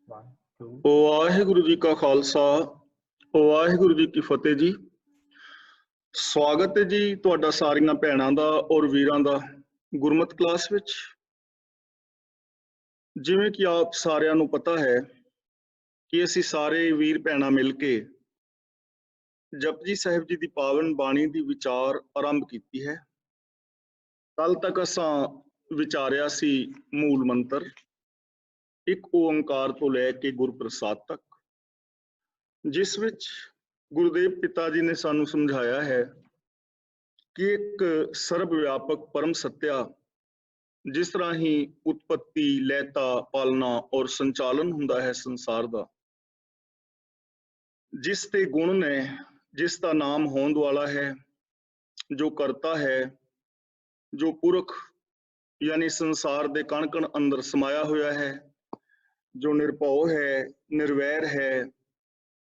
One, two. Waheguru ji ਕਾ ਖਾਲਸਾ ਵਾਹਿਗੁਰੂ ਜੀ ਕੀ ਫਤਿਹ ਜੀ। ਸਵਾਗਤ ਹੈ ਜੀ ਤੁਹਾਡਾ ਸਾਰੀਆਂ ਭੈਣਾਂ ਦਾ ਔਰ ਵੀਰਾਂ ਦਾ ਗੁਰਮਤਿ ਕਲਾਸ ਵਿੱਚ। ਜਿਵੇਂ ਕਿ ਆਪ ਸਾਰਿਆਂ ਨੂੰ ਪਤਾ ਹੈ ਕਿ ਅਸੀਂ ਸਾਰੇ ਵੀਰ ਭੈਣਾਂ ਮਿਲ ਕੇ ਜਪਜੀ ਸਾਹਿਬ ਜੀ ਦੀ ਪਾਵਨ ਬਾਣੀ ਦੀ ਵਿਚਾਰ ਆਰੰਭ ਕੀਤੀ ਹੈ। ਕੱਲ ਤੱਕ ਅਸਾਂ ਵਿਚਾਰਿਆ ਸੀ ਮੂਲ ਮੰਤਰ ਇੱਕ ਓੰਕਾਰ ਤੋਂ ਲੈ ਕੇ ਗੁਰਪ੍ਰਸਾਦ ਤੱਕ, ਜਿਸ ਵਿੱਚ ਗੁਰੂਦੇਵ ਪਿਤਾ ਜੀ ਨੇ ਸਾਨੂੰ ਸਮਝਾਇਆ ਹੈ ਕਿ ਇੱਕ ਸਰਬ ਵਿਆਪਕ ਪਰਮ ਸੱਤਿਆ ਜਿਸ ਤਰ੍ਹਾਂ ਹੀ ਉਤਪਤੀ, ਲੈਤਾ, ਪਾਲਣਾ ਔਰ ਸੰਚਾਲਨ ਹੁੰਦਾ ਹੈ ਸੰਸਾਰ ਦਾ, ਜਿਸ ਤੇ ਗੁਣ ਨੇ, ਜਿਸ ਦਾ ਨਾਮ ਹੋਂਦ ਵਾਲਾ ਹੈ, ਜੋ ਕਰਤਾ ਹੈ, ਜੋ ਪੁਰਖ ਯਾਨੀ ਸੰਸਾਰ ਦੇ ਕਣ ਕਣ ਅੰਦਰ ਸਮਾਇਆ ਹੋਇਆ ਹੈ, ਜੋ ਨਿਰਭਉ ਹੈ, ਨਿਰਵੈਰ ਹੈ,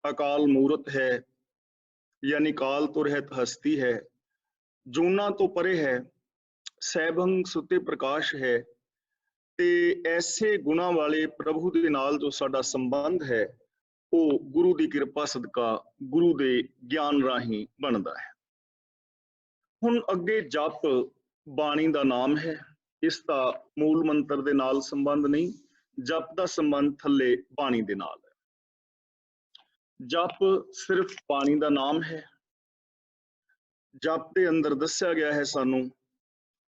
ਅਕਾਲ ਮੂਰਤ ਹੈ ਯਾਨੀ ਕਾਲ ਤੋਂ ਰਹਿਤ ਹਸਤੀ ਹੈ, ਜੂਨਾਂ ਤੋਂ ਪਰੇ ਹੈ, ਸੈਭੰ ਸੁਤੇ ਪ੍ਰਕਾਸ਼ ਹੈ। ਤੇ ਐਸੇ ਗੁਣਾਂ ਵਾਲੇ ਪ੍ਰਭੂ ਦੇ ਨਾਲ ਜੋ ਸਾਡਾ ਸੰਬੰਧ ਹੈ ਉਹ ਗੁਰੂ ਦੀ ਕਿਰਪਾ ਸਦਕਾ ਗੁਰੂ ਦੇ ਗਿਆਨ ਰਾਹੀਂ ਬਣਦਾ ਹੈ। ਹੁਣ ਅੱਗੇ ਜਪ ਬਾਣੀ ਦਾ ਨਾਮ ਹੈ, ਇਸ ਦਾ ਮੂਲ ਮੰਤਰ ਦੇ ਨਾਲ ਸੰਬੰਧ ਨਹੀਂ, ਜਪ ਦਾ ਸੰਬੰਧ ਥੱਲੇ ਬਾਣੀ ਦੇ ਨਾਲ ਹੈ। ਜਪ ਸਿਰਫ ਬਾਣੀ ਦਾ ਨਾਮ ਹੈ। ਜਪ ਦੇ ਅੰਦਰ ਦੱਸਿਆ ਗਿਆ ਹੈ ਸਾਨੂੰ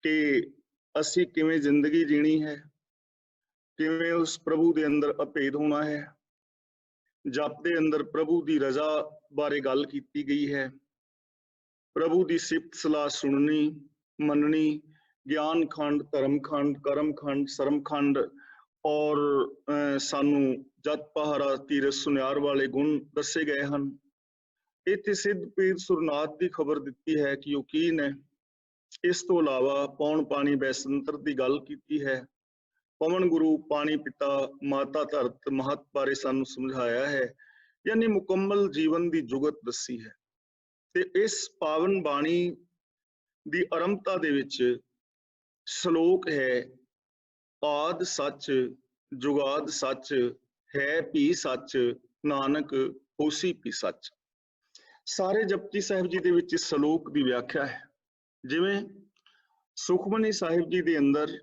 ਕਿ ਅਸੀਂ ਕਿਵੇਂ ਜ਼ਿੰਦਗੀ ਜੀਣੀ ਹੈ, ਕਿਵੇਂ ਉਸ ਪ੍ਰਭੂ ਦੇ ਅੰਦਰ ਅਭੇਦ ਹੋਣਾ ਹੈ। ਜਪ ਦੇ ਅੰਦਰ ਪ੍ਰਭੂ ਦੀ ਰਜ਼ਾ ਬਾਰੇ ਗੱਲ ਕੀਤੀ ਗਈ ਹੈ, ਪ੍ਰਭੂ ਦੀ ਸਿਫਤ ਸਲਾਹ ਸੁਣਨੀ, ਮੰਨਣੀ, ਗਿਆਨ ਖੰਡ, ਧਰਮ ਖੰਡ, ਕਰਮ ਖੰਡ, ਸਰਮ ਖੰਡ ਔਰ ਸਾਨੂੰ ਜਤ ਪਹਾਰਾ, ਤੀਰਥ, ਸੁਨਿਆਰ ਵਾਲੇ ਗੁਣ ਦੱਸੇ ਗਏ ਹਨ। ਇੱਥੇ ਸਿੱਧ ਪੀਰ ਸੁਰਨਾਥ ਦੀ ਖਬਰ ਦਿੱਤੀ ਹੈ ਕਿ ਉਹ ਕੀ ਨੇ। ਇਸ ਤੋਂ ਇਲਾਵਾ ਪੌਣ ਪਾਣੀ ਬੈਸੰਤਰ ਦੀ ਗੱਲ ਕੀਤੀ ਹੈ। ਪਵਨ ਗੁਰੂ, ਪਾਣੀ ਪਿਤਾ, ਮਾਤਾ ਧਰਤ, ਮਹਤ ਬਾਰੇ ਸਾਨੂੰ ਸਮਝਾਇਆ ਹੈ, ਯਾਨੀ ਮੁਕੰਮਲ ਜੀਵਨ ਦੀ ਜੁਗਤ ਦੱਸੀ ਹੈ। ਤੇ ਇਸ ਪਾਵਨ ਬਾਣੀ ਦੀ ਆਰੰਭਤਾ ਦੇ ਵਿੱਚ ਸ਼ਲੋਕ ਹੈ, ਆਦ ਸੱਚ ਜੁਗਾਦ ਸੱਚ ਹੈ ਭੀ ਸੱਚ ਨਾਨਕ ਹੋਸੀ ਭੀ ਸੱਚ। ਸਾਰੇ ਜਪਜੀ ਸਾਹਿਬ ਜੀ ਦੇ ਵਿੱਚ ਇਸ ਸ਼ਲੋਕ ਦੀ ਵਿਆਖਿਆ ਹੈ। ਜਿਵੇਂ ਸੁਖਮਨੀ ਸਾਹਿਬ ਜੀ ਦੇ ਅੰਦਰ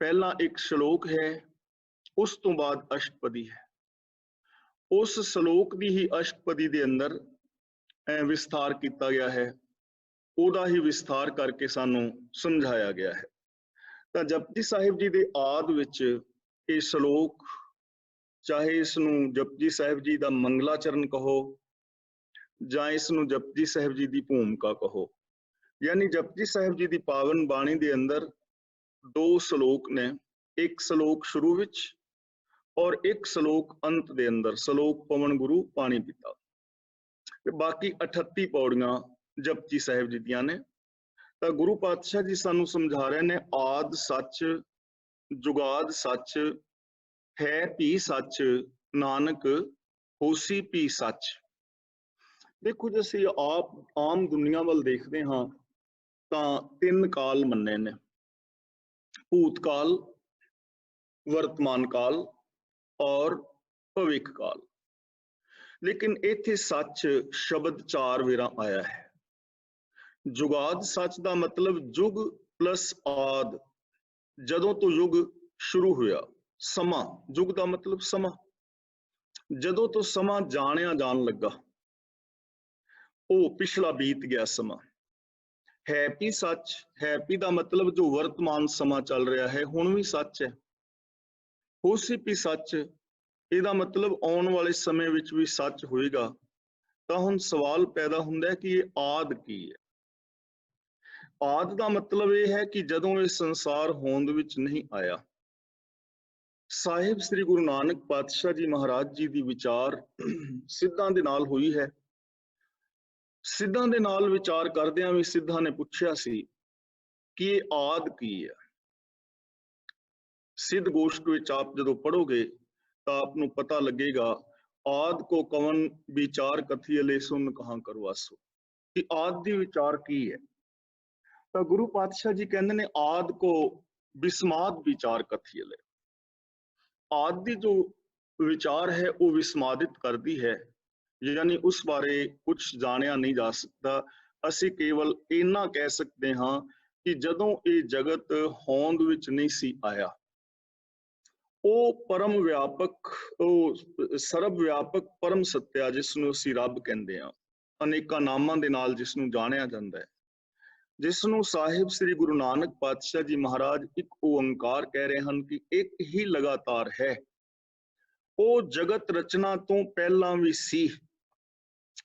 ਪਹਿਲਾਂ ਇੱਕ ਸ਼ਲੋਕ ਹੈ, ਉਸ ਤੋਂ ਬਾਅਦ ਅਸ਼ਟਪਦੀ ਹੈ। ਉਸ ਸ਼ਲੋਕ ਦੀ ਹੀ ਅਸ਼ਟਪਦੀ ਦੇ ਅੰਦਰ ਵਿਸਥਾਰ ਕੀਤਾ ਗਿਆ ਹੈ, ਉਹਦਾ ਹੀ ਵਿਸਥਾਰ ਕਰਕੇ ਸਾਨੂੰ ਸਮਝਾਇਆ ਗਿਆ ਹੈ। ਤਾਂ ਜਪਜੀ ਸਾਹਿਬ ਜੀ ਦੇ ਆਦ ਵਿੱਚ ਇਹ ਸ਼ਲੋਕ, ਚਾਹੇ ਇਸ ਨੂੰ ਜਪਜੀ ਸਾਹਿਬ ਜੀ ਦਾ ਮੰਗਲਾਚਰਨ ਕਹੋ ਜਾਂ ਇਸ ਨੂੰ ਜਪਜੀ ਸਾਹਿਬ ਜੀ ਦੀ ਭੂਮਿਕਾ ਕਹੋ, ਯਾਨੀ ਜਪਜੀ ਸਾਹਿਬ ਜੀ ਦੀ ਪਾਵਨ ਬਾਣੀ ਦੇ ਅੰਦਰ ਦੋ ਸ਼ਲੋਕ ਨੇ, ਇੱਕ ਸ਼ਲੋਕ ਸ਼ੁਰੂ ਵਿੱਚ ਔਰ ਇੱਕ ਸ਼ਲੋਕ ਅੰਤ ਦੇ ਅੰਦਰ, ਸ਼ਲੋਕ ਪਵਨ ਗੁਰੂ ਪਾਣੀ ਪਿਤਾ। ਤੇ ਬਾਕੀ 38 ਪੌੜੀਆਂ ਜਪਜੀ ਸਾਹਿਬ ਜੀ ਦੀਆਂ ਨੇ। ਤਾਂ ਗੁਰੂ ਪਾਤਸ਼ਾਹ ਜੀ ਸਾਨੂੰ ਸਮਝਾ ਰਹੇ ਨੇ, ਆਦ ਸੱਚ ਜੁਗਾਦ ਸੱਚ ਹੈ ਭੀ ਸੱਚ ਨਾਨਕ ਹੋਸੀ ਭੀ ਸੱਚ। ਦੇਖੋ, ਜੇ ਅਸੀਂ ਆਮ ਦੁਨੀਆ ਵੱਲ ਦੇਖਦੇ ਹਾਂ ਤਾਂ ਤਿੰਨ ਕਾਲ ਮੰਨੇ ਨੇ, ਭੂਤਕਾਲ, ਵਰਤਮਾਨ ਕਾਲ ਔਰ ਭਵਿੱਖ ਕਾਲ। ਲੇਕਿਨ ਇੱਥੇ ਸੱਚ ਸ਼ਬਦ 4 ਵੇਰਾਂ ਆਇਆ ਹੈ। ਜੁਗਾਦ ਸੱਚ ਦਾ ਮਤਲਬ ਯੁਗ ਪਲਸ ਆਦ, ਜਦੋਂ ਤੋਂ ਯੁਗ ਸ਼ੁਰੂ ਹੋਇਆ, ਸਮਾਂ, ਯੁਗ ਦਾ ਮਤਲਬ ਸਮਾਂ, ਜਦੋਂ ਤੋਂ ਸਮਾਂ ਜਾਣਿਆ ਜਾਣ ਲੱਗਾ, ਉਹ ਪਿਛਲਾ ਬੀਤ ਗਿਆ ਸਮਾਂ। ਹੈਪੀ ਸੱਚ, ਹੈਪੀ ਦਾ ਮਤਲਬ ਜੋ ਵਰਤਮਾਨ ਸਮਾਂ ਚੱਲ ਰਿਹਾ ਹੈ, ਹੁਣ ਵੀ ਸੱਚ ਹੈ। ਹੋਸੀ ਭੀ ਸੱਚ, ਇਹਦਾ ਮਤਲਬ ਆਉਣ ਵਾਲੇ ਸਮੇਂ ਵਿੱਚ ਵੀ ਸੱਚ ਹੋਏਗਾ। ਤਾਂ ਹੁਣ ਸਵਾਲ ਪੈਦਾ ਹੁੰਦਾ ਹੈ ਕਿ ਇਹ ਆਦ ਕੀ ਹੈ। ਆਦ ਦਾ ਮਤਲਬ ਇਹ ਹੈ ਕਿ ਜਦੋਂ ਇਹ ਸੰਸਾਰ ਹੋਂਦ ਵਿੱਚ ਨਹੀਂ ਆਇਆ। ਸਾਹਿਬ ਸ੍ਰੀ ਗੁਰੂ ਨਾਨਕ ਪਾਤਸ਼ਾਹ ਜੀ ਮਹਾਰਾਜ ਜੀ ਦੀ ਵਿਚਾਰ ਸਿੱਧਾਂ ਦੇ ਨਾਲ ਹੋਈ ਹੈ। ਸਿੱਧਾਂ ਦੇ ਨਾਲ ਵਿਚਾਰ ਕਰਦਿਆਂ ਵੀ ਸਿੱਧਾਂ ਨੇ ਪੁੱਛਿਆ ਸੀ ਕਿ ਇਹ ਆਦ ਕੀ ਹੈ। ਸਿੱਧ ਗੋਸ਼ਟ ਵਿੱਚ ਆਪ ਜਦੋਂ ਪੜ੍ਹੋਗੇ ਤਾਂ ਆਪ ਨੂੰ ਪਤਾ ਲੱਗੇਗਾ, ਆਦ ਕੋ ਕਵਨ ਵਿਚਾਰ ਕਥੀਅਲੇ ਸੁਨ ਕਹਾਂ ਕਰਵਾਸੋ, ਕਿ ਆਦ ਦੀ ਵਿਚਾਰ ਕੀ ਹੈ। ਤਾਂ ਗੁਰੂ ਪਾਤਸ਼ਾਹ ਜੀ ਕਹਿੰਦੇ ਨੇ, ਆਦ ਕੋ ਬਿਸਮਾਦ ਵਿਚਾਰ ਕਥੀਅਲੇ। ਆਦ ਦੀ ਜੋ ਵਿਚਾਰ ਹੈ ਉਹ ਵਿਸਮਾਦਿਤ ਕਰਦੀ ਹੈ, ਯਾਨੀ ਉਸ ਬਾਰੇ ਕੁਝ ਜਾਣਿਆ ਨਹੀਂ ਜਾ ਸਕਦਾ। ਅਸੀਂ ਕੇਵਲ ਇੰਨਾ ਕਹਿ ਸਕਦੇ ਹਾਂ ਕਿ ਜਦੋਂ ਇਹ ਜਗਤ ਹੋਂਦ ਵਿੱਚ ਨਹੀਂ ਸੀ ਆਇਆ, ਉਹ ਪਰਮ ਵਿਆਪਕ, ਉਹ ਸਰਬ ਵਿਆਪਕ ਪਰਮ ਸੱਤਿਆ, ਜਿਸ ਨੂੰ ਅਸੀਂ ਰੱਬ ਕਹਿੰਦੇ ਹਾਂ, ਅਨੇਕਾਂ ਨਾਮਾਂ ਦੇ ਨਾਲ ਜਿਸ ਨੂੰ ਜਾਣਿਆ ਜਾਂਦਾ ਹੈ, ਜਿਸ ਨੂੰ ਸਾਹਿਬ ਸ੍ਰੀ ਗੁਰੂ ਨਾਨਕ ਪਾਤਸ਼ਾਹ ਜੀ ਮਹਾਰਾਜ ਇੱਕ ਓੰਕਾਰ ਕਹਿ ਰਹੇ ਹਨ ਕਿ ਇੱਕ ਹੀ ਲਗਾਤਾਰ ਹੈ। ਉਹ ਜਗਤ ਰਚਨਾ ਤੋਂ ਪਹਿਲਾਂ ਵੀ ਸੀ,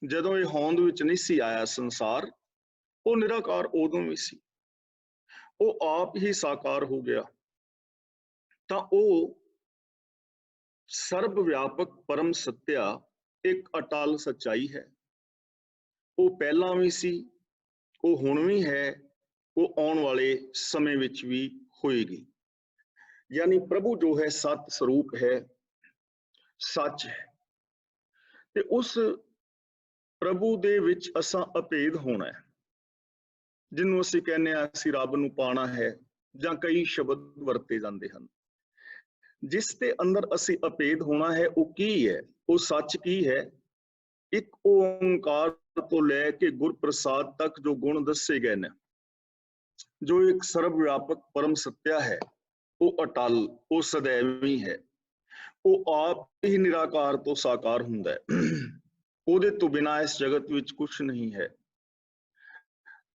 ਜਦੋਂ ਇਹ ਹੋਂਦ ਵਿੱਚ ਨਹੀਂ ਸੀ ਆਇਆ ਸੰਸਾਰ, ਉਹ ਨਿਰਾਕਾਰ ਉਦੋਂ ਵੀ ਸੀ। ਉਹ ਆਪ ਹੀ ਸਾਕਾਰ ਹੋ ਗਿਆ, ਤਾਂ ਉਹ ਸਰਬ ਵਿਆਪਕ ਪਰਮ ਸੱਤਿਆ ਇੱਕ ਅਟਲ ਸੱਚਾਈ ਹੈ। ਉਹ ਪਹਿਲਾਂ ਵੀ ਸੀ, ਉਹ ਹੁਣ ਵੀ ਹੈ, ਉਹ ਆਉਣ ਵਾਲੇ ਸਮੇਂ ਵਿੱਚ ਵੀ ਹੋਏਗੀ। ਯਾਨੀ ਪ੍ਰਭੂ ਜੋ ਹੈ ਸਤ ਸਰੂਪ ਹੈ, ਸੱਚ ਹੈ, ਤੇ ਉਸ ਪ੍ਰਭੂ ਦੇ ਵਿੱਚ ਅਸਾਂ ਅਭੇਦ ਹੋਣਾ ਹੈ, ਜਿਹਨੂੰ ਅਸੀਂ ਕਹਿੰਦੇ ਹਾਂ ਅਸੀਂ ਰੱਬ ਨੂੰ ਪਾਣਾ ਹੈ, ਜਾਂ ਕਈ ਸ਼ਬਦ ਵਰਤੇ ਜਾਂਦੇ ਹਨ। ਜਿਸ ਦੇ ਅੰਦਰ ਅਸੀਂ ਅਭੇਦ ਹੋਣਾ ਹੈ, ਉਹ ਕੀ ਹੈ? ਉਹ ਸੱਚ ਕੀ ਹੈ? ਇੱਕ ਓੰਕਾਰ ਤੋਂ ਲੈ ਕੇ ਗੁਰਪ੍ਰਸਾਦ ਤੱਕ ਜੋ ਗੁਣ ਦੱਸੇ ਗਏ ਨੇ, ਜੋ ਇੱਕ ਸਰਬ ਵਿਆਪਕ ਪਰਮ ਸੱਤਿਆ ਹੈ, ਉਹ ਅਟਲ, ਉਹ ਸदैवी ਹੈ, ਉਹ ਆਪ ਹੀ ਨਿਰਾਕਾਰ ਤੋਂ ਸਾਕਾਰ ਹੁੰਦਾ ਹੈ। ਉਹਦੇ ਤੋਂ ਬਿਨਾਂ ਇਸ ਜਗਤ ਵਿੱਚ ਕੁਝ ਨਹੀਂ ਹੈ।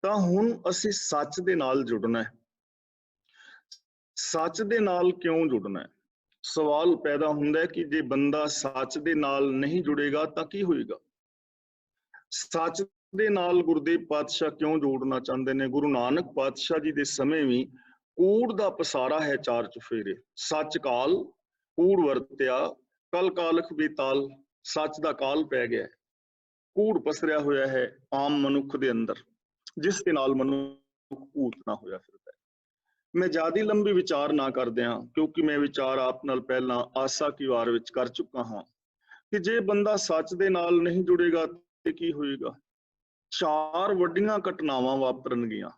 ਤਾਂ ਹੁਣ ਅਸੀਂ ਸੱਚ ਦੇ ਨਾਲ ਜੁੜਨਾ ਹੈ। ਸੱਚ ਦੇ ਨਾਲ ਕਿਉਂ ਜੁੜਨਾ ਹੈ? ਸਵਾਲ ਪੈਦਾ ਹੁੰਦਾ ਹੈ ਕਿ ਜੇ ਬੰਦਾ ਸੱਚ ਦੇ ਨਾਲ ਨਹੀਂ ਜੁੜੇਗਾ ਤਾਂ ਕੀ ਹੋਏਗਾ? ਸੱਚ ਦੇ ਨਾਲ ਗੁਰਦੇਵ ਪਾਤਸ਼ਾਹ ਕਿਉਂ ਜੋੜਨਾ ਚਾਹੁੰਦੇ ਨੇ? ਗੁਰੂ ਨਾਨਕ ਪਾਤਸ਼ਾਹ ਜੀ ਦੇ ਸਮੇਂ ਵੀ ਕੂੜ ਦਾ ਪਸਾਰਾ ਹੈ ਚਾਰ ਚੁਫੇਰੇ। ਸੱਚ ਕਾਲ, ਕੂੜ ਵਰਤਿਆ, ਕਲ ਕਾਲਖ ਬੇਤਾਲ। ਸੱਚ ਦਾ ਕਾਲ ਪੈ ਗਿਆ, ਕੂੜ ਪਸਰਿਆ ਹੋਇਆ ਹੈ ਆਮ ਮਨੁੱਖ ਦੇ ਅੰਦਰ, ਜਿਸ ਦੇ ਨਾਲ ਮਨੁੱਖ ਭੂਤਨਾ ਹੋਇਆ ਫਿਰਦਾ ਹੈ। ਮੈਂ ਜ਼ਿਆਦਾ ਲੰਬੀ ਵਿਚਾਰ ਨਾ ਕਰਦਿਆਂ, ਕਿਉਂਕਿ ਮੈਂ ਵਿਚਾਰ ਆਪ ਨਾਲ ਪਹਿਲਾਂ ਆਸਾ ਕੀ ਵਾਰ ਵਿੱਚ ਕਰ ਚੁੱਕਾ ਹਾਂ ਕਿ ਜੇ ਬੰਦਾ ਸੱਚ ਦੇ ਨਾਲ ਨਹੀਂ ਜੁੜੇਗਾ ਤੇ ਕੀ ਹੋਏਗਾ? ਚਾਰ ਵੱਡੀਆਂ ਘਟਨਾਵਾਂ ਵਾਪਰਨਗੀਆਂ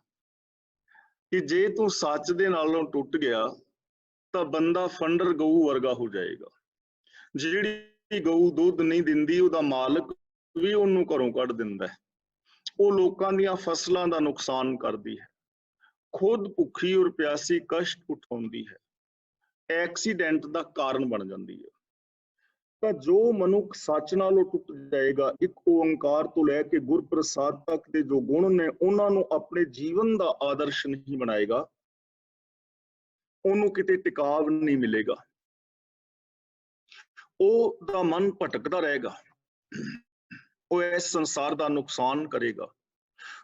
ਕਿ ਜੇ ਤੂੰ ਸੱਚ ਦੇ ਨਾਲੋਂ ਟੁੱਟ ਗਿਆ ਤਾਂ ਬੰਦਾ ਫੰਡਰ ਗਊ ਵਰਗਾ ਹੋ ਜਾਏਗਾ। ਜਿਹੜੀ ਗਊ ਦੁੱਧ ਨਹੀਂ ਦਿੰਦੀ, ਉਹਦਾ ਮਾਲਕ ਵੀ ਉਹਨੂੰ ਘਰੋਂ ਕੱਢ ਦਿੰਦਾ ਹੈ। ਉਹ ਲੋਕਾਂ ਦੀਆਂ ਫਸਲਾਂ ਦਾ ਨੁਕਸਾਨ ਕਰਦੀ ਹੈ, ਖੁਦ ਭੁੱਖੀ ਔਰ ਪਿਆਸੀ ਕਸ਼ਟ ਉਠਾਉਂਦੀ ਹੈ, ਐਕਸੀਡੈਂਟ ਦਾ ਕਾਰਨ ਬਣ ਜਾਂਦੀ ਹੈ। ਤਾਂ ਜੋ ਮਨੁੱਖ ਸੱਚ ਨਾਲੋਂ ਟੁੱਟ ਜਾਏਗਾ, ਇੱਕ ਓੰਕਾਰ ਤੋਂ ਲੈ ਕੇ ਗੁਰਪ੍ਰਸਾਦ ਤੱਕ ਦੇ ਜੋ ਗੁਣ ਨੇ, ਉਹਨਾਂ ਨੂੰ ਆਪਣੇ ਜੀਵਨ ਦਾ ਆਦਰਸ਼ ਨਹੀਂ ਬਣਾਏਗਾ, ਉਹਨੂੰ ਕਿਤੇ ਟਿਕਾਵ ਨਹੀਂ ਮਿਲੇਗਾ। ਉਹਦਾ ਮਨ ਭਟਕਦਾ ਰਹੇਗਾ, ਉਹ ਇਸ ਸੰਸਾਰ ਦਾ ਨੁਕਸਾਨ ਕਰੇਗਾ,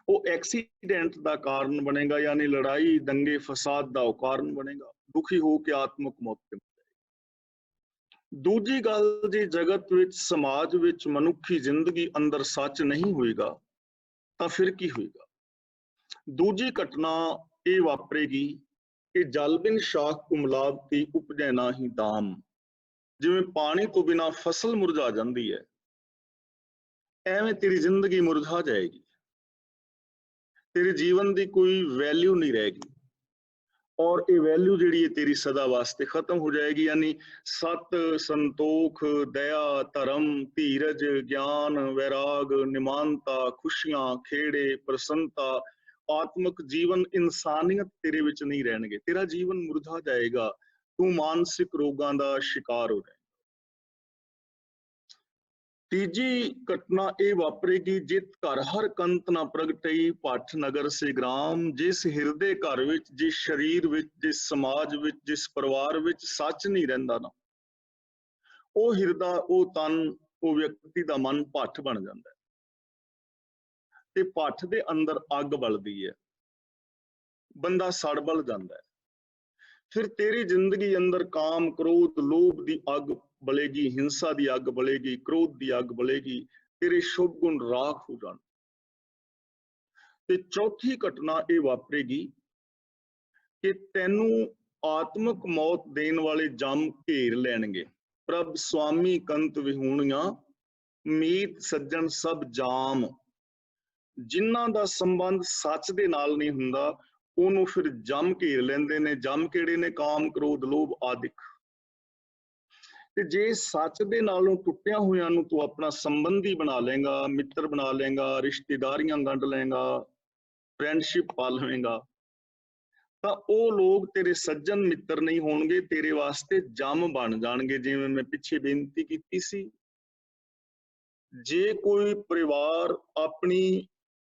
ਉਹ ਐਕਸੀਡੈਂਟ ਦਾ ਕਾਰਨ ਬਣੇਗਾ, ਯਾਨੀ ਲੜਾਈ ਦੰਗੇ ਫਸਾਦ ਦਾ ਉਹ ਕਾਰਨ ਬਣੇਗਾ, ਦੁਖੀ ਹੋ ਕੇ ਆਤਮਕ ਮੌਤ ਤੇ। ਦੂਜੀ ਗੱਲ, ਜੇ ਜਗਤ ਵਿੱਚ, ਸਮਾਜ ਵਿੱਚ, ਮਨੁੱਖੀ ਜ਼ਿੰਦਗੀ ਅੰਦਰ ਸੱਚ ਨਹੀਂ ਹੋਏਗਾ ਤਾਂ ਫਿਰ ਕੀ ਹੋਏਗਾ? ਦੂਜੀ ਘਟਨਾ ਇਹ ਵਾਪਰੇਗੀ ਕਿ ਜਲ ਬਿਨ ਸ਼ਾਖ ਕੁਮਲਾਵਤੀ ਉਪਜੈ ਨਾਹੀ ਦਾਮ। ਜਿਵੇਂ ਪਾਣੀ ਤੋਂ ਬਿਨਾਂ ਫਸਲ ਮੁਰਝਾ ਜਾਂਦੀ ਹੈ, ਐਵੇਂ ਤੇਰੀ ਜ਼ਿੰਦਗੀ ਮੁਰਝਾ ਜਾਏਗੀ, ਤੇਰੇ ਜੀਵਨ ਦੀ ਕੋਈ ਵੈਲਿਊ ਨਹੀਂ ਰਹੇਗੀ, ਔਰ ਇਹ ਵੈਲਿਊ ਜਿਹੜੀ ਹੈ ਤੇਰੀ ਸਦਾ ਵਾਸਤੇ ਖਤਮ ਹੋ ਜਾਏਗੀ। ਯਾਨੀ ਸਤ, ਸੰਤੋਖ, ਦਇਆ, ਧਰਮ, ਧੀਰਜ, ਗਿਆਨ, ਵੈਰਾਗ, ਨਿਮਾਨਤਾ, ਖੁਸ਼ੀਆਂ, ਖੇੜੇ, ਪ੍ਰਸੰਨਤਾ, ਆਤਮਕ ਜੀਵਨ, ਇਨਸਾਨੀਅਤ ਤੇਰੇ ਵਿੱਚ ਨਹੀਂ ਰਹਿਣਗੇ। ਤੇਰਾ ਜੀਵਨ ਮੁਰਝਾ ਜਾਏਗਾ, ਤੂੰ ਮਾਨਸਿਕ ਰੋਗਾਂ ਦਾ ਸ਼ਿਕਾਰ ਹੋ ਜਾਏਗਾ। ਤੀਜੀ ਘਟਨਾ ਇਹ ਵਾਪਰੇਗੀ, ਜਿਤ ਘਰ ਹਰ ਕੰਤ ਨਾ ਪ੍ਰਗਟਈ ਭੱਠ ਨਗਰ ਸੇ ਗ੍ਰਾਮ। ਜਿਸ ਹਿਰਦੇ ਘਰ ਵਿੱਚ, ਜਿਸ ਸਰੀਰ ਵਿੱਚ, ਜਿਸ ਸਮਾਜ ਵਿੱਚ, ਜਿਸ ਪਰਿਵਾਰ ਵਿੱਚ ਸੱਚ ਨਹੀਂ ਰਹਿੰਦਾ ਨਾ, ਉਹ ਹਿਰਦਾ, ਉਹ ਤਨ, ਉਹ ਵਿਅਕਤੀ ਦਾ ਮਨ ਭੱਠ ਬਣ ਜਾਂਦਾ ਹੈ, ਤੇ ਭੱਠ ਦੇ ਅੰਦਰ ਅੱਗ ਬਲਦੀ ਹੈ, ਬੰਦਾ ਸੜ ਬਲ ਜਾਂਦਾ ਹੈ। ਫਿਰ ਤੇਰੀ ਜ਼ਿੰਦਗੀ ਅੰਦਰ ਕਾਮ, ਕ੍ਰੋਧ, ਲੋਭ ਦੀ ਅੱਗ ਬਲੇਗੀ, ਹਿੰਸਾ ਦੀ ਅੱਗ ਬਲੇਗੀ, ਕ੍ਰੋਧ ਦੀ ਅੱਗ ਬਲੇਗੀ, ਤੇਰੇ ਸ਼ੁਭ ਗੁਣ ਰਾਖ ਹੋ ਜਾਣ। ਤੇ ਚੌਥੀ ਘਟਨਾ ਇਹ ਵਾਪਰੇਗੀ ਕਿ ਤੈਨੂੰ ਆਤਮਕ ਮੌਤ ਦੇਣ ਵਾਲੇ ਜਮ ਘੇਰ ਲੈਣਗੇ। ਪ੍ਰਭ ਸੁਆਮੀ ਕੰਤ ਵਿਹੂਣੀਆਂ, ਮੀਤ ਸੱਜਣ ਸਭ ਜਾਮ। ਜਿਨ੍ਹਾਂ ਦਾ ਸੰਬੰਧ ਸੱਚ ਦੇ ਨਾਲ ਨਹੀਂ ਹੁੰਦਾ, ਉਹਨੂੰ ਫਿਰ ਜਮ ਘੇਰ ਲੈਂਦੇ ਨੇ। ਜਮ ਕਿਹੜੇ ਨੇ? ਕਾਮ, ਕ੍ਰੋਧ, ਲੋਭ ਆਦਿਕ। ਤੇ ਜੇ ਸੱਚ ਦੇ ਨਾਲੋਂ ਟੁੱਟਿਆ ਹੋਇਆਂ ਨੂੰ ਤੂੰ ਆਪਣਾ ਸੰਬੰਧੀ ਬਣਾ ਲੇਗਾ, ਮਿੱਤਰ ਬਣਾ ਲੇਗਾ, ਰਿਸ਼ਤੇਦਾਰੀਆਂ ਗੰਢ ਲੇਗਾ, ਫਰੈਂਡਸ਼ਿਪ ਪਾ ਲਵੇਂਗਾ, ਤਾਂ ਉਹ ਲੋਕ ਤੇਰੇ ਸੱਜਣ ਮਿੱਤਰ ਨਹੀਂ ਹੋਣਗੇ, ਤੇਰੇ ਵਾਸਤੇ ਜੰਮ ਬਣ ਜਾਣਗੇ। ਜਿਵੇਂ ਮੈਂ ਪਿੱਛੇ ਬੇਨਤੀ ਕੀਤੀ ਸੀ, ਜੇ ਕੋਈ ਪਰਿਵਾਰ ਆਪਣੀ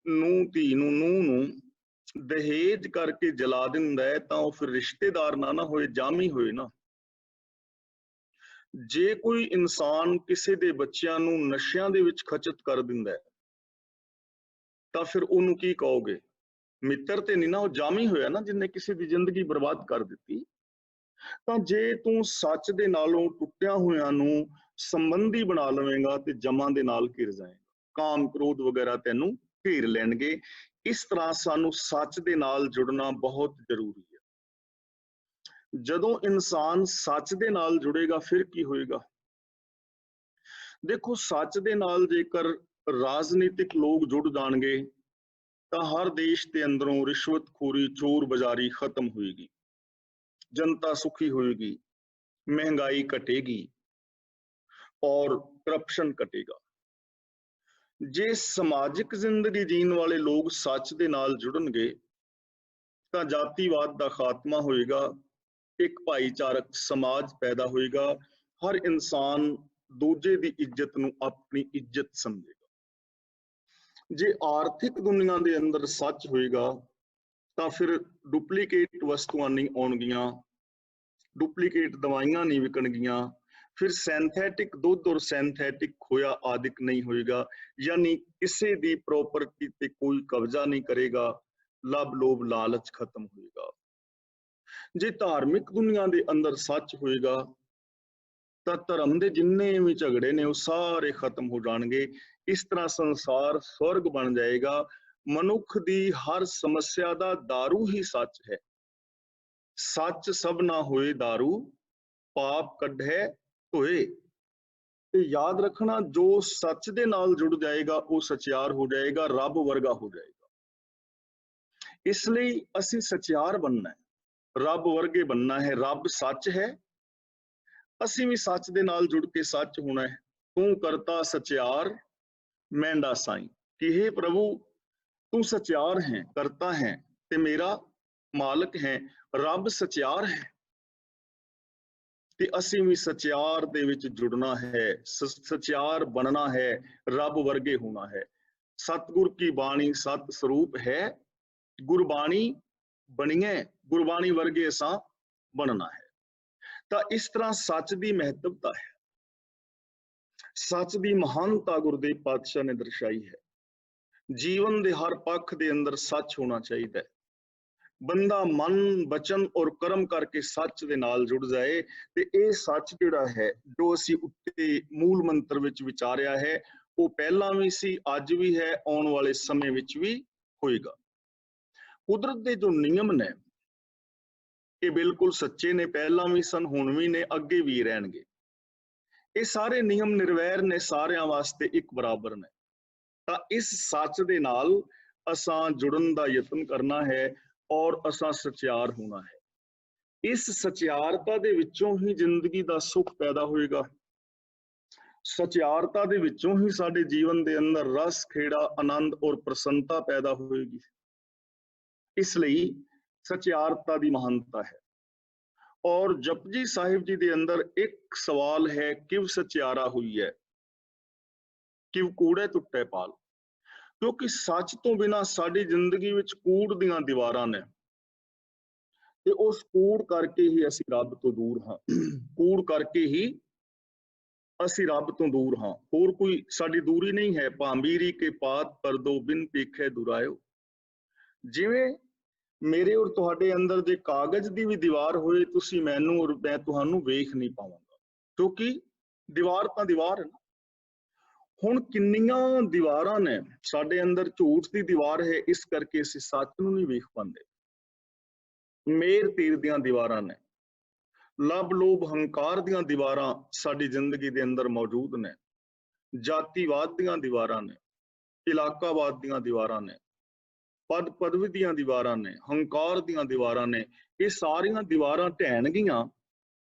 ਨੂੰਹ ਧੀ ਨੂੰ, ਨੂੰਹ ਨੂੰ ਦਹੇਜ ਕਰਕੇ ਜਲਾ ਦਿੰਦਾ ਹੈ, ਤਾਂ ਉਹ ਫਿਰ ਰਿਸ਼ਤੇਦਾਰ ਨਾ ਹੋਏ, ਜਾਮ ਹੀ ਹੋਏ ਨਾ। ਜੇ ਕੋਈ ਇਨਸਾਨ ਕਿਸੇ ਦੇ ਬੱਚਿਆਂ ਨੂੰ ਨਸ਼ਿਆਂ ਦੇ ਵਿੱਚ ਖਚਤ ਕਰ ਦਿੰਦਾ ਹੈ, ਤਾਂ ਫਿਰ ਉਹਨੂੰ ਕੀ ਕਹੋਗੇ? ਮਿੱਤਰ ਤੇ ਨਹੀਂ ਨਾ, ਉਹ ਜਾਮੀ ਹੋਇਆ ਨਾ, ਜਿੰਨੇ ਕਿਸੇ ਦੀ ਜ਼ਿੰਦਗੀ ਬਰਬਾਦ ਕਰ ਦਿੱਤੀ। ਤਾਂ ਜੇ ਤੂੰ ਸੱਚ ਦੇ ਨਾਲੋਂ ਟੁੱਟਿਆ ਹੋਇਆਂ ਨੂੰ ਸੰਬੰਧੀ ਬਣਾ ਲਵੇਂਗਾ ਤੇ ਜਮਾਂ ਦੇ ਨਾਲ ਘਿਰ ਜਾਏਗਾ, ਕਾਮ ਕ੍ਰੋਧ ਵਗੈਰਾ ਤੈਨੂੰ ਘੇਰ ਲੈਣਗੇ। ਇਸ ਤਰ੍ਹਾਂ ਸਾਨੂੰ ਸੱਚ ਦੇ ਨਾਲ ਜੁੜਨਾ ਬਹੁਤ ਜ਼ਰੂਰੀ ਹੈ। ਜਦੋਂ ਇਨਸਾਨ ਸੱਚ ਦੇ ਨਾਲ ਜੁੜੇਗਾ ਫਿਰ ਕੀ ਹੋਏਗਾ? ਦੇਖੋ, ਸੱਚ ਦੇ ਨਾਲ ਜੇਕਰ ਰਾਜਨੀਤਿਕ ਲੋਕ ਜੁੜ ਜਾਣਗੇ ਤਾਂ ਹਰ ਦੇਸ਼ ਦੇ ਅੰਦਰੋਂ ਰਿਸ਼ਵਤਖੋਰੀ, ਚੋਰ ਬਾਜ਼ਾਰੀ ਖਤਮ ਹੋਏਗੀ, ਜਨਤਾ ਸੁਖੀ ਹੋਏਗੀ, ਮਹਿੰਗਾਈ ਘਟੇਗੀ ਔਰ ਕਰਪਸ਼ਨ ਘਟੇਗਾ। ਜੇ ਸਮਾਜਿਕ ਜ਼ਿੰਦਗੀ ਜੀਣ ਵਾਲੇ ਲੋਕ ਸੱਚ ਦੇ ਨਾਲ ਜੁੜਨਗੇ ਤਾਂ ਜਾਤੀਵਾਦ ਦਾ ਖਾਤਮਾ ਹੋਏਗਾ, ਇੱਕ ਭਾਈਚਾਰਕ ਸਮਾਜ ਪੈਦਾ ਹੋਏਗਾ, ਹਰ ਇਨਸਾਨ ਦੂਜੇ ਦੀ ਇੱਜ਼ਤ ਨੂੰ ਆਪਣੀ ਇੱਜ਼ਤ ਸਮਝੇਗਾ। ਜੇ ਆਰਥਿਕ ਦੁਨੀਆ ਦੇ ਅੰਦਰ ਸੱਚ ਹੋਏਗਾ ਤਾਂ ਫਿਰ ਡੁਪਲੀਕੇਟ ਵਸਤੂਆਂ ਨਹੀਂ ਆਉਣਗੀਆਂ, ਡੁਪਲੀਕੇਟ ਦਵਾਈਆਂ ਨਹੀਂ ਵਿਕਣਗੀਆਂ, ਫਿਰ ਸੈਂਥੈਟਿਕ ਦੁੱਧ ਔਰ ਸੈਂਥੈਟਿਕ ਖੋਇਆ ਆਦਿਕ ਨਹੀਂ ਹੋਏਗਾ, ਯਾਨੀ ਕਿਸੇ ਦੀ ਪ੍ਰੋਪਰਟੀ ਤੇ ਕੋਈ ਕਬਜ਼ਾ ਨਹੀਂ ਕਰੇਗਾ, ਲੱਭ ਲੋਭ ਲਾਲਚ ਖਤਮ ਹੋਏਗਾ। ਜੇ ਧਾਰਮਿਕ ਦੁਨੀਆ ਦੇ ਅੰਦਰ ਸੱਚ ਹੋਏਗਾ ਤਾਂ ਧਰਮ ਦੇ ਜਿੰਨੇ ਵੀ ਝਗੜੇ ਨੇ ਉਹ ਸਾਰੇ ਖਤਮ ਹੋ ਜਾਣਗੇ। ਇਸ ਤਰ੍ਹਾਂ ਸੰਸਾਰ ਸਵਰਗ ਬਣ ਜਾਏਗਾ। ਮਨੁੱਖ ਦੀ ਹਰ ਸਮੱਸਿਆ ਦਾ ਦਾਰੂ ਹੀ ਸੱਚ ਹੈ। ਸੱਚ ਸਭ ਨਾ ਹੋਏ ਦਾਰੂ, ਪਾਪ ਕੱਢੇ ਧੋਏ। ਤੇ ਯਾਦ ਰੱਖਣਾ, ਜੋ ਸੱਚ ਦੇ ਨਾਲ ਜੁੜ ਜਾਏਗਾ ਉਹ ਸਚਿਆਰ ਹੋ ਜਾਏਗਾ, ਰੱਬ ਵਰਗਾ ਹੋ ਜਾਏਗਾ। ਇਸ ਲਈ ਅਸੀਂ ਸਚਿਆਰ ਬਣਨਾ ਹੈ, ਰੱਬ ਵਰਗੇ ਬਣਨਾ ਹੈ। ਰੱਬ ਸੱਚ ਹੈ, ਅਸੀਂ ਵੀ ਸੱਚ ਦੇ ਨਾਲ ਜੁੜ ਕੇ ਸੱਚ ਹੋਣਾ ਹੈ। ਤੂੰ ਕਰਤਾ ਸਚਿਆਰ ਮਹਿੰਦਾ ਸਾਈਂ, ਕਿ हे ਪ੍ਰਭੂ ਤੂੰ ਸਚਿਆਰ ਹੈ, ਕਰਤਾ ਹੈ ਤੇ ਮੇਰਾ ਮਾਲਕ ਹੈ। ਰੱਬ ਸਚਿਆਰ ਹੈ ਤੇ ਅਸੀਂ ਵੀ ਸਚਿਆਰ ਦੇ ਵਿੱਚ ਜੁੜਨਾ ਹੈ, ਸਚਿਆਰ ਬਣਨਾ ਹੈ, ਰੱਬ ਵਰਗੇ ਹੋਣਾ ਹੈ। ਸਤਿਗੁਰ ਕੀ ਬਾਣੀ ਸਤ ਸਰੂਪ ਹੈ, ਗੁਰਬਾਣੀ ਬਣੀਏ, ਗੁਰਬਾਣੀ ਵਰਗੇ ਅਸਾਂ ਬਣਨਾ ਹੈ। ਤਾਂ ਇਸ ਤਰ੍ਹਾਂ ਸੱਚ ਦੀ ਮਹੱਤਵਤਾ ਹੈ, ਸੱਚ ਦੀ ਮਹਾਨਤਾ ਗੁਰਦੇਵ ਪਾਤਸ਼ਾਹ ਨੇ ਦਰਸਾਈ ਹੈ। ਜੀਵਨ ਦੇ ਹਰ ਪੱਖ ਦੇ ਅੰਦਰ ਸੱਚ ਹੋਣਾ ਚਾਹੀਦਾ ਹੈ। ਬੰਦਾ ਮਨ, ਬਚਨ ਔਰ ਕਰਮ ਕਰਕੇ ਸੱਚ ਦੇ ਨਾਲ ਜੁੜ ਜਾਏ ਤੇ ਇਹ ਸੱਚ ਜਿਹੜਾ ਹੈ, ਜੋ ਅਸੀਂ ਉੱਤੇ ਮੂਲ ਮੰਤਰ ਵਿੱਚ ਵਿਚਾਰਿਆ ਹੈ, ਉਹ ਪਹਿਲਾਂ ਵੀ ਸੀ, ਅੱਜ ਵੀ ਹੈ, ਆਉਣ ਵਾਲੇ ਸਮੇਂ ਵਿੱਚ ਵੀ ਹੋਏਗਾ। ਕੁਦਰਤ ਦੇ ਜੋ ਨਿਯਮ ਨੇ ਇਹ ਬਿਲਕੁਲ ਸੱਚੇ ਨੇ, ਪਹਿਲਾਂ ਵੀ ਸਨ, ਹੁਣ ਵੀ ਨੇ, ਅੱਗੇ ਵੀ ਰਹਿਣਗੇ। ਇਹ ਸਾਰੇ ਨਿਯਮ ਨਿਰਵੈਰ ਨੇ, ਸਾਰਿਆਂ ਵਾਸਤੇ ਇੱਕ ਬਰਾਬਰ ਨੇ। ਤਾਂ ਇਸ ਸੱਚ ਦੇ ਨਾਲ ਅਸਾਂ ਜੁੜਨ ਦਾ ਯਤਨ ਕਰਨਾ ਹੈ ਔਰ ਅਸਾਂ ਸਚਿਆਰ ਹੋਣਾ ਹੈ। ਇਸ ਸਚਿਆਰਤਾ ਦੇ ਵਿੱਚੋਂ ਹੀ ਜ਼ਿੰਦਗੀ ਦਾ ਸੁੱਖ ਪੈਦਾ ਹੋਏਗਾ। ਸਚਿਆਰਤਾ ਦੇ ਵਿੱਚੋਂ ਹੀ ਸਾਡੇ ਜੀਵਨ ਦੇ ਅੰਦਰ ਰਸ, ਖੇੜਾ, ਆਨੰਦ ਔਰ ਪ੍ਰਸੰਨਤਾ ਪੈਦਾ ਹੋਏਗੀ। ਇਸ ਲਈ ਸਚਿਆਰਤਾ ਦੀ ਮਹਾਨਤਾ ਹੈ। ਔਰ ਜਪਜੀ ਸਾਹਿਬ ਜੀ ਦੇ ਅੰਦਰ ਇੱਕ ਸਵਾਲ ਹੈ, ਕਿਵ ਸਚਿਆਰਾ ਹੋਈ ਹੈ, ਕਿਵ ਕੂੜੇ ਟੁੱਟੇ ਪਾਲ। ਕਿਉਂਕਿ ਸੱਚ ਤੋਂ ਬਿਨਾਂ ਸਾਡੀ ਜ਼ਿੰਦਗੀ ਵਿੱਚ ਕੂੜ ਦੀਆਂ ਦੀਵਾਰਾਂ ਨੇ ਤੇ ਉਸ ਕੂੜ ਕਰਕੇ ਹੀ ਅਸੀਂ ਰੱਬ ਤੋਂ ਦੂਰ ਹਾਂ। ਕੂੜ ਕਰਕੇ ਹੀ ਅਸੀਂ ਰੱਬ ਤੋਂ ਦੂਰ ਹਾਂ, ਹੋਰ ਕੋਈ ਸਾਡੀ ਦੂਰੀ ਨਹੀਂ ਹੈ। ਭਾਂਬੀਰੀ ਕੇ ਪਾਤ ਪਰ ਦੋ ਬਿਨ ਪੀਖੇ ਦੁਰਾਇਓ। ਜਿਵੇਂ ਮੇਰੇ ਔਰ ਤੁਹਾਡੇ ਅੰਦਰ ਜੇ ਕਾਗਜ਼ ਦੀ ਵੀ ਦੀਵਾਰ ਹੋਏ, ਤੁਸੀਂ ਮੈਨੂੰ ਔਰ ਮੈਂ ਤੁਹਾਨੂੰ ਵੇਖ ਨਹੀਂ ਪਾਵਾਂਗਾ, ਕਿਉਂਕਿ ਦੀਵਾਰ ਤਾਂ ਦੀਵਾਰ ਹੈ ਨਾ। ਹੁਣ ਕਿੰਨੀਆਂ ਦੀਵਾਰਾਂ ਨੇ ਸਾਡੇ ਅੰਦਰ, ਝੂਠ ਦੀ ਦੀਵਾਰ ਹੈ, ਇਸ ਕਰਕੇ ਅਸੀਂ ਸੱਚ ਨੂੰ ਨਹੀਂ ਵੇਖ ਪਾਉਂਦੇ। ਮੇਰ ਤੀਰ ਦੀਆਂ ਦੀਵਾਰਾਂ ਨੇ, ਲੱਭ ਲੋਭ ਹੰਕਾਰ ਦੀਆਂ ਦੀਵਾਰਾਂ ਸਾਡੀ ਜ਼ਿੰਦਗੀ ਦੇ ਅੰਦਰ ਮੌਜੂਦ ਨੇ, ਜਾਤੀਵਾਦ ਦੀਆਂ ਦੀਵਾਰਾਂ ਨੇ, ਇਲਾਕਾਵਾਦ ਦੀਆਂ ਦੀਵਾਰਾਂ ਨੇ, ਪਦ ਪਦਵੀ ਦੀਆਂ ਦੀਵਾਰਾਂ ਨੇ, ਹੰਕਾਰ ਦੀਆਂ ਦੀਵਾਰਾਂ ਨੇ। ਇਹ ਸਾਰੀਆਂ ਦੀਵਾਰਾਂ ਢਹਿਣਗੀਆਂ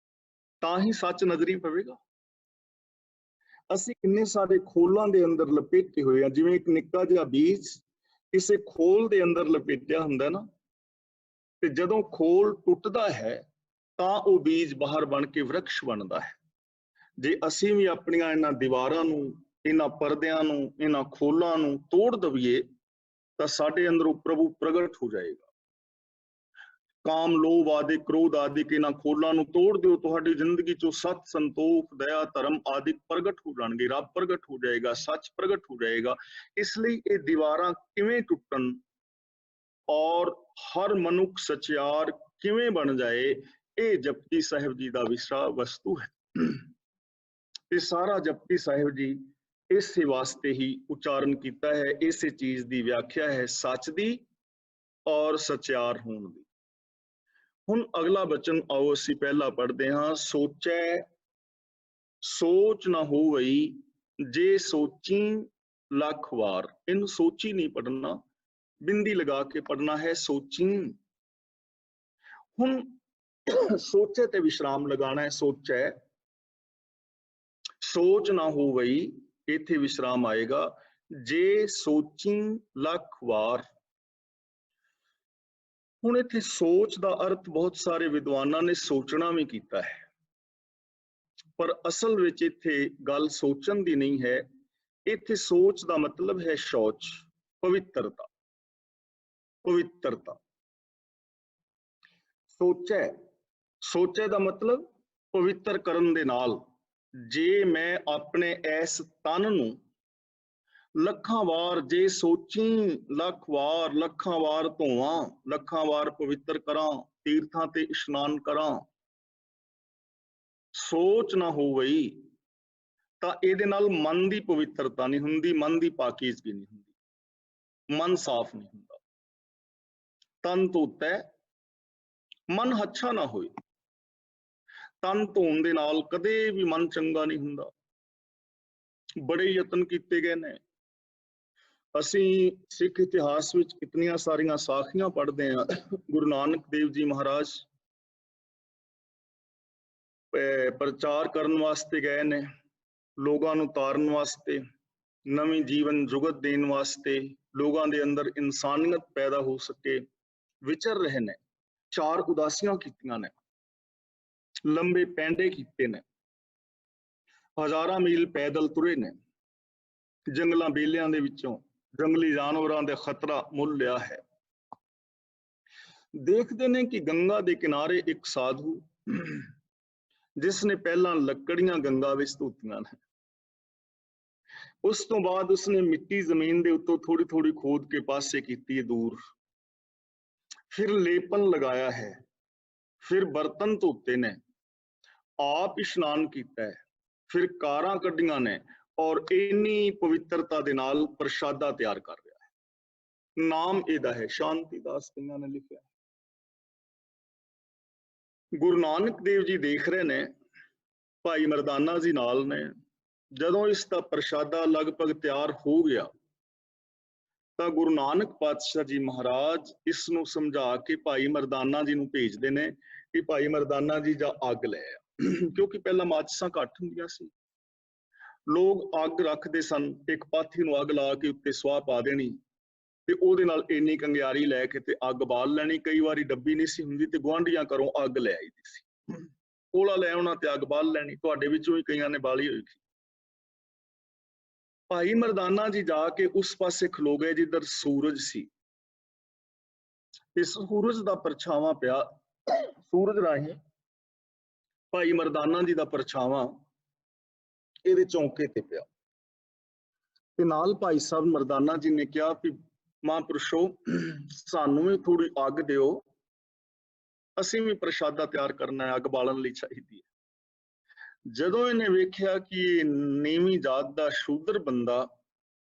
ਤਾਂ ਹੀ ਸੱਚ ਨਜ਼ਰੀ ਪਵੇਗਾ। ਅਸੀਂ ਕਿੰਨੇ ਸਾਰੇ ਖੋਲਾਂ ਦੇ ਅੰਦਰ ਲਪੇਟੇ ਹੋਏ ਆ, ਜਿਵੇਂ ਇੱਕ ਨਿੱਕਾ ਜਿਹਾ ਬੀਜ ਕਿਸੇ ਖੋਲ ਦੇ ਅੰਦਰ ਲਪੇਟਿਆ ਹੁੰਦਾ ਨਾ, ਤੇ ਜਦੋਂ ਖੋਲ ਟੁੱਟਦਾ ਹੈ ਤਾਂ ਉਹ ਬੀਜ ਬਾਹਰ ਬਣ ਕੇ ਵਰਕਸ਼ ਬਣਦਾ ਹੈ। ਜੇ ਅਸੀਂ ਵੀ ਆਪਣੀਆਂ ਇਹਨਾਂ ਦੀਵਾਰਾਂ ਨੂੰ, ਇਹਨਾਂ ਪਰਦਿਆਂ ਨੂੰ, ਇਹਨਾਂ ਖੋਲਾਂ ਨੂੰ ਤੋੜ ਦਈਏ ਤਾਂ ਸਾਡੇ ਅੰਦਰੋਂ ਪ੍ਰਭੂ ਪ੍ਰਗਟ ਹੋ ਜਾਏਗਾ। ਕਾਮ, ਲੋਭ ਆਦਿ, ਕ੍ਰੋਧ ਆਦਿ ਇਹਨਾਂ ਖੋਲਾਂ ਨੂੰ ਤੋੜ ਦਿਓ, ਤੁਹਾਡੀ ਜ਼ਿੰਦਗੀ ਚੋਂ ਸਤ, ਸੰਤੋਖ, ਦਇਆ, ਧਰਮ ਆਦਿ ਪ੍ਰਗਟ ਹੋ ਜਾਣਗੇ, ਰੱਬ ਪ੍ਰਗਟ ਹੋ ਜਾਏਗਾ, ਸੱਚ ਪ੍ਰਗਟ ਹੋ ਜਾਏਗਾ। ਇਸ ਲਈ ਇਹ ਦੀਵਾਰਾਂ ਕਿਵੇਂ ਟੁੱਟਣ ਔਰ ਹਰ ਮਨੁੱਖ ਸਚਿਆਰ ਕਿਵੇਂ ਬਣ ਜਾਏ, ਇਹ ਜਪਜੀ ਸਾਹਿਬ ਜੀ ਦਾ ਵਿਸ਼ਾ ਵਸਤੂ ਹੈ। ਇਹ ਸਾਰਾ ਜਪਜੀ ਸਾਹਿਬ ਜੀ ਇਸੇ ਵਾਸਤੇ ਹੀ ਉਚਾਰਨ ਕੀਤਾ ਹੈ, ਇਸੇ ਚੀਜ਼ ਦੀ ਵਿਆਖਿਆ ਹੈ, ਸੱਚ ਦੀ ਔਰ ਸਚਿਆਰ ਹੋਣ ਦੀ। ਹੁਣ ਅਗਲਾ ਬਚਨ ਆਓ ਅਸੀਂ ਪਹਿਲਾਂ ਪੜ੍ਹਦੇ ਹਾਂ। ਸੋਚੈ ਸੋਚ ਨਾ ਹੋਵਈ, ਜੇ ਸੋਚੀ ਲੱਖ ਵਾਰ। ਇਹਨੂੰ ਸੋਚੀ ਨਹੀਂ ਪੜ੍ਹਨਾ, ਬਿੰਦੀ ਲਗਾ ਕੇ ਪੜ੍ਹਨਾ ਹੈ, ਸੋਚੀ। ਹੁਣ ਸੋਚੇ ਤੇ ਵਿਸ਼ਰਾਮ ਲਗਾਣਾ ਹੈ, ਸੋਚੈ। ਸੋਚ ਨਾ ਹੋਵਈ, ਇੱਥੇ ਵਿਸ਼ਰਾਮ ਆਏਗਾ। ਜੇ ਸੋਚੀ ਲੱਖ ਵਾਰ। ਹੁਣ ਇੱਥੇ ਸੋਚ ਦਾ ਅਰਥ ਬਹੁਤ ਸਾਰੇ ਵਿਦਵਾਨਾਂ ਨੇ ਸੋਚਣਾ ਵੀ ਕੀਤਾ ਹੈ, ਪਰ ਅਸਲ ਵਿੱਚ ਇੱਥੇ ਗੱਲ ਸੋਚਣ ਦੀ ਨਹੀਂ ਹੈ। ਇੱਥੇ ਸੋਚ ਦਾ ਮਤਲਬ ਹੈ ਸ਼ੌਚ, ਪਵਿੱਤਰਤਾ। ਪਵਿੱਤਰਤਾ। ਸੋਚੈ, ਸੋਚੈ ਦਾ ਮਤਲਬ ਪਵਿੱਤਰ ਕਰਨ ਦੇ ਨਾਲ। ਜੇ ਮੈਂ ਆਪਣੇ ਇਸ ਤਨ ਨੂੰ ਲੱਖਾਂ ਵਾਰ, ਜੇ ਸੋਚੀ ਲੱਖ ਵਾਰ, ਲੱਖਾਂ ਵਾਰ ਧੋਵਾਂ, ਲੱਖਾਂ ਵਾਰ ਪਵਿੱਤਰ ਕਰਾਂ, ਤੀਰਥਾਂ ਤੇ ਇਸ਼ਨਾਨ ਕਰਾਂ, ਸੋਚ ਨਾ ਹੋਵਈ, ਤਾਂ ਇਹਦੇ ਨਾਲ ਮਨ ਦੀ ਪਵਿੱਤਰਤਾ ਨਹੀਂ ਹੁੰਦੀ, ਮਨ ਦੀ ਪਾਕੀਜ਼ਗੀ ਨਹੀਂ ਹੁੰਦੀ, ਮਨ ਸਾਫ਼ ਨਹੀਂ ਹੁੰਦਾ। ਤਨ ਧੋਤੈ, ਮਨ ਹੱਛਾ ਨਾ ਹੋਏ। ਤਨ ਧੋਣ ਦੇ ਨਾਲ ਕਦੇ ਵੀ ਮਨ ਚੰਗਾ ਨਹੀਂ ਹੁੰਦਾ। ਬੜੇ ਯਤਨ ਕੀਤੇ ਗਏ ਨੇ। ਅਸੀਂ ਸਿੱਖ ਇਤਿਹਾਸ ਵਿੱਚ ਕਿਤਨੀਆਂ ਸਾਰੀਆਂ ਸਾਖੀਆਂ ਪੜ੍ਹਦੇ ਹਾਂ। ਗੁਰੂ ਨਾਨਕ ਦੇਵ ਜੀ ਮਹਾਰਾਜ ਪ੍ਰਚਾਰ ਕਰਨ ਵਾਸਤੇ ਗਏ ਨੇ, ਲੋਕਾਂ ਨੂੰ ਤਾਰਨ ਵਾਸਤੇ, ਨਵੀਂ ਜੀਵਨ ਜੁਗਤ ਦੇਣ ਵਾਸਤੇ, ਲੋਕਾਂ ਦੇ ਅੰਦਰ ਇਨਸਾਨੀਅਤ ਪੈਦਾ ਹੋ ਸਕੇ, ਵਿਚਰ ਰਹੇ ਨੇ। 4 ਉਦਾਸੀਆਂ ਕੀਤੀਆਂ ਨੇ, ਲੰਬੇ ਪੈਂਡੇ ਕੀਤੇ ਨੇ, ਹਜ਼ਾਰਾਂ ਮੀਲ ਪੈਦਲ ਤੁਰੇ ਨੇ, ਜੰਗਲਾਂ ਬੇਲਿਆਂ ਦੇ ਵਿੱਚੋਂ ਜੰਗਲੀ ਜਾਨਵਰਾਂ ਦੇ ਖਤਰਾ ਮੁੱਲ ਲਿਆ ਹੈ। ਦੇਖਦੇ ਨੇ ਕਿ ਗੰਗਾ ਦੇ ਕਿਨਾਰੇ ਇੱਕ ਸਾਧੂ, ਜਿਸ ਨੇ ਪਹਿਲਾਂ ਲੱਕੜੀਆਂ ਗੰਗਾ ਵਿੱਚ ਧੋਤੀਆਂ ਨੇ, ਉਸ ਤੋਂ ਬਾਅਦ ਉਸਨੇ ਮਿੱਟੀ ਜ਼ਮੀਨ ਦੇ ਉੱਤੋਂ ਥੋੜੀ ਥੋੜੀ ਖੋਦ ਕੇ ਪਾਸੇ ਕੀਤੀ ਹੈ ਦੂਰ, ਫਿਰ ਲੇਪਨ ਲਗਾਇਆ ਹੈ, ਫਿਰ ਬਰਤਨ ਧੋਤੇ ਨੇ, ਆਪ ਇਸ਼ਨਾਨ ਕੀਤਾ ਹੈ, ਫਿਰ ਕਾਰਾਂ ਕੱਢੀਆਂ ਨੇ, ਔਰ ਇੰਨੀ ਪਵਿੱਤਰਤਾ ਦੇ ਨਾਲ ਪ੍ਰਸ਼ਾਦਾ ਤਿਆਰ ਕਰ ਰਿਹਾ ਹੈ। ਨਾਮ ਇਹਦਾ ਹੈ ਸ਼ਾਂਤੀ ਦਾਸ, ਕਈਆਂ ਨੇ ਲਿਖਿਆ। ਗੁਰੂ ਨਾਨਕ ਦੇਵ ਜੀ ਦੇਖ ਰਹੇ ਨੇ, ਭਾਈ ਮਰਦਾਨਾ ਜੀ ਨਾਲ ਨੇ। ਜਦੋਂ ਇਸ ਦਾ ਪ੍ਰਸ਼ਾਦਾ ਲਗਭਗ ਤਿਆਰ ਹੋ ਗਿਆ ਤਾਂ ਗੁਰੂ ਨਾਨਕ ਪਾਤਸ਼ਾਹ ਜੀ ਮਹਾਰਾਜ ਇਸ ਨੂੰ ਸਮਝਾ ਕੇ ਭਾਈ ਮਰਦਾਨਾ ਜੀ ਨੂੰ ਭੇਜਦੇ ਨੇ ਕਿ ਭਾਈ ਮਰਦਾਨਾ ਜੀ ਜਾ ਅੱਗ ਲੈ ਆ। ਕਿਉਂਕਿ ਪਹਿਲਾਂ ਮਾਚਿਸਾਂ ਘੱਟ ਹੁੰਦੀਆਂ ਸੀ, ਲੋਕ ਅੱਗ ਰੱਖਦੇ ਸਨ, ਇੱਕ ਪਾਥੀ ਨੂੰ ਅੱਗ ਲਾ ਕੇ ਉੱਤੇ ਸੁਆਹ ਪਾ ਦੇਣੀ ਤੇ ਉਹਦੇ ਨਾਲ ਇੰਨੀ ਕੰਗਿਆਰੀ ਲੈ ਕੇ ਤੇ ਅੱਗ ਬਾਲ ਲੈਣੀ। ਕਈ ਵਾਰੀ ਡੱਬੀ ਨਹੀਂ ਸੀ ਹੁੰਦੀ ਤੇ ਗੁਆਂਢੀਆਂ ਘਰੋਂ ਅੱਗ ਲੈ ਆਈਦੀ ਸੀ, ਕੋਲਾ ਲੈ ਆਉਣਾ ਤੇ ਅੱਗ ਬਾਲ ਲੈਣੀ। ਤੁਹਾਡੇ ਵਿੱਚੋਂ ਵੀ ਕਈਆਂ ਨੇ ਬਾਲੀ ਹੋਈ ਸੀ। ਭਾਈ ਮਰਦਾਨਾ ਜੀ ਜਾ ਕੇ ਉਸ ਪਾਸੇ ਖਲੋ ਗਏ ਜਿੱਧਰ ਸੂਰਜ ਸੀ। ਇਸ ਸੂਰਜ ਦਾ ਪਰਛਾਵਾਂ ਪਿਆ, ਸੂਰਜ ਰਾਹੀਂ ਭਾਈ ਮਰਦਾਨਾ ਜੀ ਦਾ ਪਰਛਾਵਾਂ ਇਹਦੇ ਚੌਂਕੇ ਤੇ ਪਿਆ ਤੇ ਨਾਲ ਭਾਈ ਸਾਹਿਬ ਮਰਦਾਨਾ ਜੀ ਨੇ ਕਿਹਾ ਕਿ ਮਹਾਂਪੁਰਸ਼ੋ, ਸਾਨੂੰ ਵੀ ਥੋੜੀ ਅੱਗ ਦਿਓ, ਅਸੀਂ ਵੀ ਪ੍ਰਸ਼ਾਦਾ ਤਿਆਰ ਕਰਨਾ ਹੈ, ਅੱਗ ਬਾਲਣ ਲਈ ਚਾਹੀਦੀ ਹੈ। ਜਦੋਂ ਇਹਨੇ ਵੇਖਿਆ ਕਿ ਇਹ ਨੀਵੀਂ ਜਾਤ ਦਾ ਸ਼ੂਦਰ ਬੰਦਾ,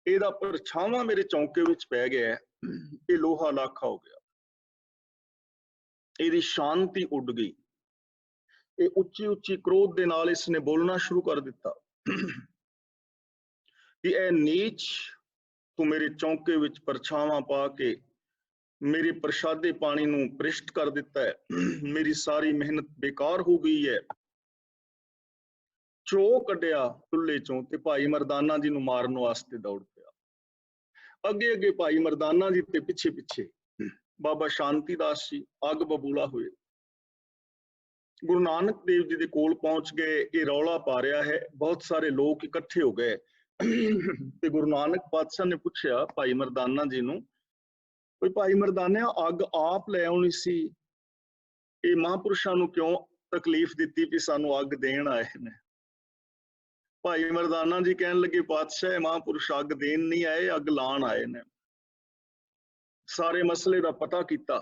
ਇਹਦਾ ਪਰਛਾਵਾਂ ਮੇਰੇ ਚੌਂਕੇ ਵਿੱਚ ਪੈ ਗਿਆ, ਇਹ ਲੋਹਾ ਲਾਖਾ ਹੋ ਗਿਆ, ਇਹਦੀ ਸ਼ਾਂਤੀ ਉੱਡ ਗਈ। ਇਹ ਉੱਚੀ ਉੱਚੀ ਕ੍ਰੋਧ ਦੇ ਨਾਲ ਇਸਨੇ ਬੋਲਣਾ ਸ਼ੁਰੂ ਕਰ ਦਿੱਤਾ ਕਿ ਇਹ ਨੀਚ, ਤੂੰ ਮੇਰੇ ਚੌਂਕੇ ਵਿੱਚ ਪਰਛਾਵਾਂ ਪਾ ਕੇ ਮੇਰੇ ਪ੍ਰਸ਼ਾਦੇ ਪਾਣੀ ਨੂੰ ਭ੍ਰਿਸ਼ਟ ਕਰ ਦਿੱਤਾ ਹੈ, ਮੇਰੀ ਸਾਰੀ ਮਿਹਨਤ ਬੇਕਾਰ ਹੋ ਗਈ ਹੈ। ਚੋ ਕੱਢਿਆ ਚੁੱਲ੍ਹੇ ਚੋਂ ਤੇ ਭਾਈ ਮਰਦਾਨਾ ਜੀ ਨੂੰ ਮਾਰਨ ਵਾਸਤੇ ਦੌੜ ਪਿਆ। ਅੱਗੇ ਅੱਗੇ ਭਾਈ ਮਰਦਾਨਾ ਜੀ ਤੇ ਪਿੱਛੇ ਪਿੱਛੇ ਬਾਬਾ ਸ਼ਾਂਤੀਦਾਸ ਜੀ ਅੱਗ ਬਬੂਲਾ ਹੋਏ। ਗੁਰੂ ਨਾਨਕ ਦੇਵ ਜੀ ਦੇ ਕੋਲ ਪਹੁੰਚ ਗਏ। ਇਹ ਰੌਲਾ ਪਾ ਰਿਹਾ ਹੈ, ਬਹੁਤ ਸਾਰੇ ਲੋਕ ਇਕੱਠੇ ਹੋ ਗਏ ਤੇ ਗੁਰੂ ਨਾਨਕ ਪਾਤਸ਼ਾਹ ਨੇ ਪੁੱਛਿਆ ਭਾਈ ਮਰਦਾਨਾ ਜੀ ਨੂੰ, ਕੋਈ ਭਾਈ ਮਰਦਾਨਿਆ ਅੱਗ ਆਪ ਲੈ ਆਉਣੀ ਸੀ, ਇਹ ਮਹਾਂਪੁਰਸ਼ਾਂ ਨੂੰ ਕਿਉਂ ਤਕਲੀਫ ਦਿੱਤੀ ਵੀ ਸਾਨੂੰ ਅੱਗ ਦੇਣ ਆਏ ਨੇ? ਭਾਈ ਮਰਦਾਨਾ ਜੀ ਕਹਿਣ ਲੱਗੇ, ਪਾਤਸ਼ਾਹ ਇਹ ਮਹਾਂਪੁਰਸ਼ ਅੱਗ ਦੇਣ ਨਹੀਂ ਆਏ, ਅੱਗ ਲਾਉਣ ਆਏ ਨੇ। ਸਾਰੇ ਮਸਲੇ ਦਾ ਪਤਾ ਕੀਤਾ।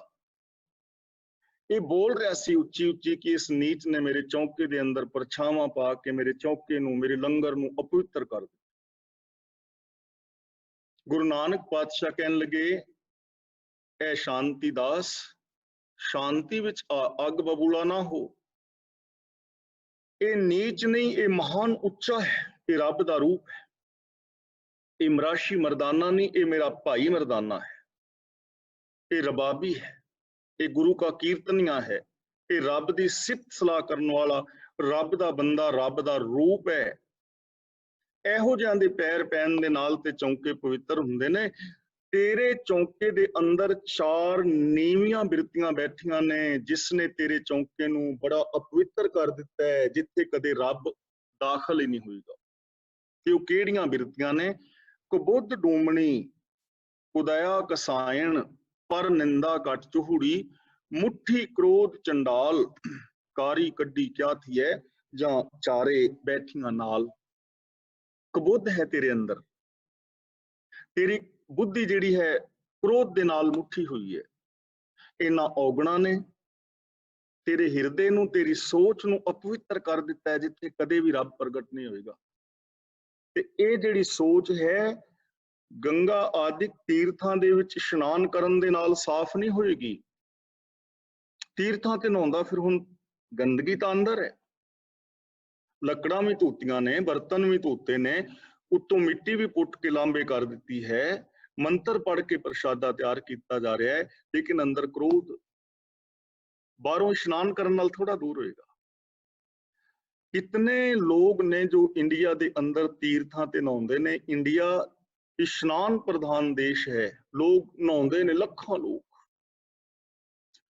ਇਹ ਬੋਲ ਰਿਹਾ ਸੀ ਉੱਚੀ ਉੱਚੀ ਕਿ ਇਸ ਨੀਚ ਨੇ ਮੇਰੇ ਚੌਂਕੇ ਦੇ ਅੰਦਰ ਪਰਛਾਵਾਂ ਪਾ ਕੇ ਮੇਰੇ ਚੌਂਕੇ ਨੂੰ, ਮੇਰੇ ਲੰਗਰ ਨੂੰ ਅਪਵਿੱਤਰ ਕਰ ਦਿੱਤਾ। ਗੁਰੂ ਨਾਨਕ ਪਾਤਸ਼ਾਹ ਕਹਿਣ ਲੱਗੇ, ਇਹ ਸ਼ਾਂਤੀਦਾਸ, ਸ਼ਾਂਤੀ ਵਿੱਚ ਅੱਗ ਬਬੂਲਾ ਨਾ ਹੋ। ਇਹ ਨੀਚ ਨਹੀਂ, ਇਹ ਮਹਾਨ ਉੱਚਾ ਹੈ, ਇਹ ਰੱਬ ਦਾ ਰੂਪ ਹੈ। ਇਹ ਮਰਾਸ਼ੀ ਮਰਦਾਨਾ ਨਹੀਂ, ਇਹ ਮੇਰਾ ਭਾਈ ਮਰਦਾਨਾ ਹੈ। ਇਹ ਰਬਾਬੀ ਹੈ, ਇਹ ਗੁਰੂ ਕਾ ਕੀਰਤਨੀਆ ਹੈ, ਇਹ ਰੱਬ ਦੀ ਸਿਫਤ ਸਲਾਹ ਕਰਨ ਵਾਲਾ, ਰੱਬ ਦਾ ਬੰਦਾ, ਰੱਬ ਦਾ ਰੂਪ ਹੈ। ਇਹੋ ਜਿਹਾਂ ਦੇ ਪੈਰ ਪੈਣ ਦੇ ਨਾਲ ਤੇ ਚੌਂਕੇ ਪਵਿੱਤਰ ਹੁੰਦੇ ਨੇ। ਤੇਰੇ ਚੌਂਕੇ ਦੇ ਅੰਦਰ 4 ਨੀਵੀਆਂ ਬਿਰਤੀਆਂ ਬੈਠੀਆਂ ਨੇ, ਜਿਸ ਨੇ ਤੇਰੇ ਚੌਂਕੇ ਨੂੰ ਬੜਾ ਅਪਵਿੱਤਰ ਕਰ ਦਿੱਤਾ ਹੈ, ਜਿੱਥੇ ਕਦੇ ਰੱਬ ਦਾਖਲ ਹੀ ਨਹੀਂ ਹੋਏਗਾ। ਤੇ ਉਹ ਕਿਹੜੀਆਂ ਬਿਰਤੀਆਂ ਨੇ? ਕੁਬੁੱਧ ਡੂਮਣੀ, ਕੁਦਇਆ ਕਸਾਇਣ, ਪਰ ਨਿੰਦਾ ਘਟ ਚੁਹੜੀ, ਮੁੱਠੀ ਕ੍ਰੋਧ ਚੰਡਾਲ, ਕਾਰੀ ਕੱਢੀ ਕਿਆ ਥੀਐ, ਜਾਂ ਚਾਰੇ ਬੈਠੀਆਂ ਨਾਲ। ਕੁਬੁੱਧ ਹੈ ਤੇਰੇ ਅੰਦਰ, ਤੇਰੀ ਬੁੱਧੀ ਜਿਹੜੀ ਹੈ ਕ੍ਰੋਧ ਦੇ ਨਾਲ ਮੁੱਠੀ ਹੋਈ ਹੈ। ਇਹਨਾਂ ਔਗਣਾਂ ਨੇ ਤੇਰੇ ਹਿਰਦੇ ਨੂੰ, ਤੇਰੀ ਸੋਚ ਨੂੰ ਅਪਵਿੱਤਰ ਕਰ ਦਿੱਤਾ ਹੈ, ਜਿੱਥੇ ਕਦੇ ਵੀ ਰੱਬ ਪ੍ਰਗਟ ਨਹੀਂ ਹੋਏਗਾ। ਤੇ ਇਹ ਜਿਹੜੀ ਸੋਚ ਹੈ, ਗੰਗਾ ਆਦਿਕ ਤੀਰਥਾਂ ਦੇ ਵਿੱਚ ਇਸ਼ਨਾਨ ਕਰਨ ਦੇ ਨਾਲ ਸਾਫ਼ ਨਹੀਂ ਹੋਏਗੀ। ਤੀਰਥਾਂ ਤੇ ਨਹਾਉਂਦਾ ਫਿਰ ਹੁਣ ਗੰਦਗੀ ਤਾਂ ਅੰਦਰ ਹੈ। ਲੱਕੜਾਂ ਵੀ ਧੋਤੀਆਂ ਨੇ, ਬਰਤਨ ਵੀ ਧੋਤੇ ਨੇ, ਉੱਤੋਂ ਮਿੱਟੀ ਵੀ ਪੁੱਟ ਕੇ ਲਾਂਬੇ ਕਰ ਦਿੱਤੀ ਹੈ, ਮੰਤਰ ਪੜ੍ਹ ਕੇ ਪ੍ਰਸ਼ਾਦਾ ਤਿਆਰ ਕੀਤਾ ਜਾ ਰਿਹਾ ਹੈ, ਲੇਕਿਨ ਅੰਦਰ ਕ੍ਰੋਧ। ਬਾਹਰੋਂ ਇਸ਼ਨਾਨ ਕਰਨ ਨਾਲ ਥੋੜਾ ਦੂਰ ਹੋਏਗਾ। ਕਿਤਨੇ ਲੋਕ ਨੇ ਜੋ ਇੰਡੀਆ ਦੇ ਅੰਦਰ ਤੀਰਥਾਂ ਤੇ ਨਹਾਉਂਦੇ ਨੇ। ਇੰਡੀਆ ਇਸ਼ਨਾਨ ਪ੍ਰਧਾਨ ਦੇਸ਼ ਹੈ, ਲੋਕ ਨਹਾਉਂਦੇ ਨੇ ਲੱਖਾਂ ਲੋਕ,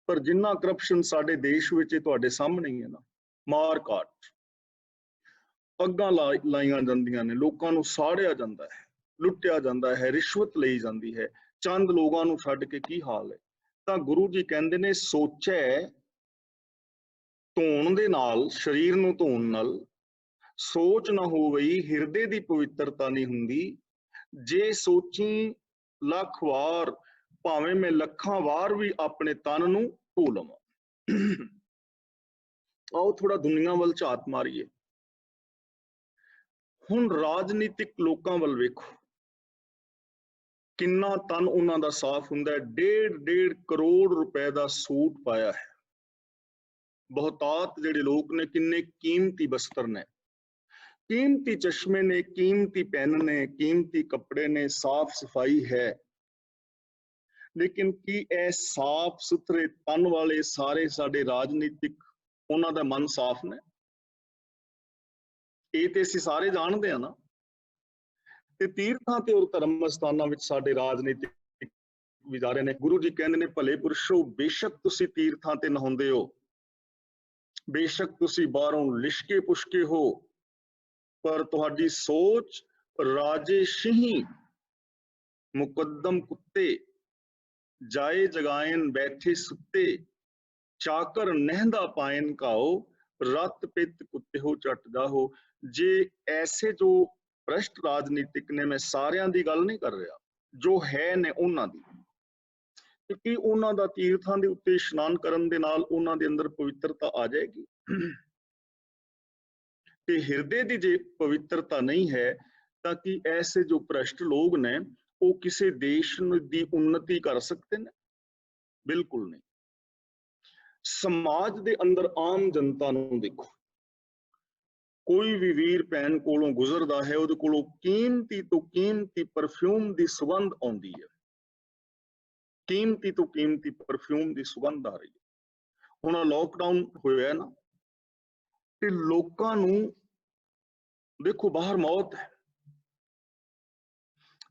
ਪਰ ਜਿੰਨਾ ਕਰਪਸ਼ਨ ਸਾਡੇ ਦੇਸ਼ ਵਿੱਚ ਤੁਹਾਡੇ ਸਾਹਮਣੇ ਹੀ ਹੈ ਨਾ। ਮਾਰ ਕਾਟ, ਅੱਗਾਂ ਲਾਈਆਂ ਜਾਂਦੀਆਂ ਨੇ, ਲੋਕਾਂ ਨੂੰ ਸਾੜਿਆ ਜਾਂਦਾ ਹੈ, ਲੁੱਟਿਆ ਜਾਂਦਾ ਹੈ, ਰਿਸ਼ਵਤ ਲਈ ਜਾਂਦੀ ਹੈ, ਚੰਦ ਲੋਕਾਂ ਨੂੰ ਛੱਡ ਕੇ ਕੀ ਹਾਲ ਹੈ। ਤਾਂ ਗੁਰੂ ਜੀ ਕਹਿੰਦੇ ਨੇ, ਸੋਚੈ ਧੋਣ ਦੇ ਨਾਲ, ਸਰੀਰ ਨੂੰ ਧੋਣ ਨਾਲ ਸੋਚ ਨਾ ਹੋਵਈ, ਹਿਰਦੇ ਦੀ ਪਵਿੱਤਰਤਾ ਨਹੀਂ ਹੁੰਦੀ। ਜੇ ਸੋਚੀ ਲੱਖ ਵਾਰ, ਭਾਵੇਂ ਮੈਂ ਲੱਖਾਂ ਵਾਰ ਵੀ ਆਪਣੇ ਤਨ ਨੂੰ ਧੋ ਲਵਾਂ। ਆਓ ਥੋੜਾ ਦੁਨੀਆ ਵੱਲ ਝਾਤ ਮਾਰੀਏ। ਹੁਣ ਰਾਜਨੀਤਿਕ ਲੋਕਾਂ ਵੱਲ ਵੇਖੋ, ਕਿੰਨਾ ਤਨ ਉਹਨਾਂ ਦਾ ਸਾਫ਼ ਹੁੰਦਾ ਹੈ। 1.5 ਕਰੋੜ ਰੁਪਏ ਦਾ ਸੂਟ ਪਾਇਆ ਹੈ। ਬਹੁਤਾਤ ਜਿਹੜੇ ਲੋਕ ਨੇ, ਕਿੰਨੇ ਕੀਮਤੀ ਬਸਤਰ ਨੇ, ਕੀਮਤੀ ਚਸ਼ਮੇ ਨੇ, ਕੀਮਤੀ ਪੈਨ ਨੇ, ਕੀਮਤੀ ਕੱਪੜੇ ਨੇ, ਸਾਫ਼ ਸਫਾਈ ਹੈ। ਲੇਕਿਨ ਕੀ ਇਹ ਸਾਫ਼ ਸੁਥਰੇ ਤਨ ਵਾਲੇ ਸਾਰੇ ਸਾਡੇ ਰਾਜਨੀਤਿਕ, ਉਹਨਾਂ ਦਾ ਮਨ ਸਾਫ਼ ਨੇ? ਇਹ ਤੇ ਅਸੀਂ ਸਾਰੇ ਜਾਣਦੇ ਆ ਨਾ। ਤੇ ਤੀਰਥਾਂ ਤੇ ਔਰ ਧਰਮ ਸਥਾਨਾਂ ਵਿੱਚ ਸਾਡੇ ਰਾਜਨੀਤਿਕ ਵਿਚਾਰੇ ਨੇ। ਗੁਰੂ ਜੀ ਕਹਿੰਦੇ ਨੇ, ਭਲੇ ਪੁਰਸ਼ੋ, ਬੇਸ਼ੱਕ ਤੁਸੀਂ ਤੀਰਥਾਂ ਤੇ ਨਹਾਉਂਦੇ ਹੋ, ਬੇਸ਼ੱਕ ਤੁਸੀਂ ਬਾਹਰੋਂ ਲਿਸ਼ਕੇ ਪੁਸ਼ਕੇ ਹੋ, ਪਰ ਤੁਹਾਡੀ ਸੋਚ ਰਾਜੇ ਸ਼ਿਹੀ, ਮੁਕੱਦਮ ਕੁੱਤੇ, ਜਾਏ ਜਗਾਇਨ ਬੈਠੇ ਸੁੱਤੇ, ਚਾਕਰ ਨਹਿੰਦਾ ਪਾਇਨ ਘਾਓ, ਰਤ ਪਿੱਤ ਕੁੱਤੇ ਹੋ ਚੱਟ ਜਾਹੋ। ਜੇ ਐਸੇ ਜੋ ਭ੍ਰਸ਼ਟ ਰਾਜਨੀਤਿਕ ਨੇ, ਮੈਂ ਸਾਰਿਆਂ ਦੀ ਗੱਲ ਨਹੀਂ ਕਰ ਰਿਹਾ, ਜੋ ਹੈ ਨੇ ਉਹਨਾਂ ਦੀ, ਕਿਉਂਕਿ ਉਹਨਾਂ ਦਾ ਤੀਰਥਾਂ ਦੇ ਉੱਤੇ ਇਸ਼ਨਾਨ ਕਰਨ ਦੇ ਨਾਲ ਉਹਨਾਂ ਦੇ ਅੰਦਰ ਪਵਿੱਤਰਤਾ ਆ ਜਾਏਗੀ। ਤੇ ਹਿਰਦੇ ਦੀ ਜੇ ਪਵਿੱਤਰਤਾ ਨਹੀਂ ਹੈ, ਤਾਂ ਕਿ ਐਸੇ ਜੋ ਭ੍ਰਸ਼ਟ ਲੋਕ ਨੇ ਉਹ ਕਿਸੇ ਦੇਸ਼ ਦੀ ਉન્નਤੀ ਕਰ ਸਕਦੇ ਨੇ? ਬਿਲਕੁਲ ਨਹੀਂ। ਸਮਾਜ ਦੇ ਅੰਦਰ ਆਮ ਜਨਤਾ ਨੂੰ ਦੇਖੋ, ਕੋਈ ਵੀ ਵੀਰ ਭੈਣ ਕੋਲੋਂ ਗੁਜ਼ਰਦਾ ਹੈ, ਉਹਦੇ ਕੋਲੋਂ ਕੀਮਤੀ ਤੋਂ ਕੀਮਤੀ ਪਰਫਿਊਮ ਦੀ ਸੁਗੰਧ ਆਉਂਦੀ ਹੈ, ਕੀਮਤੀ ਤੋਂ ਕੀਮਤੀ ਪਰਫਿਊਮ ਦੀ ਸੁਗੰਧ ਆ ਰਹੀ ਹੈ। ਹੁਣ ਲੋਕਡਾਊਨ ਹੋਇਆ ਨਾ, ਤੇ ਲੋਕਾਂ ਨੂੰ देखो बाहर मौत है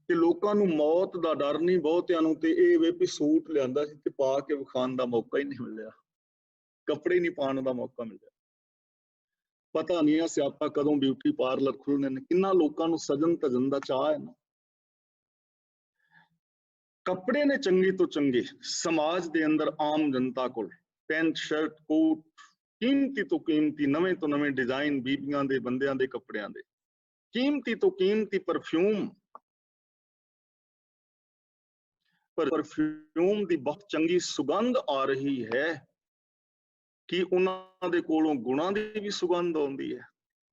ਤੇ ਲੋਕਾਂ ਨੂੰ ਮੌਤ ਦਾ ਡਰ ਨਹੀਂ, ਬਹੁਤਿਆਂ ਨੂੰ ਤੇ ਇਹ ਵੇ ਵੀ ਸੂਟ ਲਿਆਂਦਾ ਸੀ ਤੇ ਪਾ ਕੇ ਵਿਖਾਉਣ ਦਾ ਮੌਕਾ ਹੀ ਨਹੀਂ ਮਿਲਿਆ, ਕੱਪੜੇ ਨਹੀਂ ਪਾਉਣ ਦਾ ਮੌਕਾ ਮਿਲਿਆ। ਪਤਾ ਨਹੀਂ ਆ ਸਿਆਪਾ ਕਦੋਂ ਬਿਊਟੀ ਪਾਰਲਰ ਖੁੱਲਣੇ ਨੇ, ਕਿੰਨਾ ਲੋਕਾਂ ਨੂੰ ਸਜਣ ਧਜਣ ਦਾ ਚਾਹ ਹੈ ਨਾ। ਕੱਪੜੇ ਨੇ ਚੰਗੇ ਤੋਂ ਚੰਗੇ ਸਮਾਜ ਦੇ ਅੰਦਰ ਆਮ ਜਨਤਾ ਕੋਲ, ਪੈਂਟ ਸ਼ਰਟ ਕੋਟ ਕੀਮਤੀ ਤੋਂ ਕੀਮਤੀ, ਨਵੇਂ ਤੋਂ ਨਵੇਂ ਡਿਜ਼ਾਈਨ, ਬੀਬੀਆਂ ਦੇ ਬੰਦਿਆਂ ਦੇ ਕੱਪੜਿਆਂ ਦੇ, ਕੀਮਤੀ ਤੋਂ ਕੀਮਤੀ ਪਰਫਿਊਮ, परफ्यूम ਦੀ ਬਹੁਤ ਚੰਗੀ ਸੁਗੰਧ ਆ ਰਹੀ ਹੈ ਕਿ ਉਹਨਾਂ ਦੇ ਕੋਲੋਂ ਗੁਣਾਂ ਦੀ ਵੀ ਸੁਗੰਧ ਆਉਂਦੀ ਹੈ,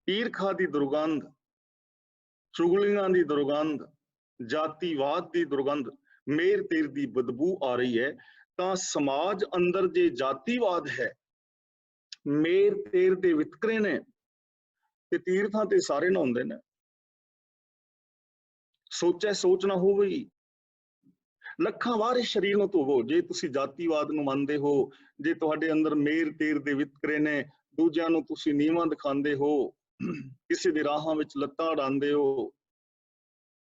ਈਰਖਾ ਦੀ ਦੁਰਗੰਧ, ਚੁਗਲੀਆਂ ਦੀ ਦੁਰਗੰਧ, ਜਾਤੀਵਾਦ ਦੀ ਦੁਰਗੰਧ, ਮੇਰ ਤੇਰ ਦੀ ਬਦਬੂ ਆ ਰਹੀ ਹੈ। ਤਾਂ ਸਮਾਜ ਅੰਦਰ ਜੇ ਜਾਤੀਵਾਦ ਹੈ, ਮੇਰ ਤੇਰ ਦੇ ਵਿਤਕਰੇ ਨੇ ਤੇ ਤੀਰਥਾਂ ਤੇ ਸਾਰੇ ਨਹਾਉਂਦੇ ਨੇ। ਸੋਚੈ ਸੋਚ ਨਾ ਹੋਵੇ, ਲੱਖਾਂ ਵਾਰ ਸਰੀਰ ਨੂੰ ਧੋਵੋ। ਜੇ ਤੁਸੀਂ ਜਾਤੀਵਾਦ ਨੂੰ ਮੰਨਦੇ ਹੋ, ਜੇ ਤੁਹਾਡੇ ਅੰਦਰ ਮੇਰ ਤੇਰ ਦੇ ਵਿਤਕਰੇ ਨੇ, ਦੂਜਿਆਂ ਨੂੰ ਤੁਸੀਂ ਨੀਵਾਂ ਦਿਖਾਉਂਦੇ ਹੋ, ਕਿਸੇ ਦੇ ਰਾਹਾਂ ਵਿੱਚ ਲੱਤਾਂ ਅੜਾਉਂਦੇ ਹੋ,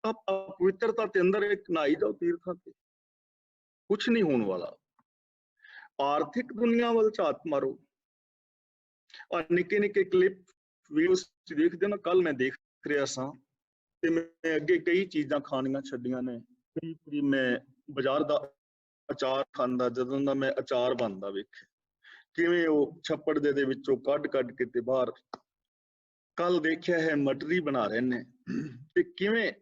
ਤਾਂ ਪਵਿੱਤਰਤਾ ਦੇ ਅੰਦਰ ਇੱਕ ਨਹਾਈ ਜਾਓ ਤੀਰਥਾਂ ਤੇ, ਕੁਛ ਨਹੀਂ ਹੋਣ ਵਾਲਾ। ਆਰਥਿਕ ਦੁਨੀਆ ਵੱਲ ਝਾਤ ਮਾਰੋ। ਆ ਨਿੱਕੇ ਨਿੱਕੇ ਕਲਿੱਪ ਵੀਡੀਓਸ ਦੇਖਦੇ ਨਾ, ਕੱਲ ਮੈਂ ਦੇਖ ਰਿਹਾ ਸਾਂ ਤੇ ਮੈਂ ਅੱਗੇ ਕਈ ਚੀਜ਼ਾਂ ਖਾਣੀਆਂ ਛੱਡੀਆਂ ਨੇ। ਕਈ ਮੈਂ ਬਾਜ਼ਾਰ ਦਾ ਅਚਾਰ ਖਾਂਦਾ, ਜਦੋਂ ਦਾ ਮੈਂ ਅਚਾਰ ਬਣਦਾ ਵੇਖਿਆ ਕਿਵੇਂ ਉਹ ਛੱਪੜ ਦੇ ਵਿੱਚੋਂ ਕੱਢ ਕੱਢ ਕੇ ਤੇ ਬਾਹਰ। ਕੱਲ ਦੇਖਿਆ ਹੈ ਮਟਰੀ ਬਣਾ ਰਹੇ ਨੇ ਤੇ ਕਿਵੇਂ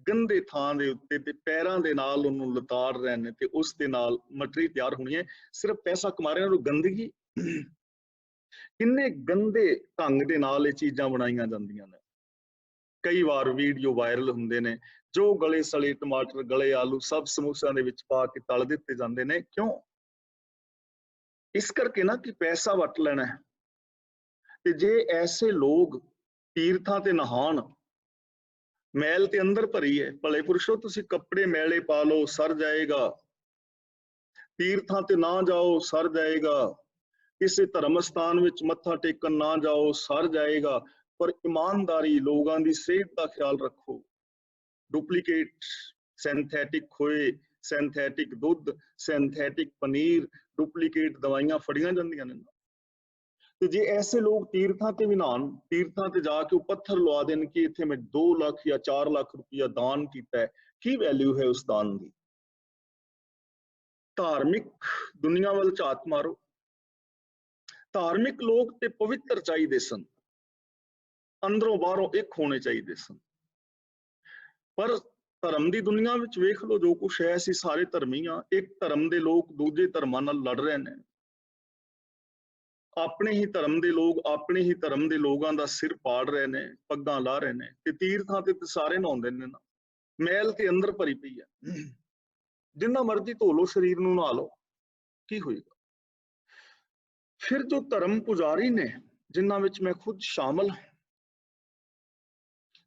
ਗੰਦੇ ਥਾਂ ਦੇ ਉੱਤੇ ਤੇ ਪੈਰਾਂ ਦੇ ਨਾਲ ਉਹਨੂੰ ਲਤਾੜ ਰਹੇ ਨੇ ਤੇ ਉਸ ਦੇ ਨਾਲ ਮਟਰੀ ਤਿਆਰ ਹੋਣੀ ਹੈ। ਸਿਰਫ ਪੈਸਾ ਕਮਾ ਰਹੇ ਨੇ। ਗੰਦਗੀ, ਕਿੰਨੇ ਗੰਦੇ ਢੰਗ ਦੇ ਨਾਲ ਇਹ ਚੀਜ਼ਾਂ ਬਣਾਈਆਂ ਜਾਂਦੀਆਂ ਨੇ। ਕਈ ਵਾਰ ਵੀਡੀਓ ਵਾਇਰਲ ਹੁੰਦੇ ਨੇ, ਜੋ ਗਲੇ ਸੜੇ ਟਮਾਟਰ, ਗਲੇ ਆਲੂ ਸਭ ਸਮੋਸਿਆਂ ਦੇ ਵਿੱਚ ਪਾ ਕੇ ਤਲ ਦਿੱਤੇ ਜਾਂਦੇ ਨੇ। ਕਿਉਂ? ਇਸ ਕਰਕੇ ਨਾ ਕਿ ਪੈਸਾ ਵੱਟ ਲੈਣਾ ਹੈ। ਤੇ ਜੇ ਐਸੇ ਲੋਕ ਤੀਰਥਾਂ ਤੇ ਨਹਾਣ, ਮੈਲ ਤੇ ਅੰਦਰ ਭਰੀ ਹੈ। ਭਲੇ ਪੁਰਸ਼ੋ, ਤੁਸੀਂ ਕੱਪੜੇ ਮੈਲੇ ਪਾ ਲਓ, ਸਰ ਜਾਏਗਾ। ਤੀਰਥਾਂ ਤੇ ਨਾ ਜਾਓ, ਸਰ ਜਾਏਗਾ। ਕਿਸੇ ਧਰਮ ਸਥਾਨ ਵਿੱਚ ਮੱਥਾ ਟੇਕਣ ਨਾ ਜਾਓ, ਸਰ ਜਾਏਗਾ। ਪਰ ਇਮਾਨਦਾਰੀ, ਲੋਕਾਂ ਦੀ ਸਿਹਤ ਦਾ ਖਿਆਲ ਰੱਖੋ। ਡੁਪਲੀਕੇਟ, ਸਿੰਥੈਟਿਕ ਖੋਏ, ਸਿੰਥੈਟਿਕ ਦੁੱਧ, ਸਿੰਥੈਟਿਕ ਪਨੀਰ, ਡੁਪਲੀਕੇਟ ਦਵਾਈਆਂ ਫੜੀਆਂ ਜਾਂਦੀਆਂ ਨੇ। ਤੇ ਜੇ ਐਸੇ ਲੋਕ ਤੀਰਥਾਂ ਤੇ ਵੀ ਨਹਾਣ, ਤੀਰਥਾਂ ਤੇ ਜਾ ਕੇ ਉਹ ਪੱਥਰ ਲਵਾ ਦੇਣ ਕਿ ਇੱਥੇ ਮੈਂ 2 ਲੱਖ ਜਾਂ 4 ਲੱਖ ਰੁਪਇਆ ਦਾਨ ਕੀਤਾ ਹੈ, ਕੀ ਵੈਲਿਊ ਹੈ ਉਸ ਦਾਨ ਦੀ? ਧਾਰਮਿਕ ਦੁਨੀਆ ਵੱਲ ਝਾਤ ਮਾਰੋ। ਧਾਰਮਿਕ ਲੋਕ ਤੇ ਪਵਿੱਤਰ ਚਾਹੀਦੇ ਸਨ, ਅੰਦਰੋਂ ਬਾਹਰੋਂ ਇੱਕ ਹੋਣੇ ਚਾਹੀਦੇ ਸਨ। ਪਰ ਧਰਮ ਦੀ ਦੁਨੀਆ ਵਿੱਚ ਵੇਖ ਲਓ ਜੋ ਕੁਛ ਹੈ। ਅਸੀਂ ਸਾਰੇ ਧਰਮੀ ਆ। ਇੱਕ ਧਰਮ ਦੇ ਲੋਕ ਦੂਜੇ ਧਰਮਾਂ ਨਾਲ ਲੜ ਰਹੇ ਨੇ। ਆਪਣੇ ਹੀ ਧਰਮ ਦੇ ਲੋਕ ਆਪਣੇ ਹੀ ਧਰਮ ਦੇ ਲੋਕਾਂ ਦਾ ਸਿਰ ਪਾੜ ਰਹੇ ਨੇ, ਪੱਗਾਂ ਲਾ ਰਹੇ ਨੇ। ਤੇ ਤੀਰਥਾਂ ਤੇ ਸਾਰੇ ਨਹਾਉਂਦੇ ਨੇ ਨਾ। ਮੈਲ ਤੇ ਅੰਦਰ ਭਰੀ ਪਈ ਹੈ। ਜਿੰਨਾ ਮਰਜ਼ੀ ਧੋ ਲਓ ਸਰੀਰ ਨੂੰ, ਨਹਾ ਲਓ, ਕੀ ਹੋਏਗਾ? ਫਿਰ ਜੋ ਧਰਮ ਪੁਜਾਰੀ ਨੇ, ਜਿਨ੍ਹਾਂ ਵਿੱਚ ਮੈਂ ਖੁਦ ਸ਼ਾਮਲ ਹਾਂ,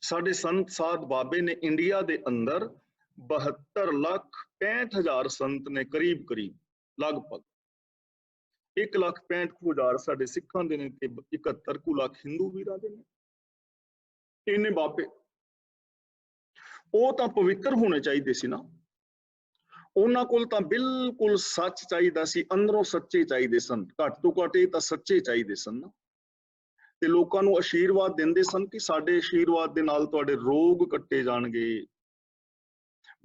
ਸਾਡੇ ਸੰਤ ਸਾਧ ਬਾਬੇ ਨੇ ਇੰਡੀਆ ਦੇ ਅੰਦਰ 72,65,000 ਸੰਤ ਨੇ, ਕਰੀਬ ਲਗਭਗ 1,65,000 ਸਾਡੇ ਸਿੱਖਾਂ ਦੇ ਨੇ ਤੇ 71 ਲੱਖ ਹਿੰਦੂ ਵੀਰਾਂ ਦੇ ਨੇ। ਇਹਨੇ ਬਾਬੇ, ਉਹ ਤਾਂ ਪਵਿੱਤਰ ਹੋਣੇ ਚਾਹੀਦੇ ਸੀ ਨਾ। ਉਹਨਾਂ ਕੋਲ ਤਾਂ ਬਿਲਕੁਲ ਸੱਚ ਚਾਹੀਦਾ ਸੀ, ਅੰਦਰੋਂ ਸੱਚੇ ਚਾਹੀਦੇ ਸਨ। ਘੱਟ ਤੋਂ ਘੱਟ ਇਹ ਤਾਂ ਸੱਚੇ ਚਾਹੀਦੇ ਸਨ ਨਾ। ਤੇ ਲੋਕਾਂ ਨੂੰ ਆਸ਼ੀਰਵਾਦ ਦਿੰਦੇ ਸਨ ਕਿ ਸਾਡੇ ਆਸ਼ੀਰਵਾਦ ਦੇ ਨਾਲ ਤੁਹਾਡੇ ਰੋਗ ਕੱਟੇ ਜਾਣਗੇ।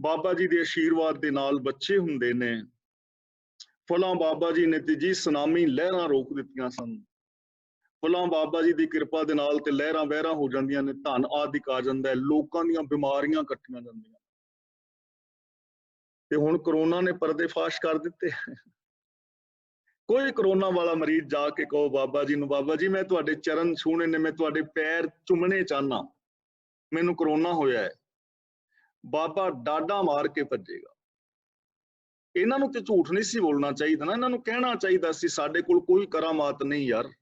ਬਾਬਾ ਜੀ ਦੇ ਆਸ਼ੀਰਵਾਦ ਦੇ ਨਾਲ ਬੱਚੇ ਹੁੰਦੇ ਨੇ। ਫਲਾਂ ਬਾਬਾ ਜੀ ਨੇ ਤੇ ਜੀ ਸੁਨਾਮੀ ਲਹਿਰਾਂ ਰੋਕ ਦਿੱਤੀਆਂ ਸਨ। ਫਲਾਂ ਬਾਬਾ ਜੀ ਦੀ ਕਿਰਪਾ ਦੇ ਨਾਲ ਤੇ ਲਹਿਰਾਂ ਵਹਿਰਾਂ ਹੋ ਜਾਂਦੀਆਂ ਨੇ, ਧਨ ਆਦਿਕ ਆ ਜਾਂਦਾ ਹੈ, ਲੋਕਾਂ ਦੀਆਂ ਬਿਮਾਰੀਆਂ ਕੱਟੀਆਂ ਜਾਂਦੀਆਂ। ਤੇ ਹੁਣ ਕਰੋਨਾ ਨੇ ਪਰਦੇ ਫਾਸ਼ ਕਰ ਦਿੱਤੇ। ਕੋਈ ਕਰੋਨਾ ਵਾਲਾ ਮਰੀਜ਼ ਜਾ ਕੇ ਕਹੋ ਬਾਬਾ ਜੀ ਨੂੰ, ਬਾਬਾ ਜੀ ਮੈਂ ਤੁਹਾਡੇ ਚਰਨ ਛੂਹਣੇ ਨੇ, ਮੈਂ ਤੁਹਾਡੇ ਪੈਰ ਚੁੰਮਣੇ ਚਾਹਨਾ, ਮੈਨੂੰ ਕਰੋਨਾ ਹੋਇਆ ਹੈ, ਬਾਬਾ ਡਾਡਾ ਮਾਰ ਕੇ ਭੱਜੇਗਾ। ਇਹਨਾਂ ਨੂੰ ਤੇ ਝੂਠ ਨਹੀਂ ਸੀ ਬੋਲਣਾ ਚਾਹੀਦਾ ਨਾ। ਇਹਨਾਂ ਨੂੰ ਕਹਿਣਾ ਚਾਹੀਦਾ ਸੀ ਸਾਡੇ ਕੋਲ ਕੋਈ ਕਰਾਮਾਤ ਨਹੀਂ ਯਾਰ,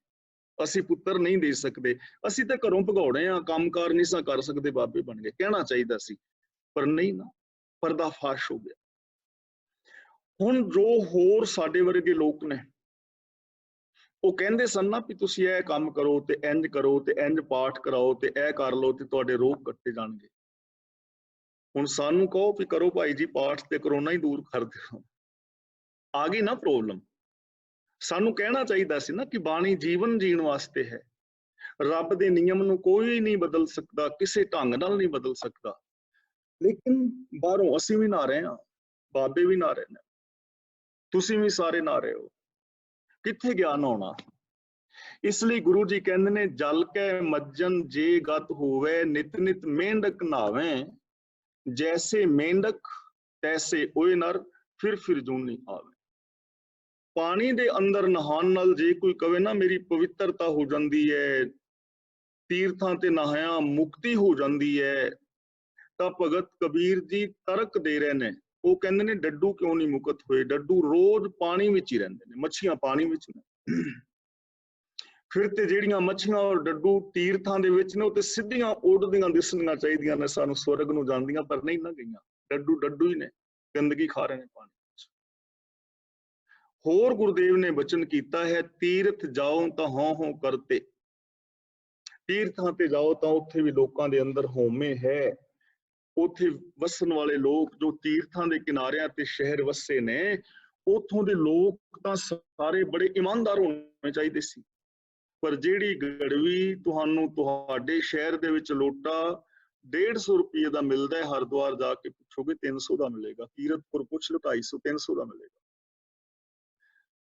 ਅਸੀਂ ਪੁੱਤਰ ਨਹੀਂ ਦੇ ਸਕਦੇ, ਅਸੀਂ ਤਾਂ ਘਰੋਂ ਭਗੌੜੇ ਆ, ਕੰਮਕਾਰ ਨਹੀਂ ਸਾਂ ਕਰ ਸਕਦੇ, ਬਾਬੇ ਬਣ ਗਏ, ਕਹਿਣਾ ਚਾਹੀਦਾ ਸੀ। ਪਰ ਨਹੀਂ ਨਾ, ਪਰਦਾ ਫਾਸ਼ ਹੋ ਗਿਆ। ਹੁਣ ਜੋ ਹੋਰ ਸਾਡੇ ਵਰਗੇ ਲੋਕ ਨੇ, ਉਹ ਕਹਿੰਦੇ ਸਨ ਨਾ ਵੀ ਤੁਸੀਂ ਇਹ ਕੰਮ ਕਰੋ ਤੇ ਇੰਜ ਪਾਠ ਕਰਾਓ ਤੇ ਇਹ ਕਰ ਲਓ ਤੇ ਤੁਹਾਡੇ ਰੋਗ ਕੱਟੇ ਜਾਣਗੇ। ਹੁਣ ਸਾਨੂੰ ਕਹੋ ਵੀ ਕਰੋ ਭਾਈ ਜੀ ਪਾਠ ਤੇ ਕਰੋਨਾ ਹੀ ਦੂਰ ਕਰ ਦਿਓ, ਆ ਗਈ ਨਾ ਪ੍ਰੋਬਲਮ। ਸਾਨੂੰ ਕਹਿਣਾ ਚਾਹੀਦਾ ਸੀ ਨਾ ਕਿ ਬਾਣੀ ਜੀਵਨ ਜੀਣ ਵਾਸਤੇ ਹੈ, ਰੱਬ ਦੇ ਨਿਯਮ ਨੂੰ ਕੋਈ ਨਹੀਂ ਬਦਲ ਸਕਦਾ, ਕਿਸੇ ਢੰਗ ਨਾਲ ਨਹੀਂ ਬਦਲ ਸਕਦਾ। ਲੇਕਿਨ ਬਾਹਰੋਂ ਅਸੀਂ ਵੀ ਨਾ ਰਹੇ ਹਾਂ, ਬਾਬੇ ਵੀ ਨਾ ਰਹੇ ਨੇ, ਤੁਸੀਂ ਵੀ ਸਾਰੇ ਨਾ ਰਹੇ ਹੋ, ਕਿੱਥੇ ਗਿਆਨ ਆਉਣਾ। ਇਸ ਲਈ ਗੁਰੂ ਜੀ ਕਹਿੰਦੇ ਨੇ ਜਲ ਕੈ ਮੱਜਨ ਜੇ ਗਤ ਹੋਵੇ, ਨਿਤ ਨਿਤ ਮੇਂਢਕ ਨਾਵੇਂ, ਜੈਸੇ ਮੇਂਢਕ ਤੈਸੇ ਓਏ ਨਰ, ਫਿਰ ਜੂਨੀ ਆਵੇ। ਪਾਣੀ ਦੇ ਅੰਦਰ ਨਹਾਉਣ ਨਾਲ ਜੇ ਕੋਈ ਕਵੇ ਨਾ ਮੇਰੀ ਪਵਿੱਤਰਤਾ ਹੋ ਜਾਂਦੀ ਹੈ, ਤੀਰਥਾਂ ਤੇ ਨਹਾਇਆ ਮੁਕਤੀ ਹੋ ਜਾਂਦੀ ਹੈ, ਤਾਂ ਭਗਤ ਕਬੀਰ ਜੀ ਤਰਕ ਦੇ ਰਹੇ ਨੇ। ਉਹ ਕਹਿੰਦੇ ਨੇ ਡੱਡੂ ਕਿਉਂ ਨਹੀਂ ਮੁਕਤ ਹੋਏ, ਡੱਡੂ ਰੋਜ਼ ਪਾਣੀ ਵਿੱਚ ਹੀ ਰਹਿੰਦੇ ਨੇ, ਮੱਛੀਆਂ ਪਾਣੀ ਵਿੱਚ ਨੇ। ਫਿਰ ਤੇ ਜਿਹੜੀਆਂ ਮੱਛੀਆਂ ਔਰ ਡੱਡੂ ਤੀਰਥਾਂ ਦੇ ਵਿੱਚ ਨੇ ਉਹ ਤੇ ਸਿੱਧੀਆਂ ਉੱਡਦੀਆਂ ਦਿਸਣੀਆਂ ਚਾਹੀਦੀਆਂ ਨੇ ਸਾਨੂੰ ਸਵਰਗ ਨੂੰ ਜਾਂਦੀਆਂ, ਪਰ ਨਹੀਂ ਨਾ ਗਈਆਂ, ਡੱਡੂ ਡੱਡੂ ਹੀ ਨੇ, ਗੰਦਗੀ ਖਾ ਰਹੇ ਨੇ ਪਾਣੀ ਵਿੱਚ। ਹੋਰ ਗੁਰਦੇਵ ਨੇ ਬਚਨ ਕੀਤਾ ਹੈ, ਤੀਰਥ ਜਾਓ ਤਾਂ ਹੋਂ ਕਰਤੇ, ਤੀਰਥਾਂ ਤੇ ਜਾਓ ਤਾਂ ਉੱਥੇ ਵੀ ਲੋਕਾਂ ਦੇ ਅੰਦਰ ਹਉਮੈ ਹੈ। ਉੱਥੇ ਵਸਣ ਵਾਲੇ ਲੋਕ ਜੋ ਤੀਰਥਾਂ ਦੇ ਕਿਨਾਰਿਆਂ ਤੇ ਸ਼ਹਿਰ ਵਸੇ ਨੇ, ਉੱਥੋਂ ਦੇ ਲੋਕ ਤਾਂ ਸਾਰੇ ਬੜੇ ਇਮਾਨਦਾਰ ਹੋਣੇ ਚਾਹੀਦੇ ਸੀ, ਪਰ ਜਿਹੜੀ ਗੜਵੀ ਤੁਹਾਨੂੰ ਤੁਹਾਡੇ ਸ਼ਹਿਰ ਦੇ ਵਿੱਚ ਲੋਟਾ 150 ਰੁਪਏ ਦਾ ਮਿਲਦਾ ਹੈ, ਹਰਿਦੁਆਰ ਜਾ ਕੇ ਪੁੱਛੋਗੇ 300 ਦਾ ਮਿਲੇਗਾ, ਕੀਰਤਪੁਰ ਪੁੱਛ ਲਓ 250 300 ਦਾ ਮਿਲੇਗਾ।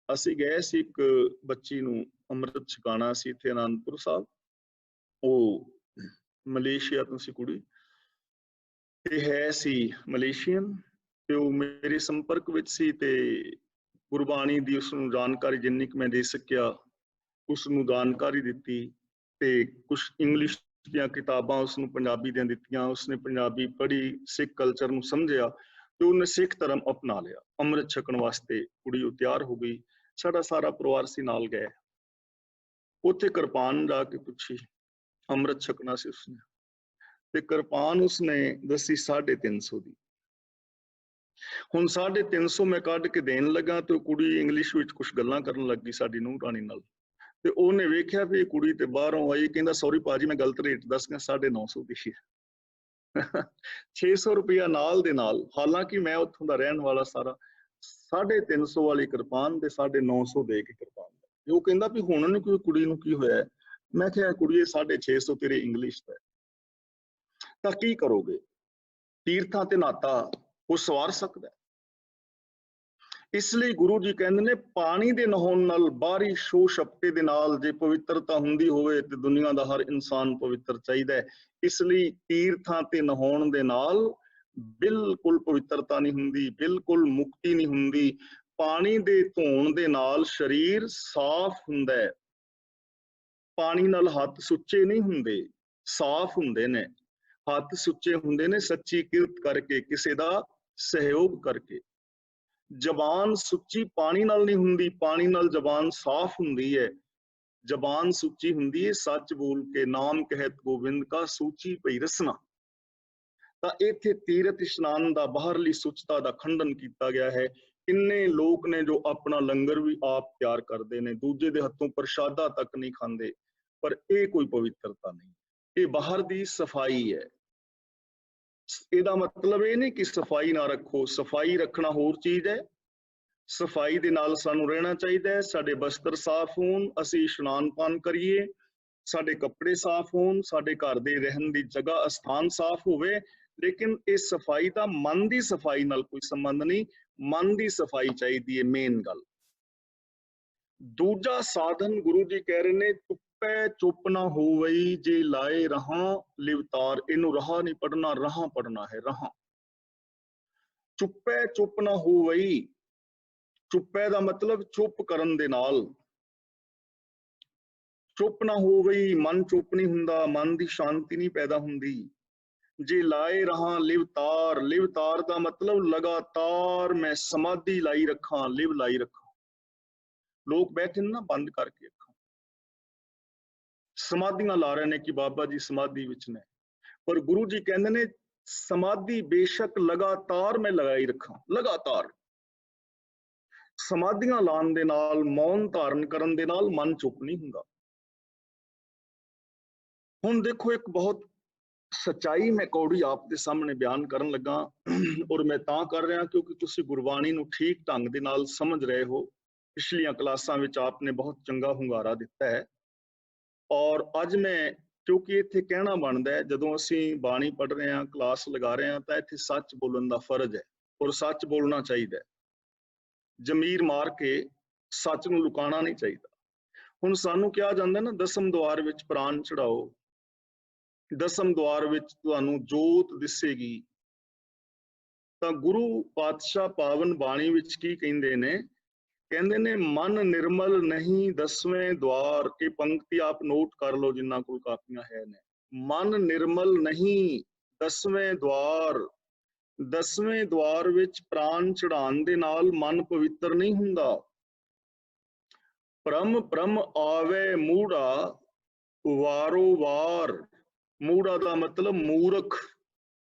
ਅਸੀਂ ਗਏ ਸੀ, ਇੱਕ ਬੱਚੀ ਨੂੰ ਅੰਮ੍ਰਿਤ ਛਕਾਣਾ ਸੀ ਇੱਥੇ ਅਨੰਦਪੁਰ ਸਾਹਿਬ, ਉਹ ਮਲੇਸ਼ੀਆ ਤੋਂ ਸੀ ਕੁੜੀ, ਤੇ ਹੈ ਸੀ ਮਲੇਸ਼ੀਅਨ, ਤੇ ਉਹ ਮੇਰੇ ਸੰਪਰਕ ਵਿੱਚ ਸੀ ਤੇ ਗੁਰਬਾਣੀ ਦੀ ਉਸਨੂੰ ਜਾਣਕਾਰੀ ਜਿੰਨੀ ਕੁ ਮੈਂ ਦੇ ਸਕਿਆ ਉਸਨੂੰ ਜਾਣਕਾਰੀ ਦਿੱਤੀ, ਤੇ ਕੁਝ ਇੰਗਲਿਸ਼ ਦੀਆਂ ਕਿਤਾਬਾਂ ਉਸਨੂੰ ਪੰਜਾਬੀ ਦੀਆਂ ਦਿੱਤੀਆਂ, ਉਸਨੇ ਪੰਜਾਬੀ ਪੜ੍ਹੀ, ਸਿੱਖ ਕਲਚਰ ਨੂੰ ਸਮਝਿਆ ਤੇ ਉਹਨੇ ਸਿੱਖ ਧਰਮ ਅਪਣਾ ਲਿਆ। ਅੰਮ੍ਰਿਤ ਛਕਣ ਵਾਸਤੇ ਕੁੜੀ ਉਹ ਤਿਆਰ ਹੋ ਗਈ, ਸਾਡਾ ਸਾਰਾ ਪਰਿਵਾਰ ਸੀ ਨਾਲ ਗਏ। ਉੱਥੇ ਕਿਰਪਾਨ ਜਾ ਕੇ ਪੁੱਛੀ, ਅੰਮ੍ਰਿਤ ਛਕਣਾ ਸੀ ਉਸਨੇ, ਤੇ ਕਿਰਪਾਨ ਉਸਨੇ ਦੱਸੀ 350 ਦੀ। ਹੁਣ 350 ਮੈਂ ਕੱਢ ਕੇ ਦੇਣ ਲੱਗਾ ਤੇ ਉਹ ਕੁੜੀ ਇੰਗਲਿਸ਼ ਵਿੱਚ ਕੁਝ ਗੱਲਾਂ ਕਰਨ ਲੱਗੀ ਸਾਡੀ ਨੂੰਹ ਰਾਣੀ ਨਾਲ, ਤੇ ਉਹਨੇ ਵੇਖਿਆ ਵੀ ਇਹ ਕੁੜੀ ਤੇ ਬਾਹਰੋਂ ਆਈ, ਕਹਿੰਦਾ ਸੌਰੀ ਭਾਜੀ ਮੈਂ ਗਲਤ ਰੇਟ ਦੱਸ ਗਿਆ, 950 ਦੀ ਹੈ। 600 ਰੁਪਇਆ ਨਾਲ ਦੇ ਨਾਲ, ਹਾਲਾਂਕਿ ਮੈਂ ਉੱਥੋਂ ਦਾ ਰਹਿਣ ਵਾਲਾ ਸਾਰਾ, 350 ਵਾਲੀ ਕਿਰਪਾਨ ਤੇ 950 ਦੇ ਕੇ ਕਿਰਪਾਨ। ਉਹ ਕਹਿੰਦਾ ਵੀ ਹੁਣ ਨੂੰ ਕੋਈ ਕੁੜੀ ਨੂੰ ਕੀ ਹੋਇਆ, ਮੈਂ ਕਿਹਾ ਕੁੜੀਏ 650 ਤੇਰੇ ਇੰਗਲਿਸ਼ ਦਾ, ਤਾਂ ਕੀ ਕਰੋਗੇ, ਤੀਰਥਾਂ ਤੇ ਨਾਤਾ ਉਹ ਸਵਾਰ ਸਕਦਾ। ਇਸ ਲਈ ਗੁਰੂ ਜੀ ਕਹਿੰਦੇ ਨੇ ਪਾਣੀ ਦੇ ਨਹਾਉਣ ਨਾਲ, ਬਾਹਰੀ ਸ਼ੋ ਸ਼ਪਤੇ ਦੇ ਨਾਲ ਜੇ ਪਵਿੱਤਰਤਾ ਹੁੰਦੀ ਹੋਵੇ ਤੇ ਦੁਨੀਆ ਦਾ ਹਰ ਇਨਸਾਨ ਪਵਿੱਤਰ ਚਾਹੀਦਾ ਹੈ। ਇਸ ਲਈ ਤੀਰਥਾਂ ਤੇ ਨਹਾਉਣ ਦੇ ਨਾਲ ਬਿਲਕੁਲ ਪਵਿੱਤਰਤਾ ਨਹੀਂ ਹੁੰਦੀ, ਬਿਲਕੁਲ ਮੁਕਤੀ ਨਹੀਂ ਹੁੰਦੀ। ਪਾਣੀ ਦੇ ਧੋਣ ਦੇ ਨਾਲ ਸਰੀਰ ਸਾਫ਼ ਹੁੰਦਾ ਹੈ, ਪਾਣੀ ਨਾਲ ਹੱਥ ਸੁੱਚੇ ਨਹੀਂ ਹੁੰਦੇ, ਸਾਫ਼ ਹੁੰਦੇ ਨੇ। ਹੱਥ ਸੁੱਚੇ ਹੁੰਦੇ ਨੇ ਸੱਚੀ ਕਿਰਤ ਕਰਕੇ, ਕਿਸੇ ਦਾ ਸਹਿਯੋਗ ਕਰਕੇ। ਜ਼ਬਾਨ ਸੁੱਚੀ ਪਾਣੀ ਨਾਲ ਨਹੀਂ ਹੁੰਦੀ, ਪਾਣੀ ਨਾਲ ਜ਼ਬਾਨ ਸਾਫ਼ ਹੁੰਦੀ ਹੈ। ਜ਼ਬਾਨ ਸੁੱਚੀ ਹੁੰਦੀ ਹੈ ਸੱਚ ਬੋਲ ਕੇ, ਨਾਮ ਕਹਿਤ ਗੋਬਿੰਦ ਕਾ ਸੂਚੀ ਪਈ ਰਸਨਾ। ਤਾਂ ਇੱਥੇ ਤੀਰਥ ਇਸ਼ਨਾਨ ਦਾ, ਬਾਹਰਲੀ ਸੁੱਚਤਾ ਦਾ ਖੰਡਨ ਕੀਤਾ ਗਿਆ ਹੈ। ਕਿੰਨੇ ਲੋਕ ਨੇ ਜੋ ਆਪਣਾ ਲੰਗਰ ਵੀ ਆਪ ਤਿਆਰ ਕਰਦੇ ਨੇ, ਦੂਜੇ ਦੇ ਹੱਥੋਂ ਪ੍ਰਸ਼ਾਦਾ ਤੱਕ ਨਹੀਂ ਖਾਂਦੇ, ਪਰ ਇਹ ਕੋਈ ਪਵਿੱਤਰਤਾ ਨਹੀਂ, ਇਹ ਬਾਹਰ ਦੀ ਸਫਾਈ ਹੈ। ਇਹਦਾ ਮਤਲਬ ਇਹ ਨਹੀਂ ਕਿ ਸਫਾਈ ਨਾ ਰੱਖੋ, ਸਫਾਈ ਰੱਖਣਾ ਹੋਰ ਚੀਜ਼ ਹੈ। ਸਫਾਈ ਦੇ ਨਾਲ ਸਾਨੂੰ ਰਹਿਣਾ ਚਾਹੀਦਾ ਹੈ, ਸਾਡੇ ਬਸਤਰ ਸਾਫ਼ ਹੋਣ, ਅਸੀਂ ਇਸ਼ਨਾਨ ਪਾਨ ਕਰੀਏ, ਸਾਡੇ ਕੱਪੜੇ ਸਾਫ਼ ਹੋਣ, ਸਾਡੇ ਘਰ ਦੇ ਰਹਿਣ ਦੀ ਜਗ੍ਹਾ ਅਸਥਾਨ ਸਾਫ਼ ਹੋਵੇ। ਲੇਕਿਨ ਇਸ ਸਫਾਈ ਦਾ ਮਨ ਦੀ ਸਫਾਈ ਨਾਲ ਕੋਈ ਸੰਬੰਧ ਨਹੀਂ, ਮਨ ਦੀ ਸਫਾਈ ਚਾਹੀਦੀ ਹੈ ਮੇਨ ਗੱਲ। ਦੂਜਾ ਸਾਧਨ ਗੁਰੂ ਜੀ ਕਹਿ ਰਹੇ ਨੇ, ਚੁੱਪੈ ਚੁੱਪ ਨਾ ਹੋਵਈ ਜੇ ਲਾਏ ਰਹਾ ਲਿਵਤਾਰ। ਇਹਨੂੰ ਰਹਾ ਨਹੀਂ ਪੜਨਾ, ਰਹਾ ਪੜਨਾ ਹੈ, ਰਹਾ। ਚੁੱਪੈ ਚੁੱਪ ਨਾ ਹੋਵਈ, ਚੁੱਪੈ ਦਾ ਮਤਲਬ ਚੁੱਪ ਕਰਨ ਦੇ ਨਾਲ, ਚੁੱਪ ਨਾ ਹੋਵਈ ਮਨ ਚੁੱਪ ਨਹੀਂ ਹੁੰਦਾ, ਮਨ ਦੀ ਸ਼ਾਂਤੀ ਨਹੀਂ ਪੈਦਾ ਹੁੰਦੀ। ਜੇ ਲਾਏ ਰਹਾ ਲਿਵਤਾਰ, ਲਿਵਤਾਰ ਦਾ ਮਤਲਬ ਲਗਾਤਾਰ ਮੈਂ ਸਮਾਧੀ ਲਾਈ ਰੱਖਾਂ, ਲਿਵ ਲਾਈ ਰੱਖਾਂ। ਲੋਕ ਬੈਠੇ ਨੇ ਨਾ ਬੰਦ ਕਰਕੇ ਅੱਖਾਂ, ਸਮਾਧੀਆਂ ਲਾ ਰਹੇ ਨੇ ਕਿ ਬਾਬਾ ਜੀ ਸਮਾਧੀ ਵਿੱਚ ਨੇ, ਪਰ ਗੁਰੂ ਜੀ ਕਹਿੰਦੇ ਨੇ ਸਮਾਧੀ ਬੇਸ਼ੱਕ ਲਗਾਤਾਰ ਮੈਂ ਲਗਾਈ ਰੱਖਾਂ, ਲਗਾਤਾਰ। ਸਮਾਧੀਆਂ ਲਾਉਣ ਦੇ ਨਾਲ, ਮੌਨ ਧਾਰਨ ਕਰਨ ਦੇ ਨਾਲ ਮਨ ਚੁੱਪ ਨਹੀਂ ਹੁੰਦਾ। ਹੁਣ ਦੇਖੋ, ਇੱਕ ਬਹੁਤ ਸੱਚਾਈ ਮੈਂ ਕੌੜੀ ਆਪ ਦੇ ਸਾਹਮਣੇ ਬਿਆਨ ਕਰਨ ਲੱਗਾ, ਔਰ ਮੈਂ ਤਾਂ ਕਰ ਰਿਹਾ ਕਿਉਂਕਿ ਤੁਸੀਂ ਗੁਰਬਾਣੀ ਨੂੰ ਠੀਕ ਢੰਗ ਦੇ ਨਾਲ ਸਮਝ ਰਹੇ ਹੋ। ਪਿਛਲੀਆਂ ਕਲਾਸਾਂ ਵਿੱਚ ਆਪਨੇ ਬਹੁਤ ਚੰਗਾ ਹੁੰਗਾਰਾ ਦਿੱਤਾ ਹੈ, ਔਰ ਅੱਜ ਮੈਂ, ਕਿਉਂਕਿ ਇੱਥੇ ਕਹਿਣਾ ਬਣਦਾ ਹੈ, ਜਦੋਂ ਅਸੀਂ ਬਾਣੀ ਪੜ੍ਹ ਰਹੇ ਹਾਂ, ਕਲਾਸ ਲਗਾ ਰਹੇ ਹਾਂ, ਤਾਂ ਇੱਥੇ ਸੱਚ ਬੋਲਣ ਦਾ ਫਰਜ਼ ਹੈ, ਔਰ ਸੱਚ ਬੋਲਣਾ ਚਾਹੀਦਾ ਹੈ। ਜ਼ਮੀਰ ਮਾਰ ਕੇ ਸੱਚ ਨੂੰ ਲੁਕਾਉਣਾ ਨਹੀਂ ਚਾਹੀਦਾ। ਹੁਣ ਸਾਨੂੰ ਕਿਹਾ ਜਾਂਦਾ ਨਾ, ਦਸਮ ਦੁਆਰ ਵਿੱਚ ਪ੍ਰਾਨ ਚੜਾਓ, ਦਸਮ ਦੁਆਰ ਵਿੱਚ ਤੁਹਾਨੂੰ ਜੋਤ ਦਿਸੇਗੀ। ਤਾਂ ਗੁਰੂ ਪਾਤਸ਼ਾਹ ਪਾਵਨ ਬਾਣੀ ਵਿੱਚ ਕੀ ਕਹਿੰਦੇ ਨੇ? ਕਹਿੰਦੇ ਨੇ, ਮਨ ਨਿਰਮਲ ਨਹੀਂ ਦਸਵੇਂ ਦੁਆਰ। ਇਹ ਪੰਕਤੀ ਆਪ ਨੋਟ ਕਰ ਲਓ ਜਿਨ੍ਹਾਂ ਕੋਲ ਕਾਪੀਆਂ ਹੈ ਨੇ। ਮਨ ਨਿਰਮਲ ਨਹੀਂ ਦਸਵੇਂ ਦੁਆਰ। ਦਸਵੇਂ ਦੁਆਰ ਵਿੱਚ ਪ੍ਰਾਨ ਚੜਾਉਣ ਦੇ ਨਾਲ ਮਨ ਪਵਿੱਤਰ ਨਹੀਂ ਹੁੰਦਾ। ਭ੍ਰਮ ਭ੍ਰਮ ਆਵੇ ਮੂੜਾ ਵਾਰੋ ਵਾਰ। ਮੂੜਾ ਦਾ ਮਤਲਬ ਮੂਰਖ।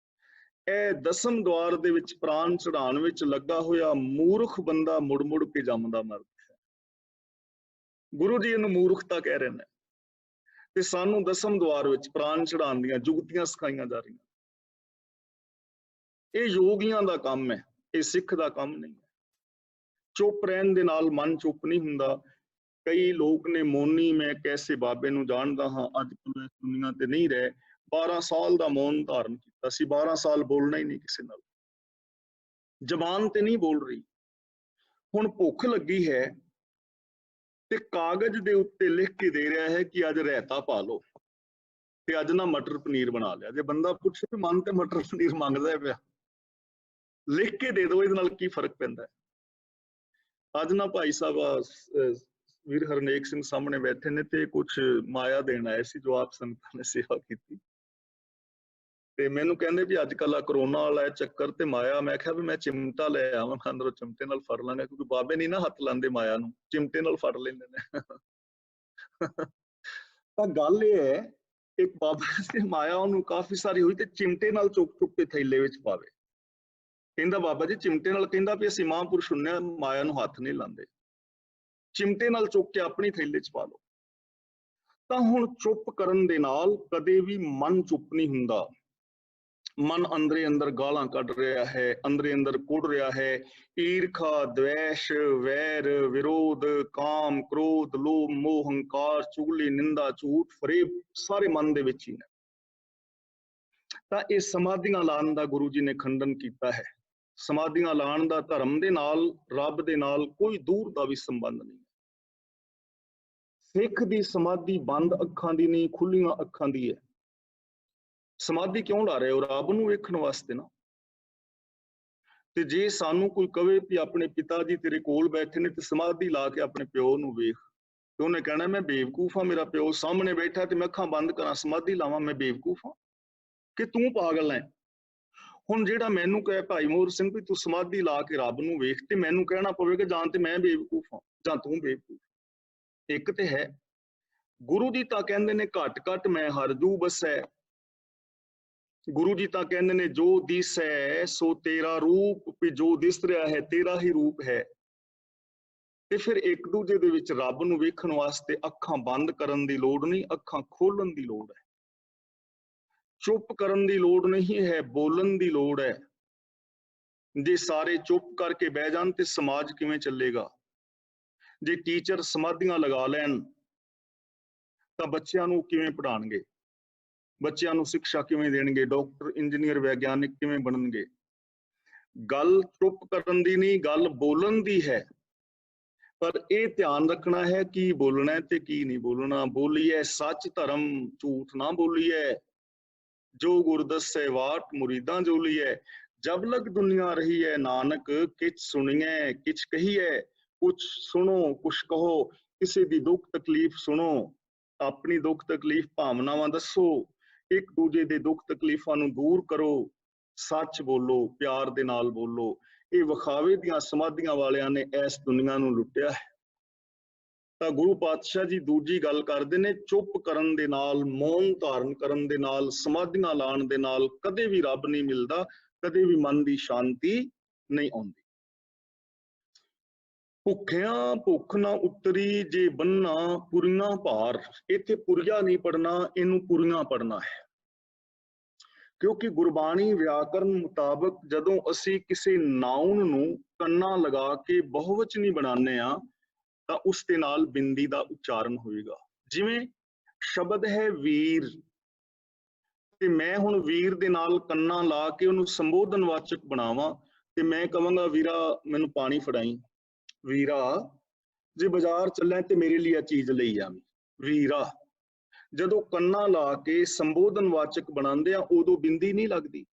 ਇਹ ਦਸਮ ਦੁਆਰ ਦੇ ਵਿੱਚ ਪ੍ਰਾਨ ਚੜਾਉਣ ਵਿੱਚ ਲੱਗਾ ਹੋਇਆ ਮੂਰਖ ਬੰਦਾ ਮੁੜ ਮੁੜ ਕੇ ਜੰਮਦਾ ਮਰਦਾ ਹੈ। ਗੁਰੂ ਜੀ ਇਹਨੂੰ ਮੂਰਖਤਾ ਕਹਿ ਰਹੇ ਨੇ, ਤੇ ਸਾਨੂੰ ਦਸਮ ਦੁਆਰ ਵਿੱਚ ਪ੍ਰਾਨ ਚੜਾਉਣ ਦੀਆਂ ਜੁਗਤੀਆਂ ਸਿਖਾਈਆਂ ਜਾ ਰਹੀਆਂ। ਇਹ ਯੋਗੀਆਂ ਦਾ ਕੰਮ ਹੈ, ਇਹ ਸਿੱਖ ਦਾ ਕੰਮ ਨਹੀਂ ਹੈ। ਚੁੱਪ ਰਹਿਣ ਦੇ ਨਾਲ ਮਨ ਚੁੱਪ ਨਹੀਂ ਹੁੰਦਾ। ਕਈ ਲੋਕ ਨੇ ਮੌਨੀ, ਮੈਂ ਕੈਸੇ ਬਾਬੇ ਨੂੰ ਜਾਣਦਾ ਹਾਂ, ਅੱਜ ਕੱਲ੍ਹ ਇਸ ਦੁਨੀਆ ਤੇ ਨਹੀਂ ਰਹੇ। 12 ਸਾਲ ਦਾ ਮੌਨ ਧਾਰਨ ਕੀਤਾ ਸੀ, 12 ਸਾਲ ਬੋਲਣਾ ਹੀ ਨਹੀਂ ਕਿਸੇ ਨਾਲ, ਜ਼ਬਾਨ ਤੇ ਨਹੀਂ ਬੋਲ ਰਹੀ। ਹੁਣ ਭੁੱਖ ਲੱਗੀ ਹੈ ਤੇ ਕਾਗਜ਼ ਦੇ ਉੱਤੇ ਲਿਖ ਕੇ ਦੇ ਰਿਹਾ ਹੈ ਕਿ ਅੱਜ ਰਾਇਤਾ ਪਾ ਲਓ ਤੇ ਅੱਜ ਨਾ ਮਟਰ ਪਨੀਰ ਬਣਾ ਲਿਆ। ਜੇ ਬੰਦਾ ਪੁੱਛੇ ਵੀ ਮਨ ਤੇ ਮਟਰ ਪਨੀਰ ਮੰਗਦਾ ਪਿਆ, ਲਿਖ ਕੇ ਦੇ ਦਿਓ, ਇਹਦੇ ਨਾਲ ਕੀ ਫਰਕ ਪੈਂਦਾ ਹੈ? ਅੱਜ ਨਾ ਭਾਈ ਸਾਹਿਬ ਵੀਰ ਹਰਨੇਕ ਸਿੰਘ ਸਾਹਮਣੇ ਬੈਠੇ ਨੇ ਤੇ ਕੁਝ ਮਾਇਆ ਦੇਣ ਆਏ ਸੀ, ਜੋ ਆਪ ਸੰਗਤਾਂ ਨੇ ਸੇਵਾ ਕੀਤੀ। ਤੇ ਮੈਨੂੰ ਕਹਿੰਦੇ ਵੀ ਅੱਜ ਕੱਲ੍ਹ ਕਰੋਨਾ ਵਾਲਾ ਚੱਕਰ ਤੇ ਮਾਇਆ। ਮੈਂ ਕਿਹਾ ਵੀ ਮੈਂ ਚਿਮਟਾ ਲੈ ਆਵਾਂ, ਅੰਦਰੋਂ ਚਿਮਟੇ ਨਾਲ ਫੜ ਲਾਂਗਾ, ਕਿਉਂਕਿ ਬਾਬੇ ਨਹੀਂ ਨਾ ਹੱਥ ਲਾਉਂਦੇ ਮਾਇਆ ਨੂੰ, ਚਿਮਟੇ ਨਾਲ ਫੜ ਲੈਂਦੇ ਨੇ। ਤਾਂ ਗੱਲ ਇਹ ਹੈ, ਇੱਕ ਬਾਬਾ ਦੀ ਮਾਇਆ ਉਹਨੂੰ ਕਾਫੀ ਸਾਰੀ ਹੋਈ ਤੇ ਚਿਮਟੇ ਨਾਲ ਚੁੱਕ ਚੁੱਕ ਕੇ ਥੈਲੇ ਵਿੱਚ ਪਾਵੇ। ਕਹਿੰਦਾ ਬਾਬਾ ਜੀ ਚਿਮਟੇ ਨਾਲ, ਕਹਿੰਦਾ ਵੀ ਅਸੀਂ ਮਹਾਂਪੁਰਸ਼ ਹੁੰਨੇ ਆ, ਮਾਇਆ ਨੂੰ ਹੱਥ ਨਹੀਂ ਲਾਉਂਦੇ, ਚਿਮਟੇ ਨਾਲ ਚੁੱਕ ਕੇ ਆਪਣੀ ਥੈਲੇ 'ਚ ਪਾ ਲਓ। ਤਾਂ ਹੁਣ ਚੁੱਪ ਕਰਨ ਦੇ ਨਾਲ ਕਦੇ ਵੀ ਮਨ ਚੁੱਪ ਨਹੀਂ ਹੁੰਦਾ। ਮਨ ਅੰਦਰੇ ਅੰਦਰ ਗਾਲਾਂ ਕੱਢ ਰਿਹਾ ਹੈ, ਅੰਦਰੇ ਅੰਦਰ ਕੁੜ ਰਿਹਾ ਹੈ। ਈਰਖਾ, ਦਵੇਸ਼, ਵੈਰ, ਵਿਰੋਧ, ਕਾਮ, ਕ੍ਰੋਧ, ਲੋਭ, ਮੋਹ, ਹੰਕਾਰ, ਚੁਗਲੀ, ਨਿੰਦਾ, ਝੂਠ, ਫਰੇਬ ਸਾਰੇ ਮਨ ਦੇ ਵਿੱਚ ਹੀ ਨੇ। ਤਾਂ ਇਹ ਸਮਾਧੀਆਂ ਲਾਉਣ ਦਾ ਗੁਰੂ ਜੀ ਨੇ ਖੰਡਨ ਕੀਤਾ ਹੈ। ਸਮਾਧੀਆਂ ਲਾਉਣ ਦਾ ਧਰਮ ਦੇ ਨਾਲ, ਰੱਬ ਦੇ ਨਾਲ ਕੋਈ ਦੂਰ ਦਾ ਵੀ ਸੰਬੰਧ ਨਹੀਂ। ਸਿੱਖ ਦੀ ਸਮਾਧੀ ਬੰਦ ਅੱਖਾਂ ਦੀ ਨਹੀਂ, ਖੁੱਲੀਆਂ ਅੱਖਾਂ ਦੀ ਹੈ। ਸਮਾਧੀ ਕਿਉਂ ਲਾ ਰਹੇ ਹੋ? ਰੱਬ ਨੂੰ ਵੇਖਣ ਵਾਸਤੇ ਨਾ। ਤੇ ਜੇ ਸਾਨੂੰ ਕੋਈ ਕਵੇ ਵੀ ਆਪਣੇ ਪਿਤਾ ਜੀ ਤੇਰੇ ਕੋਲ ਬੈਠੇ ਨੇ ਤੇ ਸਮਾਧੀ ਲਾ ਕੇ ਆਪਣੇ ਪਿਓ ਨੂੰ ਵੇਖ, ਤੇ ਉਹਨੇ ਕਹਿਣਾ ਮੈਂ ਬੇਵਕੂਫ ਹਾਂ, ਮੇਰਾ ਪਿਓ ਸਾਹਮਣੇ ਬੈਠਾ ਤੇ ਮੈਂ ਅੱਖਾਂ ਬੰਦ ਕਰਾਂ ਸਮਾਧੀ ਲਾਵਾਂ, ਮੈਂ ਬੇਵਕੂਫ ਹਾਂ ਕਿ ਤੂੰ ਪਾਗਲ ਹੈ? ਹੁਣ ਜਿਹੜਾ ਮੈਨੂੰ ਕਹੇ ਭਾਈ ਮੋਹਰ ਸਿੰਘ ਵੀ ਤੂੰ ਸਮਾਧੀ ਲਾ ਕੇ ਰੱਬ ਨੂੰ ਵੇਖ, ਤੇ ਮੈਨੂੰ ਕਹਿਣਾ ਪਵੇਗਾ ਜਾਂ ਤੇ ਮੈਂ ਬੇਵਕੂਫ ਹਾਂ ਜਾਂ ਤੂੰ ਬੇਵਕੂਫ। ਇੱਕ ਤੇ ਹੈ, ਗੁਰੂ ਜੀ ਤਾਂ ਕਹਿੰਦੇ ਨੇ ਘਟ ਘਟ ਮੈਂ ਹਰ ਜੂ ਬਸੈ। ਗੁਰੂ ਜੀ ਤਾਂ ਕਹਿੰਦੇ ਨੇ ਜੋ ਦਿਸੈ ਸੋ ਤੇਰਾ ਰੂਪ, ਵੀ ਜੋ ਦਿਸ ਰਿਹਾ ਹੈ ਤੇਰਾ ਹੀ ਰੂਪ ਹੈ। ਤੇ ਫਿਰ ਇੱਕ ਦੂਜੇ ਦੇ ਵਿੱਚ ਰੱਬ ਨੂੰ ਵੇਖਣ ਵਾਸਤੇ ਅੱਖਾਂ ਬੰਦ ਕਰਨ ਦੀ ਲੋੜ ਨਹੀਂ, ਅੱਖਾਂ ਖੋਲਣ ਦੀ ਲੋੜ ਹੈ। ਚੁੱਪ ਕਰਨ ਦੀ ਲੋੜ ਨਹੀਂ ਹੈ, ਬੋਲਣ ਦੀ ਲੋੜ ਹੈ। ਜੇ ਸਾਰੇ ਚੁੱਪ ਕਰਕੇ ਬਹਿ ਜਾਣ ਤੇ ਸਮਾਜ ਕਿਵੇਂ ਚੱਲੇਗਾ? ਜੇ ਟੀਚਰ ਸਮਾਧੀਆਂ ਲਗਾ ਲੈਣ ਤਾਂ ਬੱਚਿਆਂ ਨੂੰ ਕਿਵੇਂ ਪੜ੍ਹਾਉਣਗੇ? ਬੱਚਿਆਂ ਨੂੰ ਸਿੱਖਿਆ ਕਿਵੇਂ ਦੇਣਗੇ? ਡਾਕਟਰ, ਇੰਜੀਨੀਅਰ, ਵਿਗਿਆਨਿਕ ਕਿਵੇਂ ਬਣਨਗੇ? ਗੱਲ ਚੁੱਪ ਕਰਨ ਦੀ ਨਹੀਂ, ਗੱਲ ਬੋਲਣ ਦੀ ਹੈ। ਪਰ ਇਹ ਧਿਆਨ ਰੱਖਣਾ ਹੈ ਕੀ ਬੋਲਣਾ ਤੇ ਕੀ ਨਹੀਂ ਬੋਲਣਾ। ਬੋਲੀਏ ਸੱਚ ਧਰਮ, ਝੂਠ ਨਾ ਬੋਲੀਏ। ਜੋ ਗੁਰ ਦੱਸੈ ਵਾਟ ਮੁਰੀਦਾਂ ਜੋਲੀਏ। ਜਬ ਲਗ ਦੁਨੀਆ ਰਹੀ ਹੈ ਨਾਨਕ, ਕਿਛ ਸੁਣੀਏ ਕਿਛ ਕਹੀਏ। ਕੁਛ ਸੁਣੋ ਕੁਛ ਕਹੋ, ਕਿਸੇ ਦੀ ਦੁੱਖ ਤਕਲੀਫ ਸੁਣੋ, ਆਪਣੀ ਦੁੱਖ ਤਕਲੀਫ ਭਾਵਨਾਵਾਂ ਦੱਸੋ, ਇੱਕ ਦੂਜੇ ਦੇ ਦੁੱਖ ਤਕਲੀਫਾਂ ਨੂੰ ਦੂਰ ਕਰੋ, ਸੱਚ ਬੋਲੋ, ਪਿਆਰ ਦੇ ਨਾਲ ਬੋਲੋ। ਇਹ ਵਿਖਾਵੇ ਦੀਆਂ ਸਮਾਧੀਆਂ ਵਾਲਿਆਂ ਨੇ ਇਸ ਦੁਨੀਆ ਨੂੰ ਲੁੱਟਿਆ ਹੈ। ਤਾਂ ਗੁਰੂ ਪਾਤਸ਼ਾਹ ਜੀ ਦੂਜੀ ਗੱਲ ਕਰਦੇ ਨੇ, ਚੁੱਪ ਕਰਨ ਦੇ ਨਾਲ, ਮੌਨ ਧਾਰਨ ਕਰਨ ਦੇ ਨਾਲ, ਸਮਾਧੀਆਂ ਲਾਉਣ ਦੇ ਨਾਲ ਕਦੇ ਵੀ ਰੱਬ ਨਹੀਂ ਮਿਲਦਾ, ਕਦੇ ਵੀ ਮਨ ਦੀ ਸ਼ਾਂਤੀ ਨਹੀਂ ਆਉਂਦੀ। ਭੁੱਖਿਆਂ ਭੁੱਖ ਨਾ ਉਤਰੀ ਜੇ ਬੰਨਾ ਪੁਰੀਆਂ ਭਾਰ। ਇੱਥੇ ਪੁਰੀਆ ਨਹੀਂ ਪੜਨਾ, ਇਹਨੂੰ ਪੁਰੀਆਂ ਪੜਨਾ ਹੈ, ਕਿਉਂਕਿ ਗੁਰਬਾਣੀ ਵਿਆਕਰਨ ਮੁਤਾਬਕ ਜਦੋਂ ਅਸੀਂ ਕਿਸੇ ਨਾਉਨ ਨੂੰ ਕੰਨਾ ਲਗਾ ਕੇ ਬਹੁਵਚਨੀ ਬਣਾਉਂਦੇ ਆ ਤਾਂ ਉਸ ਦੇ ਨਾਲ ਬਿੰਦੀ ਦਾ ਉਚਾਰਨ ਹੋਏਗਾ। ਜਿਵੇਂ ਸ਼ਬਦ ਹੈ ਵੀਰ, ਤੇ ਮੈਂ ਹੁਣ ਵੀਰ ਦੇ ਨਾਲ ਕੰਨਾ ਲਾ ਕੇ ਉਹਨੂੰ ਸੰਬੋਧਨ ਵਾਚਕ ਬਣਾਵਾਂ ਤੇ ਮੈਂ ਕਹਾਂਗਾ ਵੀਰਾ ਮੈਨੂੰ ਪਾਣੀ ਫੜਾਈ, ਵੀਰਾ ਜੇ ਬਾਜ਼ਾਰ ਚੱਲਿਆ ਤੇ ਮੇਰੇ ਲਈ ਇਹ ਚੀਜ਼ ਲਈ ਆਵੀਂ, ਵੀਰਾ। ਜਦੋਂ ਕੰਨਾ ਲਾ ਕੇ ਸੰਬੋਧਨ ਵਾਚਕ ਬਣਾਉਂਦੇ ਆ ਉਦੋਂ ਬਿੰਦੀ ਨਹੀਂ ਲੱਗਦੀ।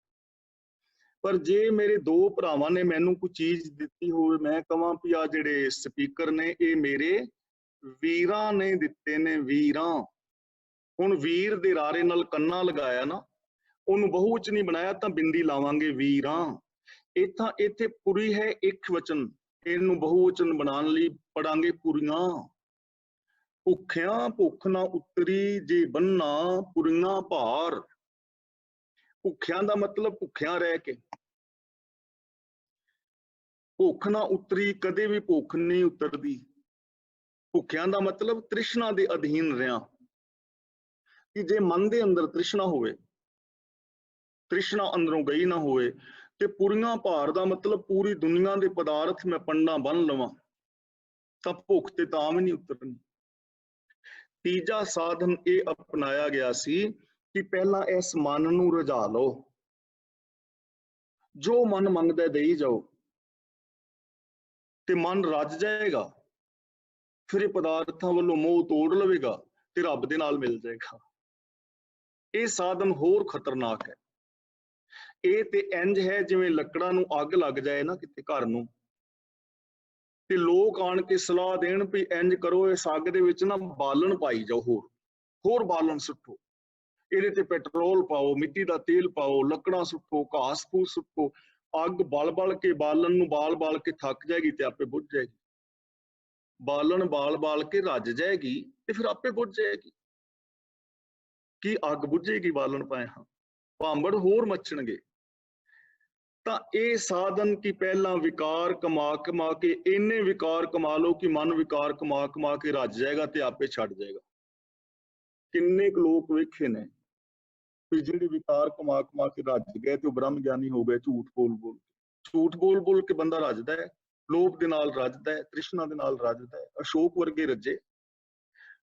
ਪਰ ਜੇ ਮੇਰੇ ਦੋ ਭਰਾਵਾਂ ਨੇ ਮੈਨੂੰ ਕੋਈ ਚੀਜ਼ ਦਿੱਤੀ ਹੋਵੇ, ਮੈਂ ਕਹਾਂ ਵੀ ਆ ਜਿਹੜੇ ਸਪੀਕਰ ਨੇ ਇਹ ਮੇਰੇ ਵੀਰਾਂ ਨੇ ਦਿੱਤੇ ਨੇ, ਵੀਰਾਂ। ਹੁਣ ਵੀਰ ਦੇ ਰਾਰੇ ਨਾਲ ਕੰਨਾ ਲਗਾਇਆ ਨਾ, ਉਹਨੂੰ ਬਹੁਵਚਨੀ ਬਣਾਇਆ ਤਾਂ ਬਿੰਦੀ ਲਾਵਾਂਗੇ ਵੀਰਾਂ। ਇੱਥੇ ਪੁਰੀ ਹੈ ਇੱਕ ਵਚਨ, ਇਹਨੂੰ ਬਹੁਵਚਨ ਬਣਾਉਣ ਲਈ ਪੜਾਂਗੇ ਪੁਰੀਆਂ। ਭੁੱਖਿਆਂ ਭੁੱਖ ਨਾ ਉਤਰੀ ਜੇ ਬੰਨਾ ਪੁਰੀਆਂ ਭਾਰ। ਭੁੱਖਿਆਂ ਦਾ ਮਤਲਬ ਭੁੱਖਿਆਂ ਰਹਿ ਕੇ, ਭੁੱਖ ਨਾ ਉਤਰੀ, ਕਦੇ ਵੀ ਭੁੱਖ ਨਹੀਂ ਉਤਰਦੀ। ਭੁੱਖਿਆਂ ਦਾ ਮਤਲਬ ਤ੍ਰਿਸ਼ਨਾ ਦੇ ਅਧੀਨ ਰਿਹਾ, ਕਿ ਜੇ ਮਨ ਦੇ ਅੰਦਰ ਤ੍ਰਿਸ਼ਨਾ ਹੋਵੇ, ਤ੍ਰਿਸ਼ਨਾ ਅੰਦਰੋਂ ਗਈ ਨਾ ਹੋਵੇ, ਤੇ ਪੁਰੀਆਂ ਭਾਰ ਦਾ ਮਤਲਬ ਪੂਰੀ ਦੁਨੀਆ ਦੇ ਪਦਾਰਥ ਮੈਂ ਪੰਡਾ ਬੰਨ ਲਵਾਂ ਤਾਂ ਭੁੱਖ ਤੇ ਤਾਂ ਵੀ ਨਹੀਂ ਉਤਰਨੀ। ਤੀਜਾ ਸਾਧਨ ਇਹ ਅਪਣਾਇਆ ਗਿਆ ਸੀ ਕਿ ਪਹਿਲਾਂ ਇਸ ਮਨ ਨੂੰ ਰਝਾ ਲਓ, ਜੋ ਮਨ ਮੰਗਦਾ ਦੇਈ ਜਾਓ ਤੇ ਮਨ ਰੱਜ ਜਾਏਗਾ, ਫਿਰ ਇਹ ਪਦਾਰਥਾਂ ਵੱਲੋਂ ਮੋਹ ਤੋੜ ਲਵੇਗਾ ਤੇ ਰੱਬ ਦੇ ਨਾਲ ਮਿਲ ਜਾਏਗਾ। ਇਹ ਸਾਧਨ ਹੋਰ ਖਤਰਨਾਕ ਹੈ। ਇਹ ਤੇ ਇੰਜ ਹੈ ਜਿਵੇਂ ਲੱਕੜਾਂ ਨੂੰ ਅੱਗ ਲੱਗ ਜਾਏ ਨਾ ਕਿਤੇ ਘਰ ਨੂੰ, ਤੇ ਲੋਕ ਆਣ ਕੇ ਸਲਾਹ ਦੇਣ ਵੀ ਇੰਜ ਕਰੋ, ਇਸ ਅੱਗ ਦੇ ਵਿੱਚ ਨਾ ਬਾਲਣ ਪਾਈ ਜਾਓ, ਹੋਰ ਬਾਲਣ ਸੁੱਟੋ, ਇਹਦੇ ਤੇ ਪੈਟਰੋਲ ਪਾਓ, ਮਿੱਟੀ ਦਾ ਤੇਲ ਪਾਓ, ਲੱਕੜਾਂ ਸੁੱਟੋ, ਘਾਸ ਫੂਸ ਸੁੱਟੋ। ਅੱਗ ਬਲ ਕੇ ਬਾਲਣ ਨੂੰ ਬਾਲ ਕੇ ਥੱਕ ਜਾਏਗੀ ਤੇ ਆਪੇ ਬੁੱਝ ਜਾਏਗੀ। ਬਾਲਣ ਬਾਲ ਕੇ ਰੱਜ ਜਾਏਗੀ ਤੇ ਫਿਰ ਆਪੇ ਬੁੱਝ ਜਾਏਗੀ। ਕੀ ਅੱਗ ਬੁੱਝੇਗੀ ਬਾਲਣ ਪਾਏ ਹਾਂ, ਭਾਂਬੜ ਹੋਰ ਮੱਚਣਗੇ। ਤਾਂ ਇਹ ਸਾਧਨ ਕਿ ਪਹਿਲਾਂ ਵਿਕਾਰ ਕਮਾ ਕੇ ਇੰਨੇ ਵਿਕਾਰ ਕਮਾ ਲਓ ਕਿ ਮਨ ਵਿਕਾਰ ਕਮਾ ਕੇ ਰੱਜ ਜਾਏਗਾ ਤੇ ਆਪੇ ਛੱਡ ਜਾਏਗਾ। ਕਿੰਨੇ ਕੁ ਲੋਕ ਵੇਖੇ ਨੇ ਵੀ ਜਿਹੜੇ ਵਿਕਾਰ ਕਮਾ ਕੇ ਰੱਜ ਗਏ ਤੇ ਉਹ ਬ੍ਰਹਮ ਗਿਆਨੀ ਹੋ ਗਏ, ਝੂਠ ਬੋਲ ਕੇ ਬੰਦਾ ਰੱਜਦਾ ਹੈ, ਲੋਭ ਦੇ ਨਾਲ ਰੱਜਦਾ ਹੈ, ਤ੍ਰਿਸ਼ਨਾ ਦੇ ਨਾਲ ਰੱਜਦਾ ਹੈ। ਅਸ਼ੋਕ ਵਰਗੇ ਰੱਜੇ,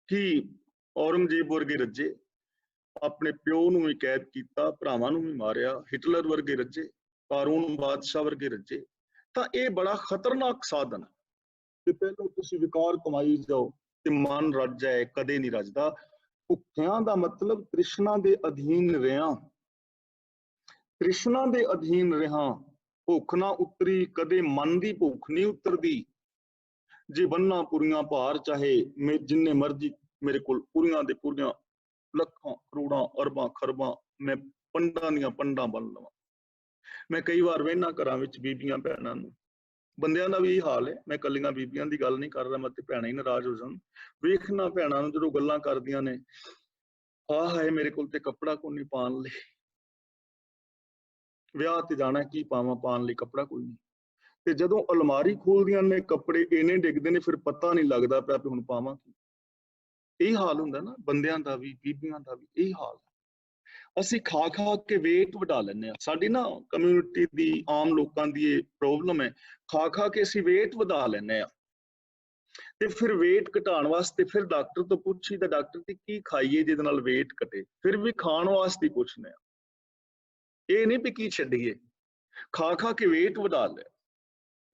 ਕਿ ਔਰੰਗਜ਼ੇਬ ਵਰਗੇ ਰੱਜੇ, ਆਪਣੇ ਪਿਓ ਨੂੰ ਵੀ ਕੈਦ ਕੀਤਾ, ਭਰਾਵਾਂ ਨੂੰ ਵੀ ਮਾਰਿਆ। ਹਿਟਲਰ ਵਰਗੇ ਰੱਜੇ, ਕਾਰੂਨ ਬਾਦਸ਼ਾਹ ਵਰਗੇ ਰੱਜੇ। ਤਾਂ ਇਹ ਬੜਾ ਖਤਰਨਾਕ ਸਾਧਨ ਹੈ ਕਿ ਪਹਿਲਾਂ ਤੁਸੀਂ ਵਿਕਾਰ ਕਮਾਈ ਜਾਓ ਤੇ ਮਨ ਰੱਜ ਜਾਏ, ਕਦੇ ਨਹੀਂ ਰੱਜਦਾ। ਭੁੱਖਿਆਂ ਦਾ ਮਤਲਬ ਤ੍ਰਿਸ਼ਨਾ ਦੇ ਅਧੀਨ ਰਿਹਾ, ਤ੍ਰਿਸ਼ਨਾ ਦੇ ਅਧੀਨ ਰਿਹਾ। ਭੁੱਖ ਨਾ ਉਤਰੀ, ਕਦੇ ਮਨ ਦੀ ਭੁੱਖ ਨਹੀਂ ਉਤਰਦੀ। ਜੇ ਬੰਨਾ ਪੁਰੀਆਂ ਭਾਰ, ਚਾਹੇ ਜਿੰਨੇ ਮਰਜ਼ੀ ਮੇਰੇ ਕੋਲ ਪੁਰੀਆਂ ਦੇ ਪੁਰੀਆਂ ਲੱਖਾਂ ਕਰੋੜਾਂ ਅਰਬਾਂ ਖਰਬਾਂ ਮੈਂ ਪੰਡਾਂ ਦੀਆਂ ਪੰਡਾਂ ਬੰਨ ਲਵਾਂ। ਮੈਂ ਕਈ ਵਾਰ ਵੇਖਣਾ ਘਰਾਂ ਵਿੱਚ ਬੀਬੀਆਂ ਭੈਣਾਂ ਨੂੰ, ਬੰਦਿਆਂ ਦਾ ਵੀ ਇਹ ਹਾਲ ਹੈ, ਮੈਂ ਕੱਲੀਆਂ ਬੀਬੀਆਂ ਦੀ ਗੱਲ ਨਹੀਂ ਕਰ ਰਿਹਾ, ਮੈਂ ਤੇ ਭੈਣਾਂ ਹੀ ਨਾਰਾਜ਼ ਹੋ ਜਾਣ। ਵੇਖਣਾ ਭੈਣਾਂ ਨੂੰ ਜਦੋਂ ਗੱਲਾਂ ਕਰਦੀਆਂ ਨੇ, ਹਾਏ ਮੇਰੇ ਕੋਲ ਤੇ ਕੱਪੜਾ ਕੋਈ ਨਹੀਂ ਪਾਉਣ ਲਈ, ਵਿਆਹ ਤੇ ਜਾਣਾ ਕੀ ਪਾਵਾਂ, ਪਾਉਣ ਲਈ ਕੱਪੜਾ ਕੋਈ ਨਹੀਂ। ਤੇ ਜਦੋਂ ਅਲਮਾਰੀ ਖੋਲਦੀਆਂ ਨੇ ਕੱਪੜੇ ਇੰਨੇ ਡਿੱਗਦੇ ਨੇ, ਫਿਰ ਪਤਾ ਨਹੀਂ ਲੱਗਦਾ ਪਿਆ ਵੀ ਹੁਣ ਪਾਵਾਂ ਕੀ। ਇਹ ਹਾਲ ਹੁੰਦਾ ਨਾ ਬੰਦਿਆਂ ਦਾ ਵੀ, ਬੀਬੀਆਂ ਦਾ ਵੀ ਇਹ ਹਾਲ। ਅਸੀਂ ਖਾ ਕੇ ਵੇਟ ਵਧਾ ਲੈਂਦੇ ਹਾਂ। ਸਾਡੀ ਨਾ ਕਮਿਊਨਿਟੀ ਦੀ, ਆਮ ਲੋਕਾਂ ਦੀ ਇਹ ਪ੍ਰੋਬਲਮ ਹੈ, ਖਾ ਕੇ ਅਸੀਂ ਵੇਟ ਵਧਾ ਲੈਂਦੇ ਹਾਂ। ਤੇ ਫਿਰ ਵੇਟ ਘਟਾਉਣ ਵਾਸਤੇ ਫਿਰ ਡਾਕਟਰ ਤੋਂ ਪੁੱਛੀਦਾ, ਡਾਕਟਰ ਜੀ ਕੀ ਖਾਈਏ ਜਿਹਦੇ ਨਾਲ ਵੇਟ ਘਟੇ। ਫਿਰ ਵੀ ਖਾਣ ਵਾਸਤੇ ਪੁੱਛਦੇ ਆ, ਇਹ ਨਹੀਂ ਵੀ ਕੀ ਛੱਡੀਏ। ਖਾ ਕੇ ਵੇਟ ਵਧਾ ਲਿਆ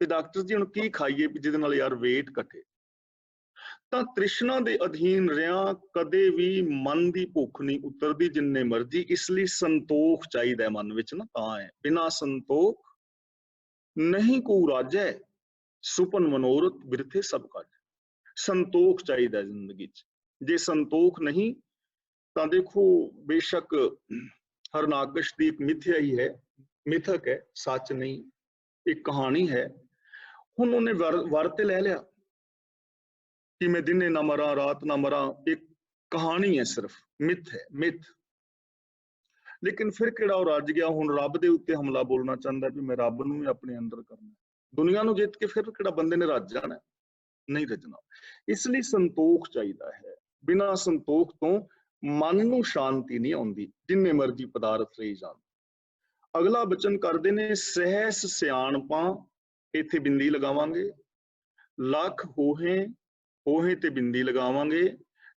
ਤੇ ਡਾਕਟਰ ਜੀ ਹੁਣ ਕੀ ਖਾਈਏ ਜਿਹਦੇ ਨਾਲ ਯਾਰ ਵੇਟ ਘਟੇ। ਤਾਂ ਤ੍ਰਿਸ਼ਨਾ ਦੇ ਅਧੀਨ ਰਿਹਾ, ਕਦੇ ਵੀ ਮਨ ਦੀ ਭੁੱਖ ਨਹੀਂ ਉਤਰਦੀ ਜਿੰਨੇ ਮਰਜ਼ੀ। ਇਸ ਲਈ ਸੰਤੋਖ ਚਾਹੀਦਾ ਮਨ ਵਿੱਚ ਨਾ, ਤਾਂ ਹੈ ਬਿਨਾਂ ਸੰਤੋਖ ਨਹੀਂ ਕੋ ਰਾਜੈ, ਸੁਪਨ ਮਨੋਰਥ ਬਿਰਥੇ ਸਭ ਕਾਜ। ਸੰਤੋਖ ਚਾਹੀਦਾ ਜ਼ਿੰਦਗੀ 'ਚ। ਜੇ ਸੰਤੋਖ ਨਹੀਂ ਤਾਂ ਦੇਖੋ, ਬੇਸ਼ੱਕ ਹਰਨਾਕਸ਼ ਦੀ ਇੱਕ ਮਿਥਿਆ ਹੀ ਹੈ, ਮਿਥਕ ਹੈ, ਸੱਚ ਨਹੀਂ, ਇੱਕ ਕਹਾਣੀ ਹੈ। ਹੁਣ ਉਹਨੇ ਵਰ ਤੇ ਲੈ ਲਿਆ ਕਿ ਮੈਂ ਦਿਨੇ ਨਾ ਮਰਾਂ, ਰਾਤ ਨਾ ਮਰਾਂ। ਇੱਕ ਕਹਾਣੀ ਹੈ, ਸਿਰਫ ਮਿਥ ਹੈ, ਮਿਥ। ਲੇਕਿਨ ਫਿਰ ਕਿਹੜਾ ਉਹ ਰੱਜ ਗਿਆ, ਹੁਣ ਰੱਬ ਦੇ ਉੱਤੇ ਹਮਲਾ ਬੋਲਣਾ ਚਾਹੁੰਦਾ ਵੀ ਮੈਂ ਰੱਬ ਨੂੰ ਵੀ ਆਪਣੇ ਅੰਦਰ ਕਰਨਾ। ਦੁਨੀਆ ਨੂੰ ਜਿੱਤ ਕੇ ਫਿਰ ਕਿਹੜਾ ਬੰਦੇ ਨੇ ਰੱਜ ਜਾਣਾ। नहीं रजना। इसलिए संतोख चाहिए है। बिना संतोख तो मन नूं शांति नहीं आउंदी, जिन्ने मर्जी पदार्थ रही जान। अगला बचन करते ने सहस सियाणपा, इत्थे बिंदी लगावांगे। लख होहे, होहे ते बिंदी लगावांगे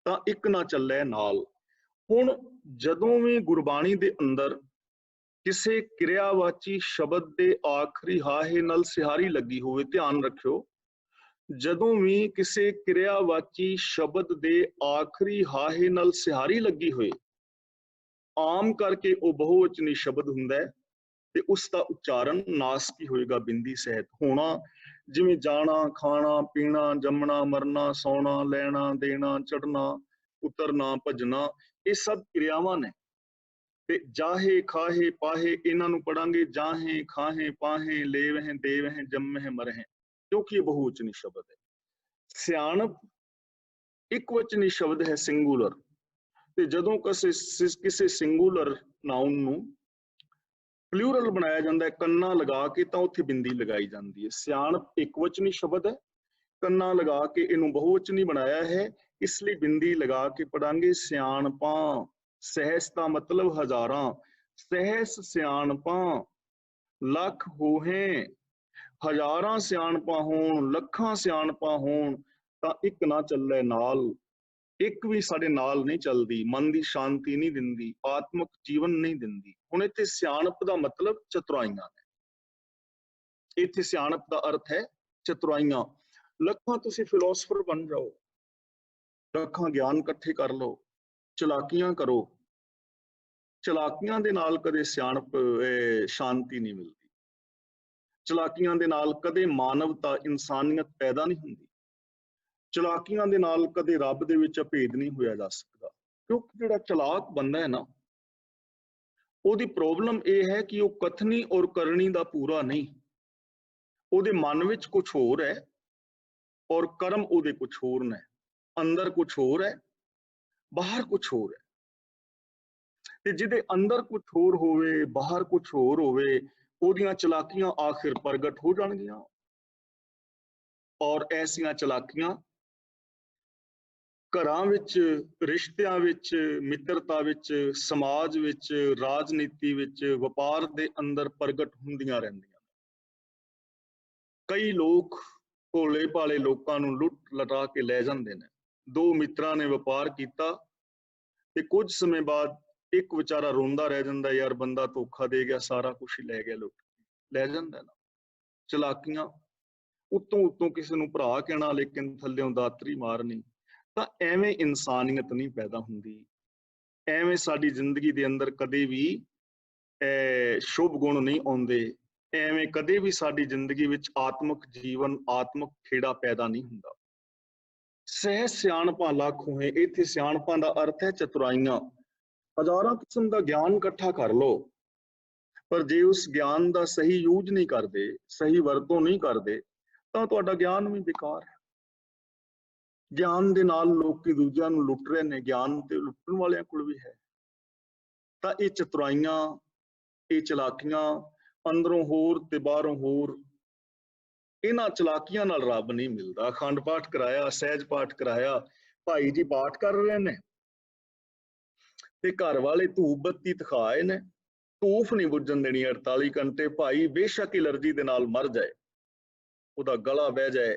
तां इक ना चले नाल। हुण जदों भी गुरबाणी दे अंदर किसे क्रियावाची शब्द दे आखिरी हाहे नाल सिहारी लगी होवे, ध्यान रखियो, जदों भी किसे क्रियावाची शब्द दे आखिरी हाहे नाल सिहारी लगी होए, आम करके वो बहुवचनी शब्द हुंदा है ते उसका उच्चारण नासकी होएगा बिंदी सहित। होना जिवें जाना, खाना, पीना, जमना, मरना, सौना, लैना, देना, चढ़ना, उतरना, भजना, ये सब क्रियावां ने। ते जाहे, खाहे, पाहे, इन्हां नूं पढ़ांगे जाहे, खाहे, पाहे, लेवहें, देवहें, जम्में, मरहें, क्योंकि ये बहुवचनी शब्द है। सियाणप एक वचनी शब्द है, सिंगुलर। ते जदों किसी सिंगुलर नाउन नूं प्लूरल बनाया जाता है कन्ना लगा के, तो उत्थे बिंदी लगाई जाती है। सियाणप एक वचनी शब्द है, कन्ना लगा के इनू बहुवचनी बनाया है, इसलिए बिंदी लगा के पढ़ांगे सियाणपा। सहस का मतलब हजारां, सहस सियाणपा, लख होहे, हजारां सियाणपा होण, लखां सियाणपा होण, तां इक ना चले नाल। एक भी साडे नाल नहीं चलती, मन की शांति नहीं दिंदी, आत्मक जीवन नहीं दिंदी। हुण इत्थे सियाणप दा मतलब चतुराइयां ने। इत्थे सियाणप दा अर्थ है चतुराइयां। लखां तुसीं फिलोसफर बन जाओ, लखां ज्ञान इकट्ठे कर लो, चलाकियां करो, चलाकियां दे नाल कदे सियाणप शांति नहीं मिलती। चलाकियां दे नाल कदे मानवता, इंसानियत पैदा नहीं हुंदी। चलाकियां दे नाल कदे रब दे विच अभेद नहीं होया जा सकदा, क्योंकि जिहड़ा चलाक बंदा है ना, ਉਹਦੀ प्रॉब्लम यह है कि वो कथनी और करनी दा पूरा नहीं, ਉਹਦੇ मन विच कुछ होर है और कर्म ਉਹਦੇ कुछ होर ने। अंदर कुछ होर है, बाहर कुछ होर है। ते जिहदे अंदर कुछ होर होवे, बाहर कुछ होर होवे, ਉਹਦੀਆਂ चलाकियां आखिर प्रगट हो जाणगियां। और ऐसियां चलाकियां घरां विच, रिश्तियां विच, मित्रता विच, समाज विच, राजनीति विच, वपार दे अंदर प्रगट हुंदियां रहिंदियां। कई लोग भोले भाले लोकां नूं लुट लटा के लै जांदे ने। दो मित्रां ने वपार कीता ते कुछ समय बाद एक विचारा रोंदा रह जांदा, यार बंदा धोखा दे गया, सारा कुछ ही लै गया, लुट लै जांदा ना। चलाकियां उत्तों उत्तों किसी नूं भरा कहना, लेकिन थल्लियों दातरी मारनी। ਤਾਂ ਐਵੇਂ ਇਨਸਾਨੀਅਤ ਨਹੀਂ ਪੈਦਾ ਹੁੰਦੀ, ਐਵੇਂ ਸਾਡੀ ਜ਼ਿੰਦਗੀ ਦੇ ਅੰਦਰ ਕਦੇ ਵੀ ਸ਼ੁਭ ਗੁਣ ਨਹੀਂ ਆਉਂਦੇ, ਐਵੇਂ ਕਦੇ ਵੀ ਸਾਡੀ ਜ਼ਿੰਦਗੀ ਵਿੱਚ ਆਤਮਿਕ ਜੀਵਨ, ਆਤਮਿਕ ਖੇੜਾ ਪੈਦਾ ਨਹੀਂ ਹੁੰਦਾ। ਸਹਿ ਸਿਆਣਪਾਂ ਲੱਖ ਹੋਏ, ਇੱਥੇ ਸਿਆਣਪਾਂ ਦਾ ਅਰਥ ਹੈ ਚਤੁਰਾਈਆਂ। ਹਜ਼ਾਰਾਂ ਕਿਸਮ ਦਾ ਗਿਆਨ ਇਕੱਠਾ ਕਰ ਲਓ, ਪਰ ਜੇ ਉਸ ਗਿਆਨ ਦਾ ਸਹੀ ਯੂਜ਼ ਨਹੀਂ ਕਰਦੇ, ਸਹੀ ਵਰਤੋਂ ਨਹੀਂ ਕਰਦੇ, ਤਾਂ ਤੁਹਾਡਾ ਗਿਆਨ ਵੀ ਬੇਕਾਰ ਹੈ। ਗਿਆਨ ਦੇ ਨਾਲ ਲੋਕੀ ਦੂਜਿਆਂ ਨੂੰ ਲੁੱਟ ਰਹੇ ਨੇ, ਗਿਆਨ ਤੇ ਲੁੱਟਣ ਵਾਲਿਆਂ ਕੋਲ ਵੀ ਹੈ। ਤਾਂ ਇਹ ਚਤੁਰਾਈਆਂ, ਇਹ ਚਲਾਕੀਆਂ, ਅੰਦਰੋਂ ਹੋਰ ਤੇ ਬਾਹਰੋਂ ਹੋਰ, ਇਹਨਾਂ ਚਲਾਕੀਆਂ ਨਾਲ ਰੱਬ ਨਹੀਂ ਮਿਲਦਾ। ਅਖੰਡ ਪਾਠ ਕਰਾਇਆ, ਸਹਿਜ ਪਾਠ ਕਰਾਇਆ, ਭਾਈ ਜੀ ਪਾਠ ਕਰ ਰਹੇ ਨੇ ਤੇ ਘਰ ਵਾਲੇ ਧੂਪ ਬੱਤੀ ਦਿਖਾਏ ਨੇ, ਧੂਫ ਨਹੀਂ ਬੁੱਝਣ ਦੇਣੀ 48 ਘੰਟੇ। ਭਾਈ ਬੇਸ਼ੱਕ ਐਲਰਜੀ ਦੇ ਨਾਲ ਮਰ ਜਾਏ, ਉਹਦਾ ਗਲਾ ਬਹਿ ਜਾਏ,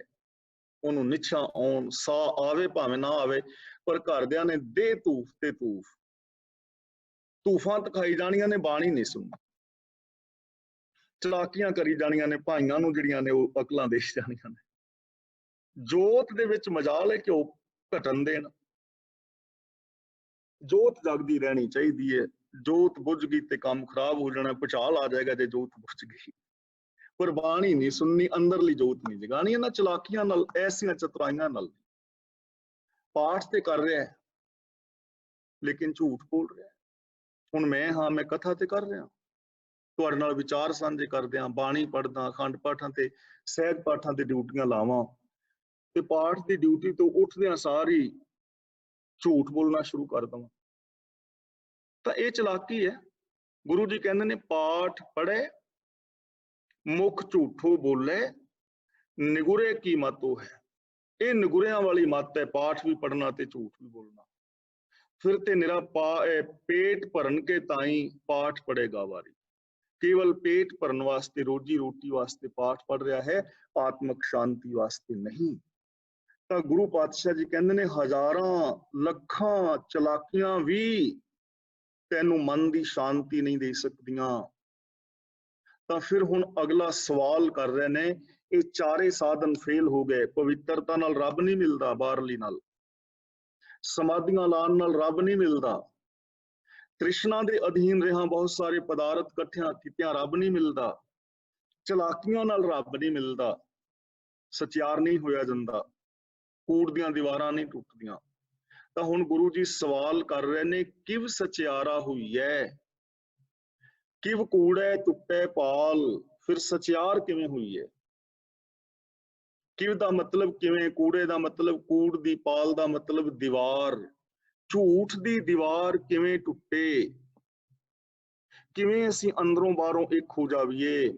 ਉਹਨੂੰ ਨਿਛਾਂ ਆਉਣ, ਸਾਹ ਆਵੇ ਭਾਵੇਂ ਨਾ ਆਵੇ, ਪਰ ਘਰਦਿਆਂ ਨੇ ਦੇ ਧੂਫ ਤੇ ਧੂਫ, ਧੂਫਾਂ ਦਿਖਾਈ ਜਾਣੀਆਂ ਨੇ, ਬਾਣੀ ਨਹੀਂ ਸੁਣਨੀ। ਚਲਾਕੀਆਂ ਕਰੀ ਜਾਣੀਆਂ ਨੇ, ਭਾਈਆਂ ਨੂੰ ਜਿਹੜੀਆਂ ਨੇ ਉਹ ਅਕਲਾਂ ਦੇ ਜਾਣੀਆਂ ਨੇ। ਜੋਤ ਦੇ ਵਿੱਚ ਮਜਾਲ ਹੈ ਕਿ ਉਹ ਘਟਣ ਦੇਣ। ਜੋਤ ਜਗਦੀ ਰਹਿਣੀ ਚਾਹੀਦੀ ਹੈ। ਜੋਤ ਬੁੱਝ ਗਈ ਤੇ ਕੰਮ ਖਰਾਬ ਹੋ ਜਾਣਾ, ਭੁਚਾਲ ਆ ਜਾਏਗਾ ਜੇ ਜੋਤ ਬੁੱਝ ਗਈ। ਪਰ ਬਾਣੀ ਨਹੀਂ ਸੁਣਨੀ, ਅੰਦਰਲੀ ਜੋਤ ਨਹੀਂ ਜਗਾਣੀ। ਇਹਨਾਂ ਚਲਾਕੀਆਂ ਨਾਲ, ਐਸੀਆਂ ਚਤੁਰਾਈਆਂ ਨਾਲ। ਪਾਠ ਤੇ ਕਰ ਰਿਹਾ ਲੇਕਿਨ ਝੂਠ ਬੋਲ ਰਿਹਾ। ਹੁਣ ਮੈਂ ਹਾਂ, ਮੈਂ ਕਥਾ ਤੇ ਕਰ ਰਿਹਾ, ਤੁਹਾਡੇ ਨਾਲ ਵਿਚਾਰ ਸਾਂਝੇ ਕਰਦਿਆਂ, ਬਾਣੀ ਪੜ੍ਹਦਾ, ਅਖੰਡ ਪਾਠਾਂ ਤੇ ਸਹਿਜ ਪਾਠਾਂ ਤੇ ਡਿਊਟੀਆਂ ਲਾਵਾਂ, ਤੇ ਪਾਠ ਦੀ ਡਿਊਟੀ ਤੋਂ ਉੱਠਦਿਆਂ ਸਾਰ ਹੀ ਝੂਠ ਬੋਲਣਾ ਸ਼ੁਰੂ ਕਰ ਦੇਵਾਂ, ਤਾਂ ਇਹ ਚਲਾਕੀ ਹੈ। ਗੁਰੂ ਜੀ ਕਹਿੰਦੇ ਨੇ ਪਾਠ ਪੜ੍ਹੇ ਮੁਖ ਝੂਠੋ ਬੋਲੇ, ਨਿਗੁਰੇ ਕੀ ਮਤੋ ਹੈ। ਇਹ ਨਗੁਰਿਆਂ ਵਾਲੀ ਮੱਤ ਹੈ, ਪਾਠ ਵੀ ਪੜਨਾ ਤੇ ਝੂਠ ਵੀ ਬੋਲਣਾ। ਫਿਰ ਤੇ ਨਿਰਾ ਪੇਟ ਭਰਨ ਕੇ ਤਾਈ ਪਾਠ ਪੜੇਗਾ ਵਾਰੀ। ਕੇਵਲ ਪੇਟ ਭਰਨ ਵਾਸਤੇ, ਰੋਜੀ ਰੋਟੀ ਵਾਸਤੇ ਪਾਠ ਪੜ ਰਿਹਾ ਹੈ, ਆਤਮਿਕ ਸ਼ਾਂਤੀ ਵਾਸਤੇ ਨਹੀਂ। ਤਾਂ ਗੁਰੂ ਪਾਤਸ਼ਾਹ ਜੀ ਕਹਿੰਦੇ ਨੇ, ਹਜ਼ਾਰਾਂ ਲੱਖਾਂ ਚਲਾਕੀਆਂ ਵੀ ਤੈਨੂੰ ਮਨ ਦੀ ਸ਼ਾਂਤੀ ਨਹੀਂ ਦੇ ਸਕਦੀਆਂ। ਤਾਂ ਫਿਰ ਹੁਣ ਅਗਲਾ ਸਵਾਲ ਕਰ ਰਹੇ ਨੇ, ਇਹ ਚਾਰੇ ਸਾਧਨ ਫੇਲ ਹੋ ਗਏ। ਪਵਿੱਤਰਤਾ ਨਾਲ ਰੱਬ ਨਹੀਂ ਮਿਲਦਾ, ਬਾਹਰਲੀ ਨਾਲ ਸਮਾਧੀਆਂ ਲਾਉਣ ਨਾਲ ਰੱਬ ਨਹੀਂ ਮਿਲਦਾ, ਤ੍ਰਿਸ਼ਨਾ ਦੇ ਅਧੀਨ ਰਿਹਾ ਬਹੁਤ ਸਾਰੇ ਪਦਾਰਥ ਇਕੱਠਿਆਂ ਕੀਤਿਆਂ ਰੱਬ ਨਹੀਂ ਮਿਲਦਾ, ਚਲਾਕੀਆਂ ਨਾਲ ਰੱਬ ਨਹੀਂ ਮਿਲਦਾ, ਸਚਿਆਰ ਨਹੀਂ ਹੋਇਆ ਜਾਂਦਾ, ਕੂੜ ਦੀਆਂ ਦੀਵਾਰਾਂ ਨਹੀਂ ਟੁੱਟਦੀਆਂ। ਤਾਂ ਹੁਣ ਗੁਰੂ ਜੀ ਸਵਾਲ ਕਰ ਰਹੇ ਨੇ, ਕਿਵ ਸਚਿਆਰਾ ਹੋਈ ਹੈ, ਕਿਵ ਕੂੜੈ ਟੁੱਟੈ ਪਾਲ, ਫਿਰ ਸਚਿਆਰ ਕਿਵੇਂ ਹੋਈ ਹੈ? ਕਿਵ ਦਾ ਮਤਲਬ ਕਿਵੇਂ, ਕੂੜੇ ਦਾ ਮਤਲਬ ਕੂੜ ਦੀ, ਪਾਲ ਦਾ ਮਤਲਬ ਦੀਵਾਰ, ਝੂਠ ਦੀ ਦੀਵਾਰ ਕਿਵੇਂ ਟੁੱਟੇ, ਕਿਵੇਂ ਅਸੀਂ ਅੰਦਰੋਂ ਬਾਹਰੋਂ ਇੱਕ ਹੋ ਜਾਵੀਏ,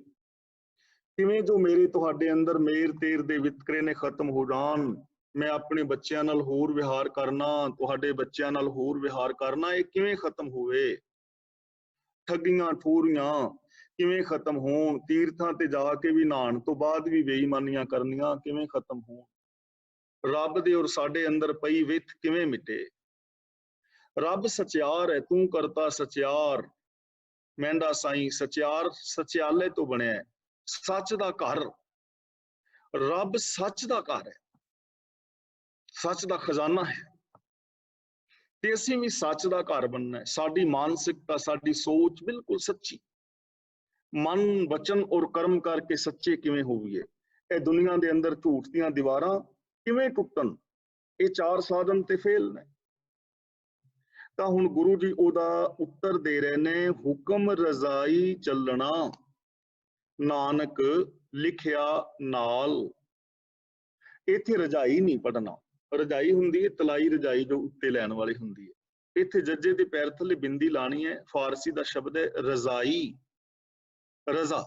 ਕਿਵੇਂ ਜੋ ਮੇਰੇ ਤੁਹਾਡੇ ਅੰਦਰ ਮੇਰ ਤੇਰ ਦੇ ਵਿਤਕਰੇ ਨੇ ਖਤਮ ਹੋ ਜਾਣ, ਮੈਂ ਆਪਣੇ ਬੱਚਿਆਂ ਨਾਲ ਹੋਰ ਵਿਹਾਰ ਕਰਨਾ, ਤੁਹਾਡੇ ਬੱਚਿਆਂ ਨਾਲ ਹੋਰ ਵਿਹਾਰ ਕਰਨਾ, ਇਹ ਕਿਵੇਂ ਖਤਮ ਹੋਵੇ? ਠੱਗੀਆਂ ਠੋਰੀਆਂ ਕਿਵੇਂ ਖਤਮ ਹੋਣ? ਤੀਰਥਾਂ ਤੇ ਜਾ ਕੇ ਵੀ ਨਹਾਉਣ ਤੋਂ ਬਾਅਦ ਵੀ ਬੇਈਮਾਨੀਆਂ ਕਰਨੀਆਂ ਕਿਵੇਂ ਖਤਮ ਹੋਣ? ਰੱਬ ਦੇ ਔਰ ਸਾਡੇ ਅੰਦਰ ਪਈ ਵਿੱਥ ਕਿਵੇਂ ਮਿਟੇ? ਰੱਬ ਸਚਿਆਰ ਹੈ, ਤੂੰ ਕਰਤਾ ਸਚਿਆਰ, ਮਹਿੰਦਾ ਸਾਈਂ ਸਚਿਆਰ ਸਚਿਆਲੇ ਤੋਂ ਬਣਿਆ, ਸੱਚ ਦਾ ਘਰ। ਰੱਬ ਸੱਚ ਦਾ ਘਰ ਹੈ, ਸੱਚ ਦਾ ਖਜ਼ਾਨਾ ਹੈ, ਤੇ ਅਸੀਂ ਵੀ ਸੱਚ ਦਾ ਘਰ ਬਣਨਾ ਹੈ। ਸਾਡੀ ਮਾਨਸਿਕਤਾ, ਸਾਡੀ ਸੋਚ ਬਿਲਕੁਲ ਸੱਚੀ, ਮਨ ਵਚਨ ਔਰ ਕਰਮ ਕਰਕੇ ਸੱਚੇ ਕਿਵੇਂ ਹੋਈਏ? ਇਹ ਦੁਨੀਆ ਦੇ ਅੰਦਰ ਝੂਠ ਦੀਆਂ ਦੀਵਾਰਾਂ ਕਿਵੇਂ ਟੁੱਟਣ? ਇਹ ਚਾਰ ਸਾਧਨ ਤੇ ਫੇਲ ਨੇ। ਤਾਂ ਹੁਣ ਗੁਰੂ ਜੀ ਉਹਦਾ ਉੱਤਰ ਦੇ ਰਹੇ ਨੇ, ਹੁਕਮ ਰਜ਼ਾਈ ਚੱਲਣਾ, ਨਾਨਕ ਲਿਖਿਆ ਨਾਲ। ਇੱਥੇ ਰਜਾਈ ਨਹੀਂ ਪੜਨਾ, ਰਜਾਈ ਹੁੰਦੀ ਹੈ ਤਲਾਈ ਰਜਾਈ ਜੋ ਉੱਤੇ ਲੈਣ ਵਾਲੀ ਹੁੰਦੀ ਹੈ, ਇੱਥੇ ਜੱਜੇ ਦੇ ਪੈਰ ਥੱਲੇ ਬਿੰਦੀ ਲਾਣੀ ਹੈ। ਫਾਰਸੀ ਦਾ ਸ਼ਬਦ ਹੈ ਰਜ਼ਾਈ, ਰਜ਼ਾ।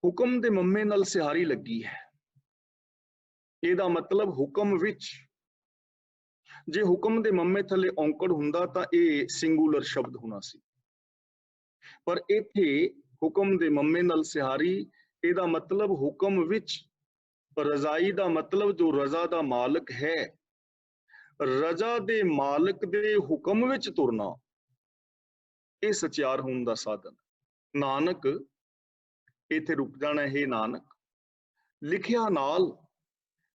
ਹੁਕਮ ਦੇ ਮੰਮੇ ਨਾਲ ਸਿਹਾਰੀ ਲੱਗੀ ਹੈ, ਇਹਦਾ ਮਤਲਬ ਹੁਕਮ ਵਿੱਚ। ਜੇ ਹੁਕਮ ਦੇ ਮੰਮੇ ਥੱਲੇ ਔਂਕੜ ਹੁੰਦਾ ਤਾਂ ਇਹ ਸਿੰਗੂਲਰ ਸ਼ਬਦ ਹੋਣਾ ਸੀ, ਪਰ ਇੱਥੇ ਹੁਕਮ ਦੇ ਮੰਮੇ ਨਾਲ ਸਿਹਾਰੀ, ਇਹਦਾ ਮਤਲਬ ਹੁਕਮ ਵਿੱਚ। ਰਜ਼ਾਈ ਦਾ ਮਤਲਬ ਜੋ ਰਜ਼ਾ ਦਾ ਮਾਲਕ ਹੈ, ਰਜ਼ਾ ਦੇ ਮਾਲਕ ਦੇ ਹੁਕਮ ਵਿੱਚ ਤੁਰਨਾ, ਇਹ ਸਚਿਆਰ ਹੋਣ ਦਾ ਸਾਧਨ। ਨਾਨਕ, ਇੱਥੇ ਰੁਕ ਜਾਣਾ ਹੈ ਨਾਨਕ। ਲਿਖਿਆ ਨਾਲ,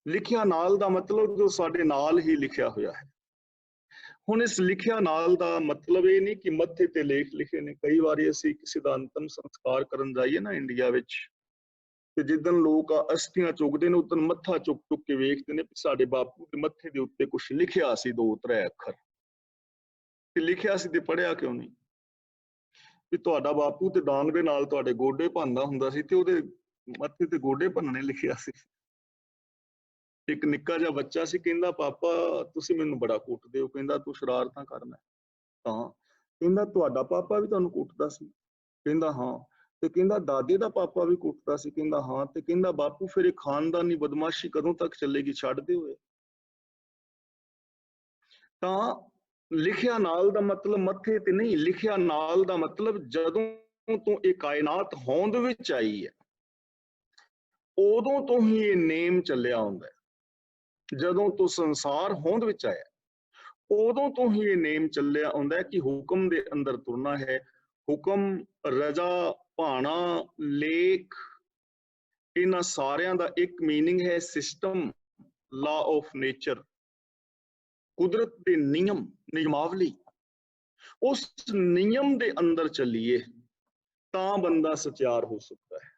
ਲਿਖਿਆ ਨਾਲ ਦਾ ਮਤਲਬ ਜੋ ਸਾਡੇ ਨਾਲ ਹੀ ਲਿਖਿਆ ਹੋਇਆ ਹੈ। ਹੁਣ ਇਸ ਲਿਖਿਆ ਨਾਲ ਦਾ ਮਤਲਬ ਇਹ ਨਹੀਂ ਕਿ ਮੱਥੇ ਤੇ ਲੇਖ ਲਿਖੇ ਨੇ। ਕਈ ਵਾਰੀ ਅਸੀਂ ਕਿਸੇ ਦਾ ਅੰਤਮ ਸੰਸਕਾਰ ਕਰਨ ਜਾਈਏ ਨਾ ਇੰਡੀਆ ਵਿੱਚ, ਤੇ ਜਿੱਦਣ ਲੋਕ ਅਸਥੀਆਂ ਚੁੱਕਦੇ ਨੇ ਉਦੋਂ ਮੱਥਾ ਚੁੱਕ ਚੁੱਕ ਕੇ ਵੇਖਦੇ ਨੇ ਸਾਡੇ ਬਾਪੂ ਦੇ ਮੱਥੇ ਦੇ ਉੱਤੇ ਕੁਛ ਲਿਖਿਆ ਸੀ, 2-3 ਅੱਖਰ, ਤੇ ਲਿਖਿਆ ਸੀ ਤੇ ਪੜ੍ਹਿਆ ਕਿਉਂ ਨਹੀਂ? ਵੀ ਤੁਹਾਡਾ ਬਾਪੂ ਤੇ ਡਾਂਗ ਦੇ ਨਾਲ ਤੁਹਾਡੇ ਗੋਡੇ ਭੰਨਦਾ ਹੁੰਦਾ ਸੀ ਤੇ ਉਹਦੇ ਮੱਥੇ ਤੇ ਗੋਡੇ ਭੰਨਣੇ ਲਿਖਿਆ ਸੀ। ਇੱਕ ਨਿੱਕਾ ਜਿਹਾ ਬੱਚਾ ਸੀ, ਕਹਿੰਦਾ ਪਾਪਾ ਤੁਸੀਂ ਮੈਨੂੰ ਬੜਾ ਕੁੱਟਦੇ ਹੋ, ਕਹਿੰਦਾ ਤੂੰ ਸ਼ਰਾਰਤਾਂ ਕਰਨਾ। ਤਾਂ ਕਹਿੰਦਾ ਤੁਹਾਡਾ ਪਾਪਾ ਵੀ ਤੁਹਾਨੂੰ ਕੁੱਟਦਾ ਸੀ? ਕਹਿੰਦਾ ਹਾਂ। ਤੇ ਕਹਿੰਦਾ ਦਾਦੇ ਦਾ ਪਾਪਾ ਵੀ ਕੁੱਟਦਾ ਸੀ? ਕਹਿੰਦਾ ਹਾਂ। ਤੇ ਕਹਿੰਦਾ ਬਾਪੂ ਫਿਰ ਇਹ ਖਾਨਦਾਨੀ ਬਦਮਾਸ਼ੀ ਕਦੋਂ ਤੱਕ ਚੱਲੇਗੀ, ਛੱਡਦੇ ਹੋਏ? ਤਾਂ ਲਿਖਿਆ ਨਾਲ ਦਾ ਮਤਲਬ ਮੱਥੇ ਤੇ ਨਹੀਂ, ਲਿਖਿਆ ਨਾਲ ਦਾ ਮਤਲਬ ਜਦੋਂ ਤੋਂ ਇਹ ਕਾਇਨਾਤ ਹੋਂਦ ਵਿੱਚ ਆਈ ਹੈ ਉਦੋਂ ਤੋਂ ਹੀ ਇਹ ਨੇਮ ਚੱਲਿਆ ਹੁੰਦਾ ਹੈ। ਜਦੋਂ ਤੋਂ ਸੰਸਾਰ ਹੋਂਦ ਵਿੱਚ ਆਇਆ ਉਦੋਂ ਤੋਂ ਹੀ ਇਹ ਨੇਮ ਚੱਲਿਆ ਆਉਂਦਾ ਹੈ ਕਿ ਹੁਕਮ ਦੇ ਅੰਦਰ ਤੁਰਨਾ ਹੈ। ਹੁਕਮ, ਰਜ਼ਾ, ਭਾਣਾ, ਲੇਖ, ਇਹਨਾਂ ਸਾਰਿਆਂ ਦਾ ਇੱਕ ਮੀਨਿੰਗ ਹੈ ਸਿਸਟਮ, ਲਾ ਆਫ ਨੇਚਰ, ਕੁਦਰਤ ਦੇ ਨਿਯਮ, ਨਿਯਮਾਵਲੀ। ਉਸ ਨਿਯਮ ਦੇ ਅੰਦਰ ਚੱਲੀਏ ਤਾਂ ਬੰਦਾ ਸਚਿਆਰ ਹੋ ਸਕਦਾ ਹੈ,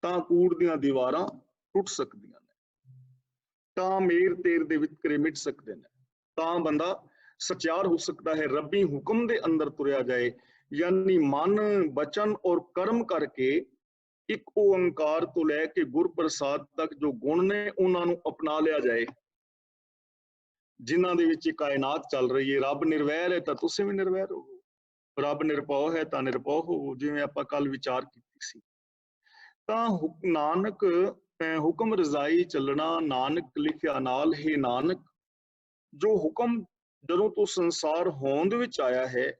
ਤਾਂ ਕੂੜ ਦੀਆਂ ਦੀਵਾਰਾਂ ਟੁੱਟ ਸਕਦੀਆਂ ਨੇ, ਤਾਂ ਮੇਰ ਤੇਰ ਦੇ ਵਿਤਕਰੇ ਮਿਟ ਸਕਦੇ ਨੇ, ਤਾਂ ਬੰਦਾ ਸਚਿਆਰ ਹੋ ਸਕਦਾ ਹੈ। ਰੱਬੀ ਹੁਕਮ ਦੇ ਅੰਦਰ ਤੁਰਿਆ ਜਾਏ, ਯਾਨੀ ਮਨ, ਬਚਨ ਔਰ ਕਰਮ ਕਰਕੇ ਇੱਕ ਓੰਕਾਰ ਤੋਂ ਲੈ ਕੇ ਗੁਰਪ੍ਰਸਾਦ ਤੱਕ ਜੋ ਗੁਣ ਨੇ ਉਹਨਾਂ ਨੂੰ ਅਪਣਾ ਲਿਆ ਜਾਏ, ਜਿਨ੍ਹਾਂ ਦੇ ਵਿੱਚ ਇਹ ਕਾਇਨਾਤ ਚੱਲ ਰਹੀ ਹੈ। ਰੱਬ ਨਿਰਵੈਰ ਹੈ ਤਾਂ ਤੁਸੀਂ ਵੀ ਨਿਰਵੈਰ ਹੋਵੋ, ਰੱਬ ਨਿਰਭਉ ਹੈ ਤਾਂ ਨਿਰਭਉ ਹੋਵੋ, ਜਿਵੇਂ ਆਪਾਂ ਕੱਲ ਵਿਚਾਰ ਕੀਤੀ ਸੀ। ਤਾਂ ਨਾਨਕ ਤੈਂ ਹੁਕਮ ਰਜ਼ਾਈ ਚੱਲਣਾ, ਨਾਨਕ ਲਿਖਿਆ ਨਾਲ ਹੈ ਨਾਨਕ। ਜੋ ਹੁਕਮ ਜਦੋਂ ਤੋਂ ਸੰਸਾਰ ਹੋਂਦ ਵਿੱਚ ਆਇਆ ਹੈ,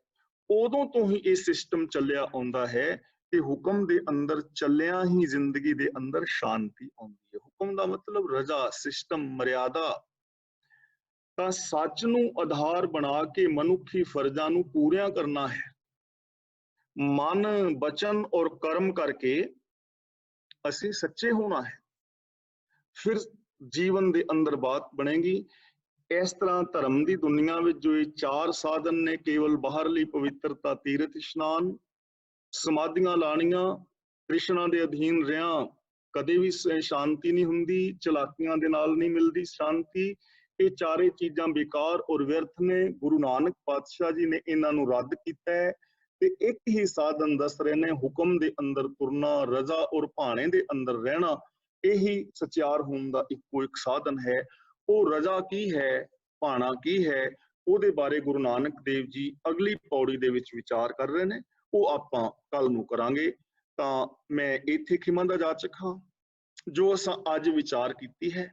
ਉਦੋਂ ਤੋਂ ਹੀ ਇਹ ਸਿਸਟਮ ਚੱਲਿਆ ਆਉਂਦਾ ਹੈ ਕਿ ਹੁਕਮ ਦੇ ਅੰਦਰ ਚੱਲਿਆ ਹੀ ਜ਼ਿੰਦਗੀ ਦੇ ਅੰਦਰ ਸ਼ਾਂਤੀ ਆਉਂਦੀ ਹੈ। ਹੁਕਮ ਦਾ ਮਤਲਬ ਰਜ਼ਾ, ਸਿਸਟਮ, ਮਰਿਆਦਾ। ਤਾਂ ਸੱਚ ਨੂੰ ਆਧਾਰ ਬਣਾ ਕੇ ਮਨੁੱਖੀ ਫਰਜ਼ਾਂ ਨੂੰ ਪੂਰੀਆਂ ਕਰਨਾ ਹੈ। ਮਨ, ਬਚਨ ਔਰ ਕਰਮ ਕਰਕੇ ਅਸੀਂ ਸੱਚੇ ਹੋਣਾ ਹੈ, ਫਿਰ ਜੀਵਨ ਦੇ ਅੰਦਰ ਬਾਤ ਬਣੇਗੀ। ਇਸ ਤਰ੍ਹਾਂ ਧਰਮ ਦੀ ਦੁਨੀਆ ਵਿੱਚ ਜੋ ਇਹ 4 ਸਾਧਨ ਨੇ, ਕੇਵਲ ਬਾਹਰਲੀ ਪਵਿੱਤਰਤਾ, ਤੀਰਥ ਇਸ਼ਨਾਨ, ਸਮਾਧੀਆਂ ਲਾਣੀਆਂ, ਕ੍ਰਿਸ਼ਨਾ ਦੇ ਅਧੀਨ ਰਿਆਂ ਕਦੇ ਵੀ ਸ਼ਾਂਤੀ ਨਹੀਂ ਹੁੰਦੀ, ਚਲਾਕੀਆਂ ਦੇ ਨਾਲ ਨਹੀਂ ਮਿਲਦੀ ਸ਼ਾਂਤੀ। ਇਹ ਚਾਰੇ ਚੀਜ਼ਾਂ ਬੇਕਾਰ ਔਰ ਵਿਅਰਥ ਨੇ। ਗੁਰੂ ਨਾਨਕ ਪਾਤਸ਼ਾਹ ਜੀ ਨੇ ਇਹਨਾਂ ਨੂੰ ਰੱਦ ਕੀਤਾ ਹੈ ਤੇ ਇੱਕ ਹੀ ਸਾਧਨ ਦੱਸ ਰਹੇ ਨੇ, ਹੁਕਮ ਦੇ ਅੰਦਰ ਤੁਰਨਾ, ਰਜ਼ਾ ਔਰ ਭਾਣੇ ਦੇ ਅੰਦਰ ਰਹਿਣਾ। ਇਹੀ ਸਚਿਆਰ ਹੋਣ ਦਾ ਇੱਕੋ ਇੱਕ ਸਾਧਨ ਹੈ। ਉਹ ਰਜ਼ਾ ਕੀ ਹੈ, ਭਾਣਾ ਕੀ ਹੈ, ਉਹਦੇ ਬਾਰੇ ਗੁਰੂ ਨਾਨਕ ਦੇਵ ਜੀ ਅਗਲੀ ਪੌੜੀ ਦੇ ਵਿੱਚ ਵਿਚਾਰ ਕਰ ਰਹੇ ਨੇ। ਉਹ ਆਪਾਂ ਕੱਲ ਨੂੰ ਕਰਾਂਗੇ। ਤਾਂ ਮੈਂ ਇੱਥੇ ਖਿਮਾ ਦਾ ਜਾਚਕ ਹਾਂ। ਜੋ ਅਸਾਂ ਅੱਜ ਵਿਚਾਰ ਕੀਤੀ ਹੈ